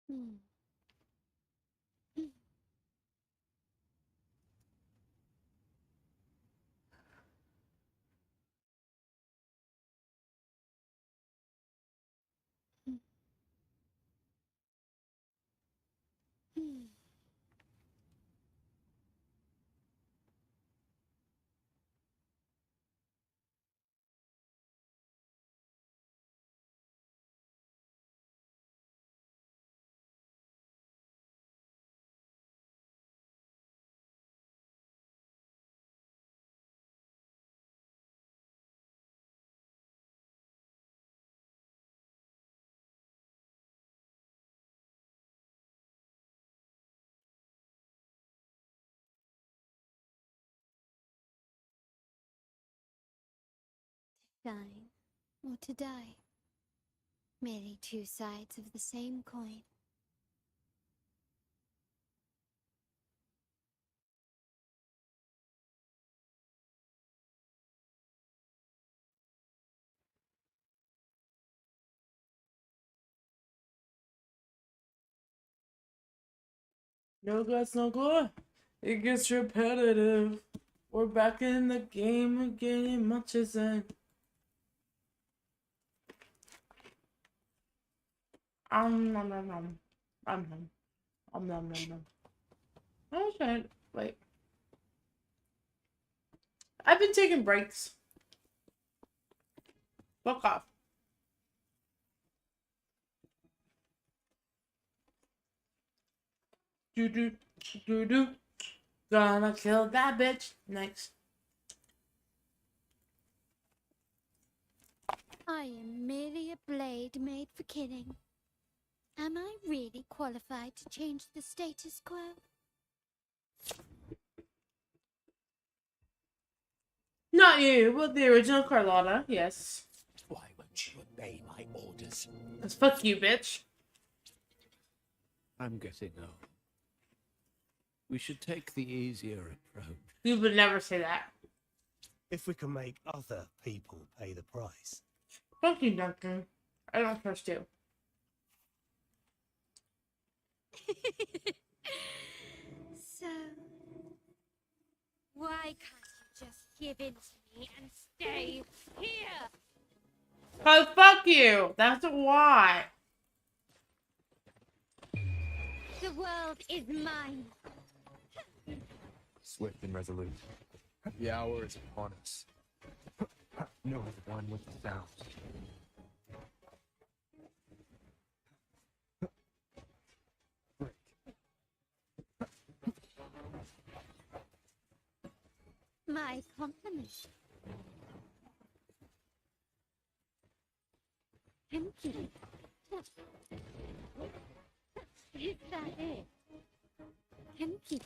Hmm. Shine or to die. Merely two sides of the same coin. No guts, no glory. It gets repetitive. We're back in the game again, much as in. Nom nom nom. Nom nom nom. Oh shit. Wait. I've been taking breaks. Fuck off. Do do do do. Gonna kill that bitch. Next. I am merely a blade made for killing. Am I really qualified to change the status quo? Not you, but the original Carlotta, yes. Why won't you obey my orders? Cause fuck you, bitch. I'm getting old. We should take the easier approach. You would never say that. If we can make other people pay the price. Fuck you, Duncan. I don't trust you. So, why can't you just give in to me and stay here? Cause fuck you. That's why. The world is mine. Swift and resolute. The hour is upon us. No one with the sound. My compliments. Thank you. Is that it? Thank you.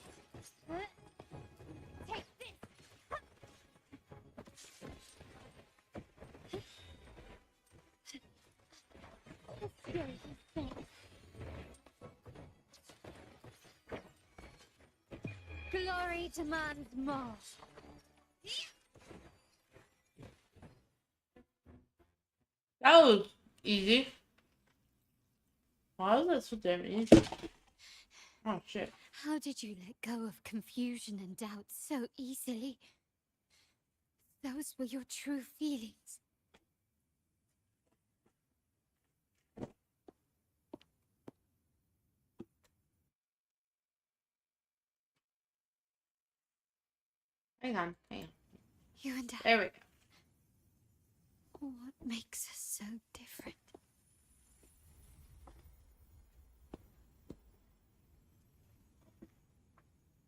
Take this. Glory demands more. That was easy. Why was that so damn easy? Oh shit. How did you let go of confusion and doubt so easily? Those were your true feelings. Hang on. You and I. There we go. What makes us so different?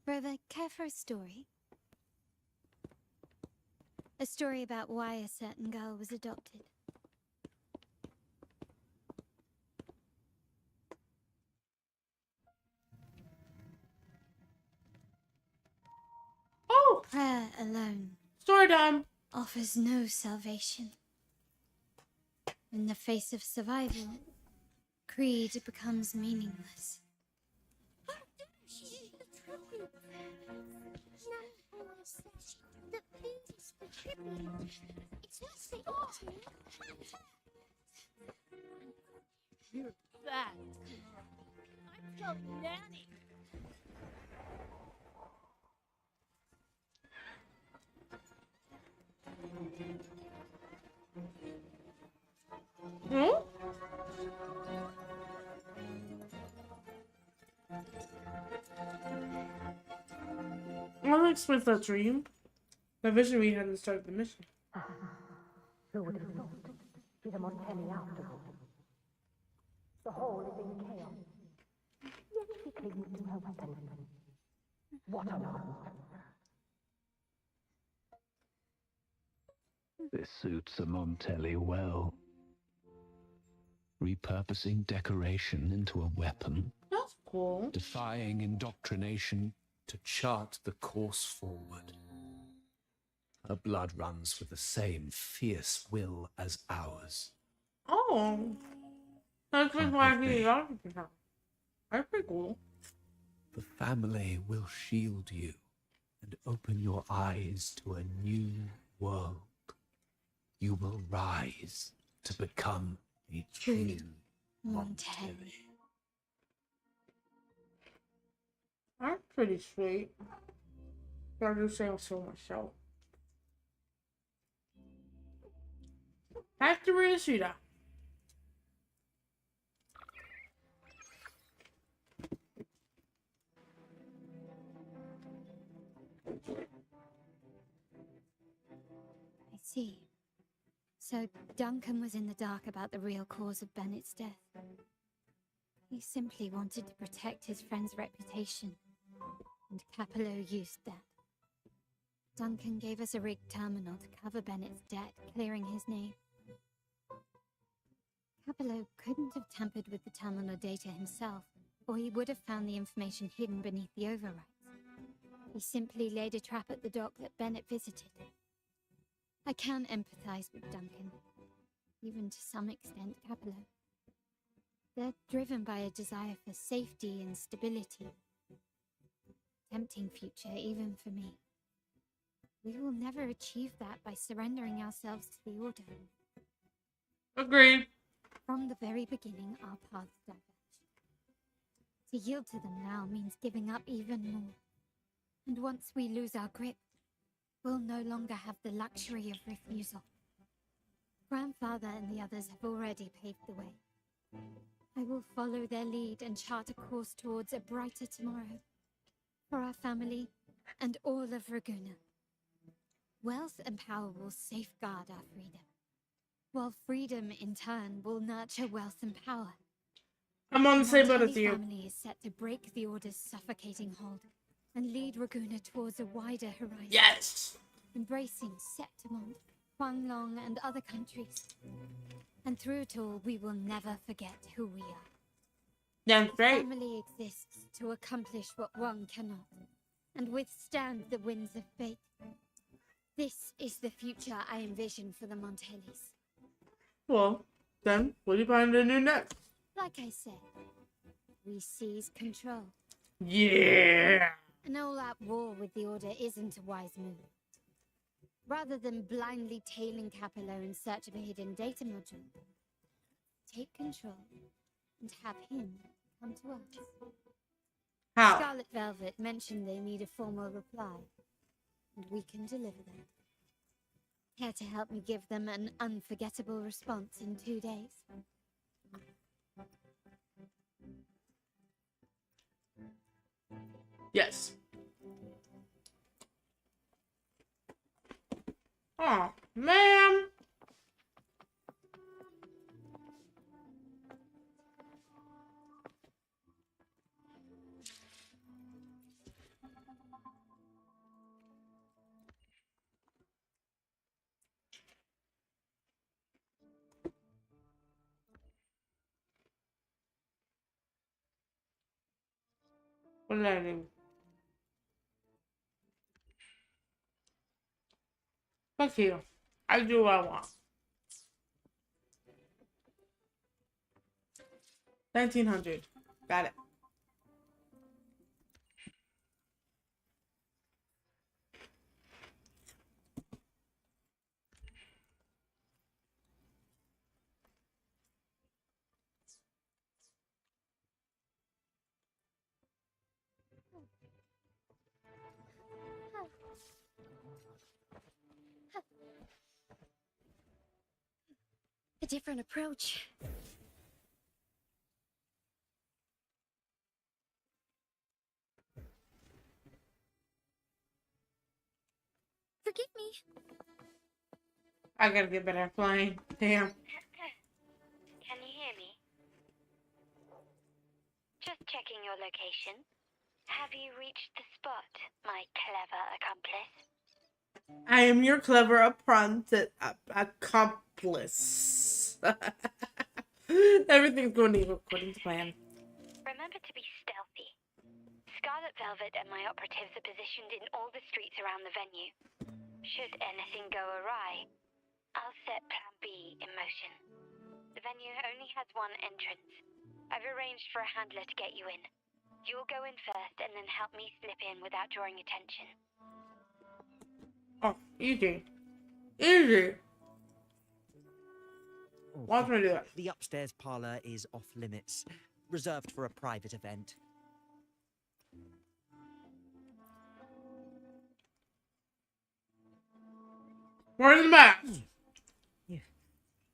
Brother, care for a story? A story about why a certain girl was adopted. Oh! Prayer alone. Story time! Offers no salvation. In the face of survival, creed becomes meaningless. You're bad. I'm your nanny. Hmm? That explains that dream. The vision we had at the start of the mission. Who would have thought? She's a Montelli after all. The hall is in chaos. Yet she clings to her weapon. What an honor. This suits a Montelli well. Repurposing decoration into a weapon. That's cool. Defying indoctrination to chart the course forward. Her blood runs with the same fierce will as ours. Oh. That's just why he got it. That's pretty cool. The family will shield you and open your eyes to a new world. You will rise to become a true Montelli. That's pretty sweet. I do say so myself. Have to read a shooter. I see. So Duncan was in the dark about the real cause of Bennett's death. He simply wanted to protect his friend's reputation, and Capello used that. Duncan gave us a rigged terminal to cover Bennett's debt, clearing his name. Capello couldn't have tampered with the terminal data himself, or he would have found the information hidden beneath the overwrites. He simply laid a trap at the dock that Bennett visited. I can empathize with Duncan, even to some extent Capello. They're driven by a desire for safety and stability. Tempting future, even for me. We will never achieve that by surrendering ourselves to the Order. Agreed. From the very beginning, our paths diverged. To yield to them now means giving up even more. And once we lose our grip, we'll no longer have the luxury of refusal. Grandfather and the others have already paved the way. I will follow their lead and chart a course towards a brighter tomorrow. For our family and all of Raguna. Wealth and power will safeguard our freedom, while freedom in turn will nurture wealth and power. I'm on the same boat as The you. family is set to break the Order's suffocating hold and lead Raguna towards a wider horizon. Yes! Embracing Septimont, Huanglong, and other countries. And through it all, we will never forget who we are. That's The right. family exists to accomplish what one cannot, and withstand the winds of fate. This is the future I envision for the Montellis. Well, then, what do you plan to do next? Like I said, we seize control. Yeah! An all-out war with the Order isn't a wise move. Rather than blindly tailing Capello in search of a hidden data module, take control and have him come to us. How? Scarlet Velvet mentioned they need a formal reply, and we can deliver that. Care to help me give them an unforgettable response in 2 days? Yes. Oh, man! What did I do? Fuck you. I do what I want. 1900. Got it. A different approach. Forgive me. I gotta get better at flying. Damn. Can you hear me? Just checking your location. Have you reached the spot, my clever accomplice? I am your clever accomplice. Everything's going according to plan. Remember to be stealthy. Scarlet Velvet and my operatives are positioned in all the streets around the venue. Should anything go awry, I'll set Plan B in motion. The venue only has one entrance. I've arranged for a handler to get you in. You'll go in first and then help me slip in without drawing attention. Oh, easy. Easy. Oh, Watch me do it. The upstairs parlor is off limits, reserved for a private event. Where's the map?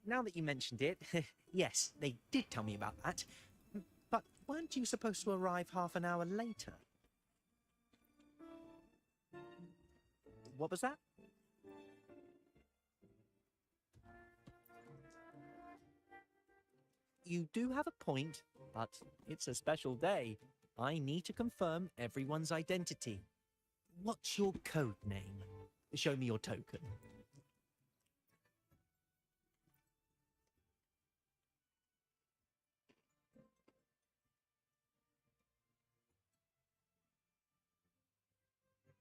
Now that you mentioned it, yes, they did tell me about that. But weren't you supposed to arrive half an hour later? What was that? You do have a point, but it's a special day. I need to confirm everyone's identity. What's your code name? Show me your token.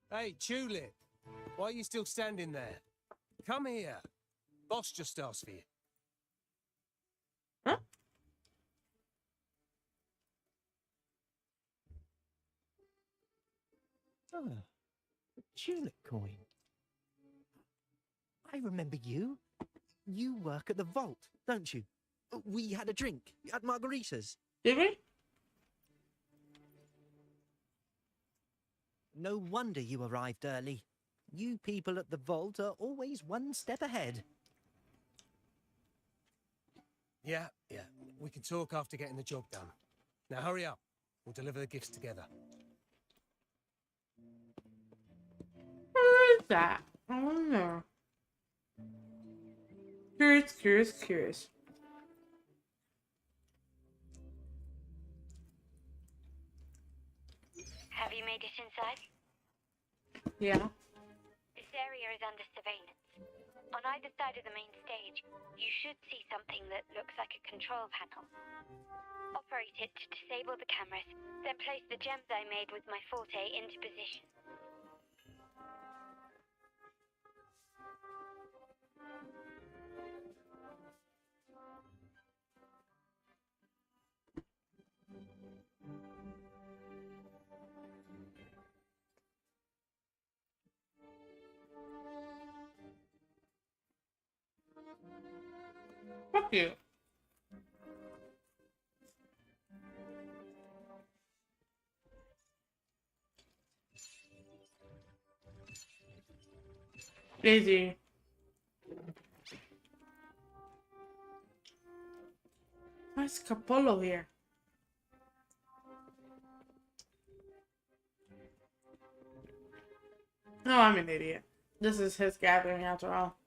Hey, Tulip, why are you still standing there? Come here. Boss just asked for you. Ah, a tulip coin. I remember you. You work at the vault, don't you? We had a drink at Margarita's. Did we? No wonder you arrived early. You people at the vault are always one step ahead. Yeah. We can talk after getting the job done. Now hurry up. We'll deliver the gifts together. Where is that? I wonder. Curious. Have you made it inside? Yeah. This area is under surveillance. On either side of the main stage, you should see something that looks like a control panel. Operate it to disable the cameras, then place the gems I made with my forte into position. Fuck you. Easy. Why's Capolo here? No, I'm an idiot. This is his gathering after all.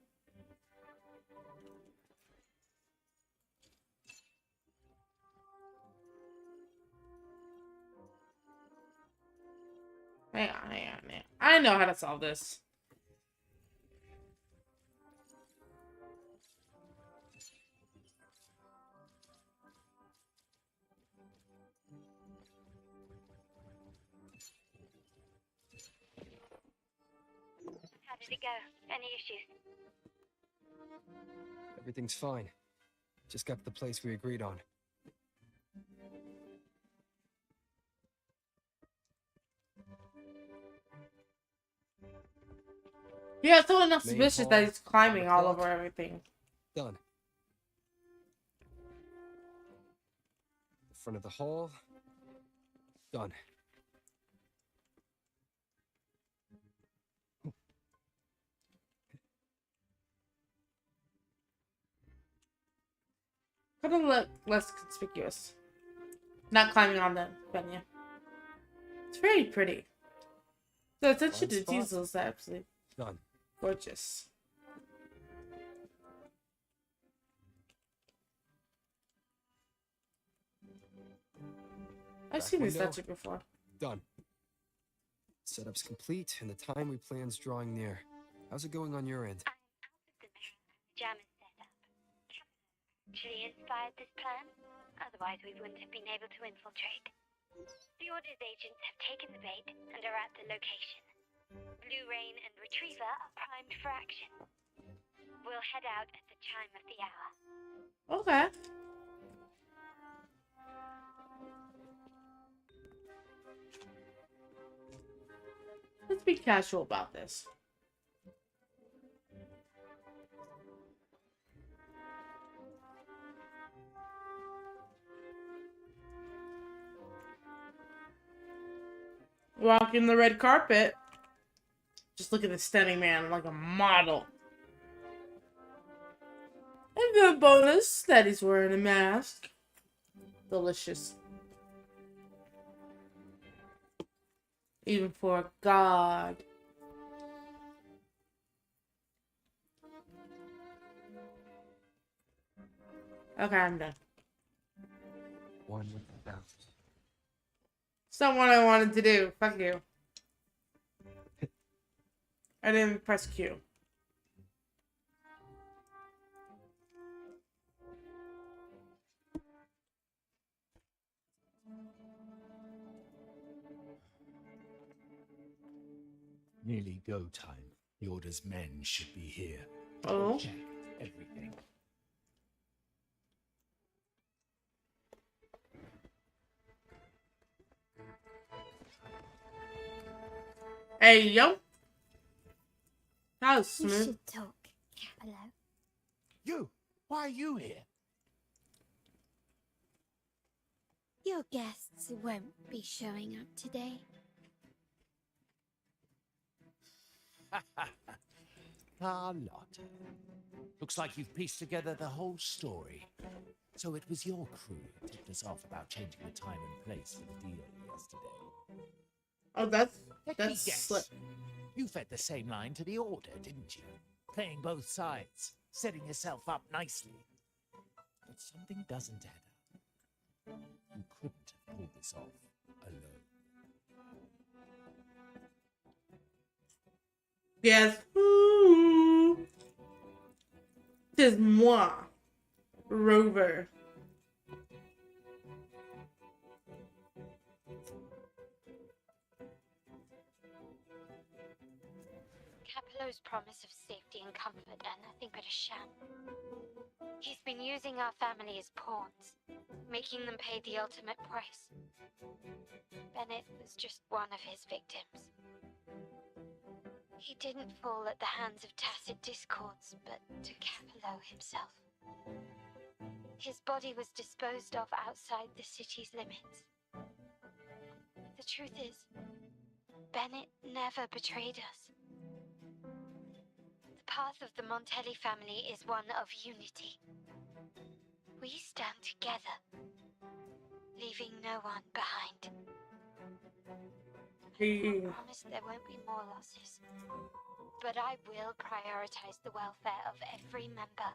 Hang on. I know how to solve this. How did it go? Any issues? Everything's fine. Just got to the place we agreed on. Yeah, it's still enough Main suspicious hall, that he's climbing 1 all o'clock. over everything. Done. The front of the hall. Done. Kind of less conspicuous. Not climbing on the venue. It's very pretty. The attention to Blind detail is absolutely Done. gorgeous. I've Back seen this window. statue before. Done. Setup's complete, and the time we plan's drawing near. How's it going on your end? German setup. Actually inspired this plan. Otherwise, we wouldn't have been able to infiltrate. The Order's agents have taken the bait and are at the location. Blue Rain and Retriever are primed for action. We'll head out at the chime of the hour. Okay. Let's be casual about this. Walking the red carpet. Just look at this stunning man like a model. And the bonus that he's wearing a mask. Delicious. Even for a god. Okay, I'm done. One It's not what I wanted to do. Fuck you. I didn't press Q. Nearly go time. The Order's men should be here. Oh. Check everything. Hey, yo. That was We smooth. should talk, Capello. You! Why are you here? Your guests won't be showing up today. Carlotta. Looks like you've pieced together the whole story. So it was your crew who tipped us off about changing the time and place for the deal yesterday. Oh, Let me that's guess. slip. You fed the same line to the Order, didn't you? Playing both sides, setting yourself up nicely. But something doesn't add up. You couldn't have pulled this off alone. Yes. Ooh. Tis moi, Rover. Capello's promise of safety and comfort are nothing but a sham. He's been using our family as pawns, making them pay the ultimate price. Bennett was just one of his victims. He didn't fall at the hands of tacit discords, but to Capello himself. His body was disposed of outside the city's limits. The truth is, Bennett never betrayed us. The path of the Montelli family is one of unity. We stand together, leaving no one behind. I promise there won't be more losses, but I will prioritize the welfare of every member.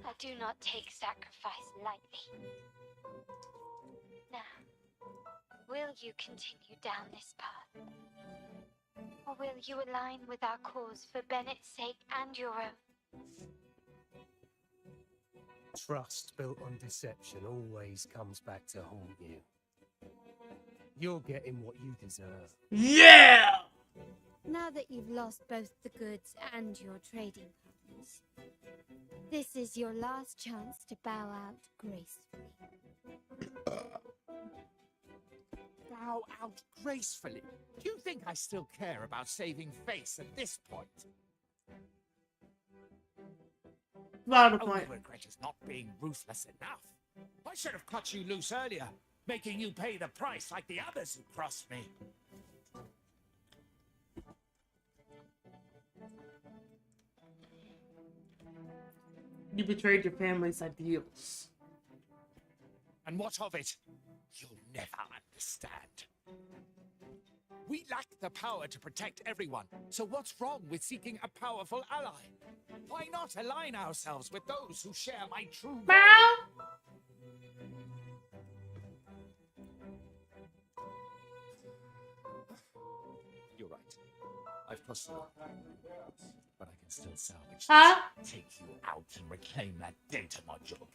I do not take sacrifice lightly. Now, will you continue down this path? Or will you align with our cause for Bennett's sake and your own? Trust built on deception always comes back to haunt you. You're getting what you deserve. Yeah! Now that you've lost both the goods and your trading partners, this is your last chance to bow out gracefully. Bow out gracefully. Do you think I still care about saving face at this point? Valid Only point. regret is not being ruthless enough. I should have cut you loose earlier, making you pay the price like the others who crossed me. You betrayed your family's ideals. And what of it? You'll never understand. We lack the power to protect everyone, so what's wrong with seeking a powerful ally? Why not align ourselves with those who share my true value? You're right. I've crossed the line. But I can still salvage this, take you out and reclaim that data module.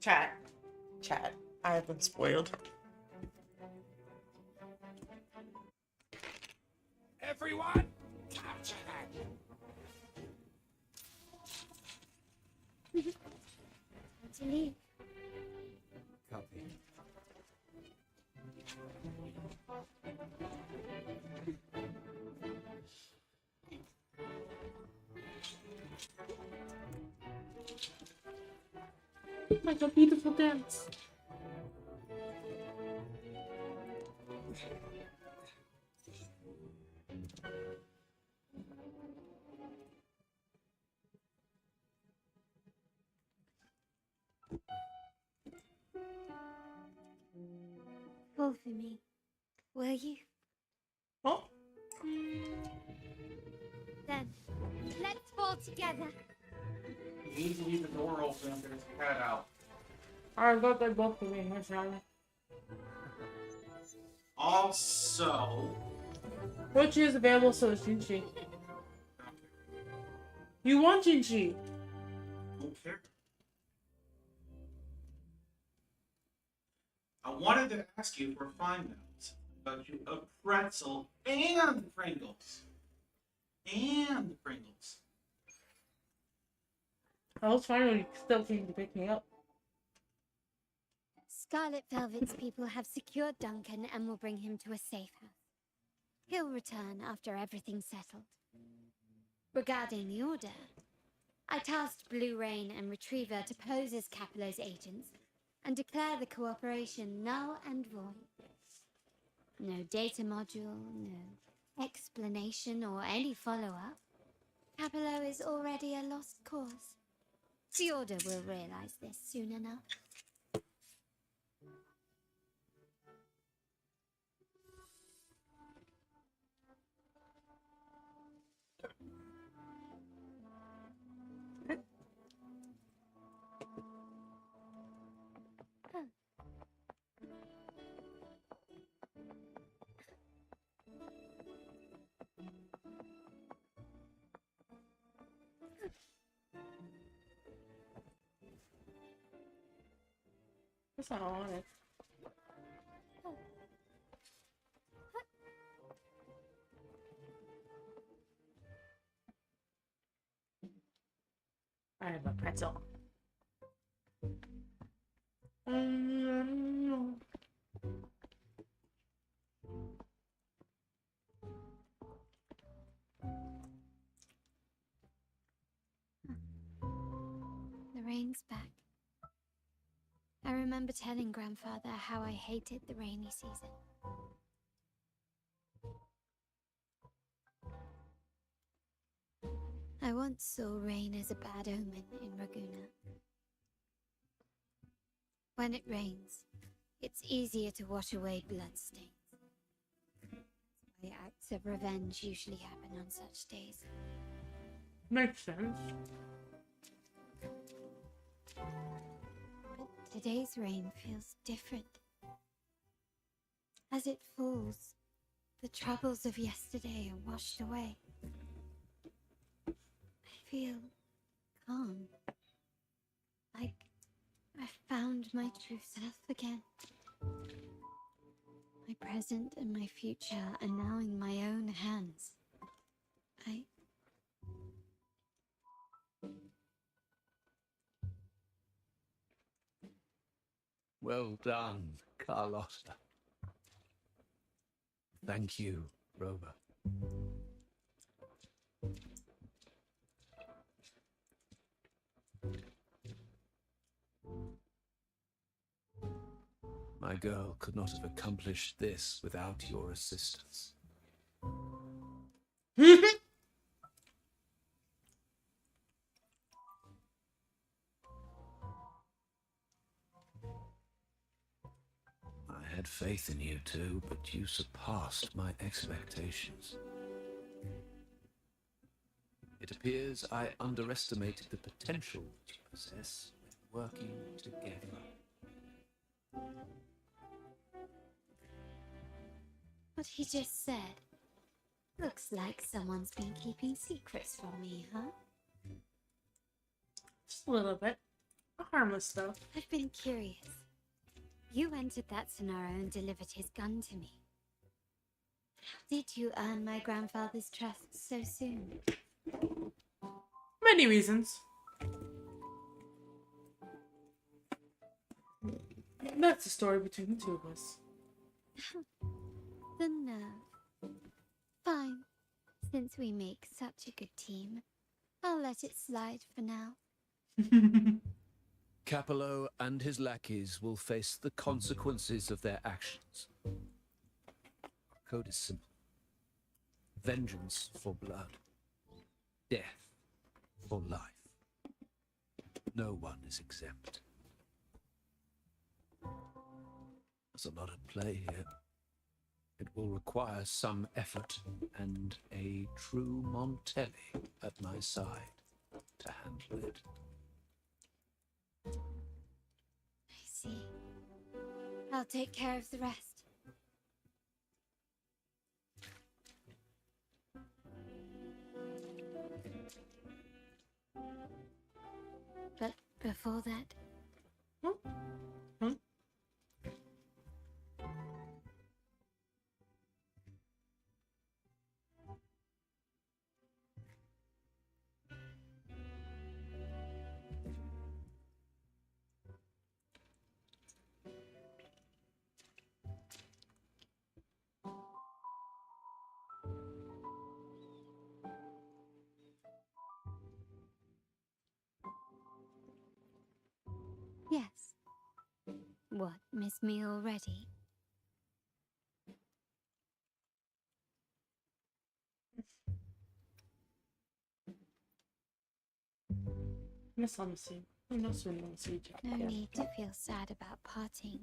Chat. Chat. I have been spoiled. Everyone, capture them! To leave. Copy. Like a beautiful dance. Fall for me, will you? Oh. Then, let's fall together. You need to leave the door open if there's a cat out. Alright, go good both for me, what's wrong? Also, Which is available, so is Jinchi. You want Jinchi? don't care. I wanted to ask you for a find out about you a pretzel and Pringles. And Pringles. I was fine when you still came to pick me up. Scarlet Velvet's people have secured Duncan and will bring him to a safe house. He'll return after everything's settled. Regarding the order, I tasked Blue Rain and Retriever to pose as Capello's agents and declare the cooperation null and void. No data module, no explanation or any follow-up. Capello is already a lost cause. The Order will realize this soon enough. That's not all I wanted. I have a pretzel. The rain's back. I remember telling Grandfather how I hated the rainy season. I once saw rain as a bad omen in Raguna. When it rains, it's easier to wash away bloodstains. That's why acts of revenge usually happen on such days. Makes sense. But today's rain feels different. As it falls, the troubles of yesterday are washed away. I feel calm. Like I found my true self again. My present and my future are now in my own hands. Well done, Carlotta. Thank you, Rover. My girl could not have accomplished this without your assistance. I had faith in you too, but you surpassed my expectations. It appears I underestimated the potential that you possess when working together. What he just said. Looks like someone's been keeping secrets from me, huh? Just a little bit. Harmless stuff. I've been curious. You entered that Sonaro and delivered his gun to me. Did you earn my grandfather's trust so soon? Many reasons. That's the story between the two of us. The nerve. Fine. Since we make such a good team, I'll let it slide for now. Capello and his lackeys will face the consequences of their actions. Our code is simple. Vengeance for blood. Death for life. No one is exempt. There's a lot at play here. It will require some effort and a true Montelli at my side to handle it. I see. I'll take care of the rest. But before that... Yes. What, miss me already? Miss Honesty. No need to feel sad about parting.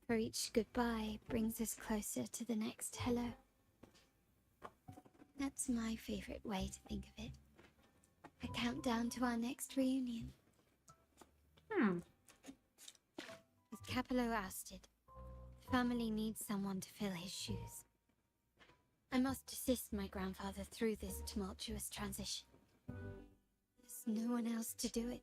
For each goodbye brings us closer to the next hello. That's my favorite way to think of it. A countdown to our next reunion. With Capello ousted, the family needs someone to fill his shoes. I must assist my grandfather through this tumultuous transition. There's no one else to do it.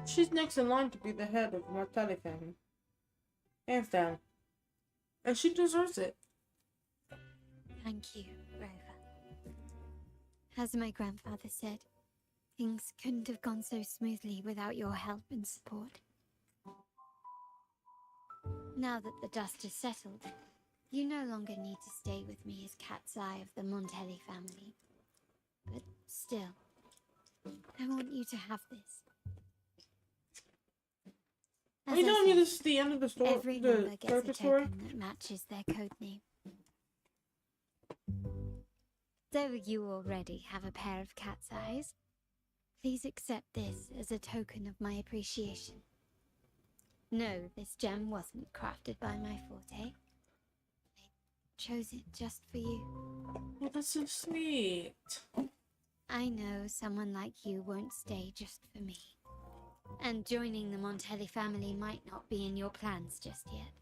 She's next in line to be the head of the Martelli family. Hands down. And she deserves it. Thank you, Rover. As my grandfather said, things couldn't have gone so smoothly without your help and support. Now that the dust is settled, you no longer need to stay with me as cat's eye of the Montelli family. But still, I want you to have this. Are you telling me this is the end of the story? Every member gets a token that matches their code name. Though you already have a pair of cat's eyes, please accept this as a token of my appreciation. No, this gem wasn't crafted by my forte. I chose it just for you. Oh, that's so sweet. I know someone like you won't stay just for me. And joining the Montelli family might not be in your plans just yet.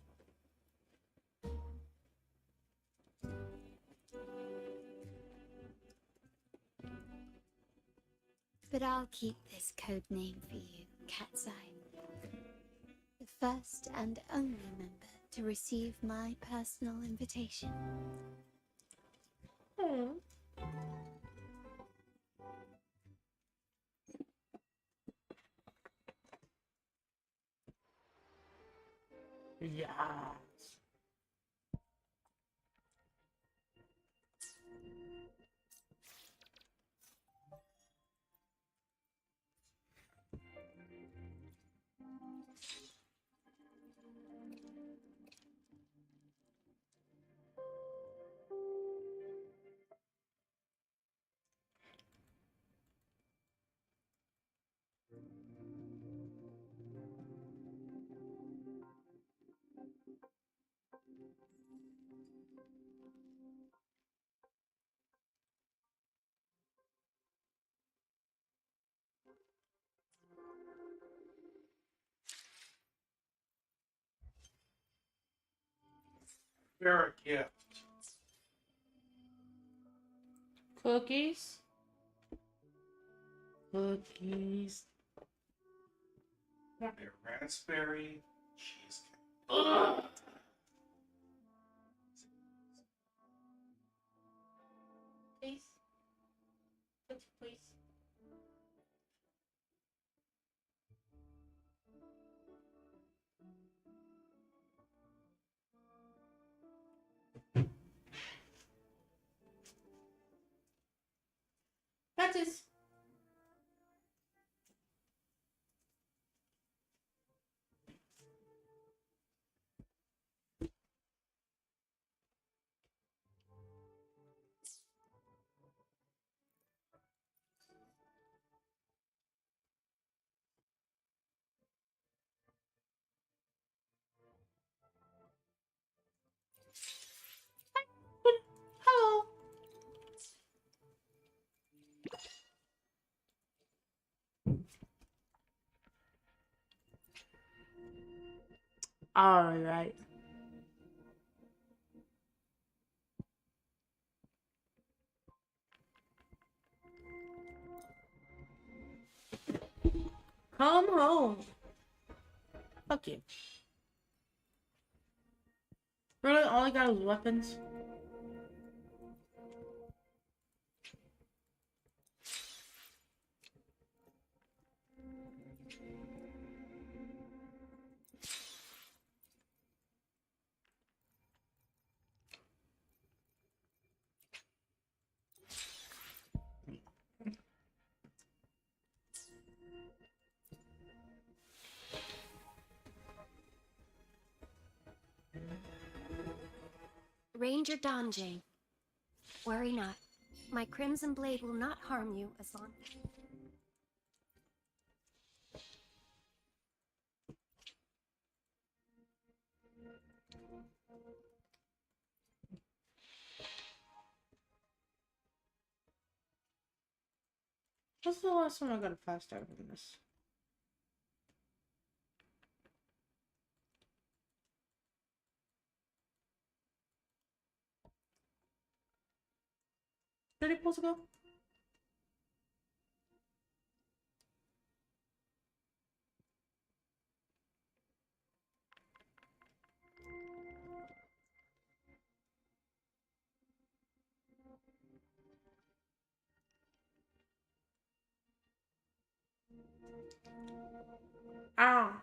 But I'll keep this code name for you, Cat's Eye. The first and only member to receive my personal invitation. Yes. You're a gift. Cookies. Cookies. A raspberry cheesecake. Ugh. Please. Please. Patches. Hello. All right. Come home. Fuck you. Really, all I got is weapons. Ranger Donjay, worry not. My crimson blade will not harm you as long. What's the last time I got a fast out from this? Did it supposed to go? Ah.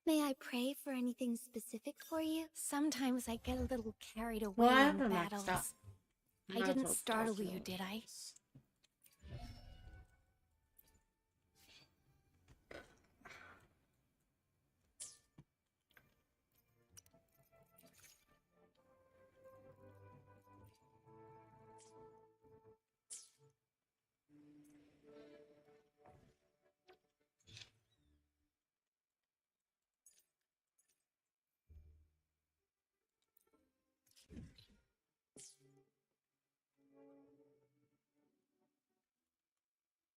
May I pray for anything specific for you? Sometimes I get a little carried away Well, I in haven't maxed battles. out. I didn't startle you, did I?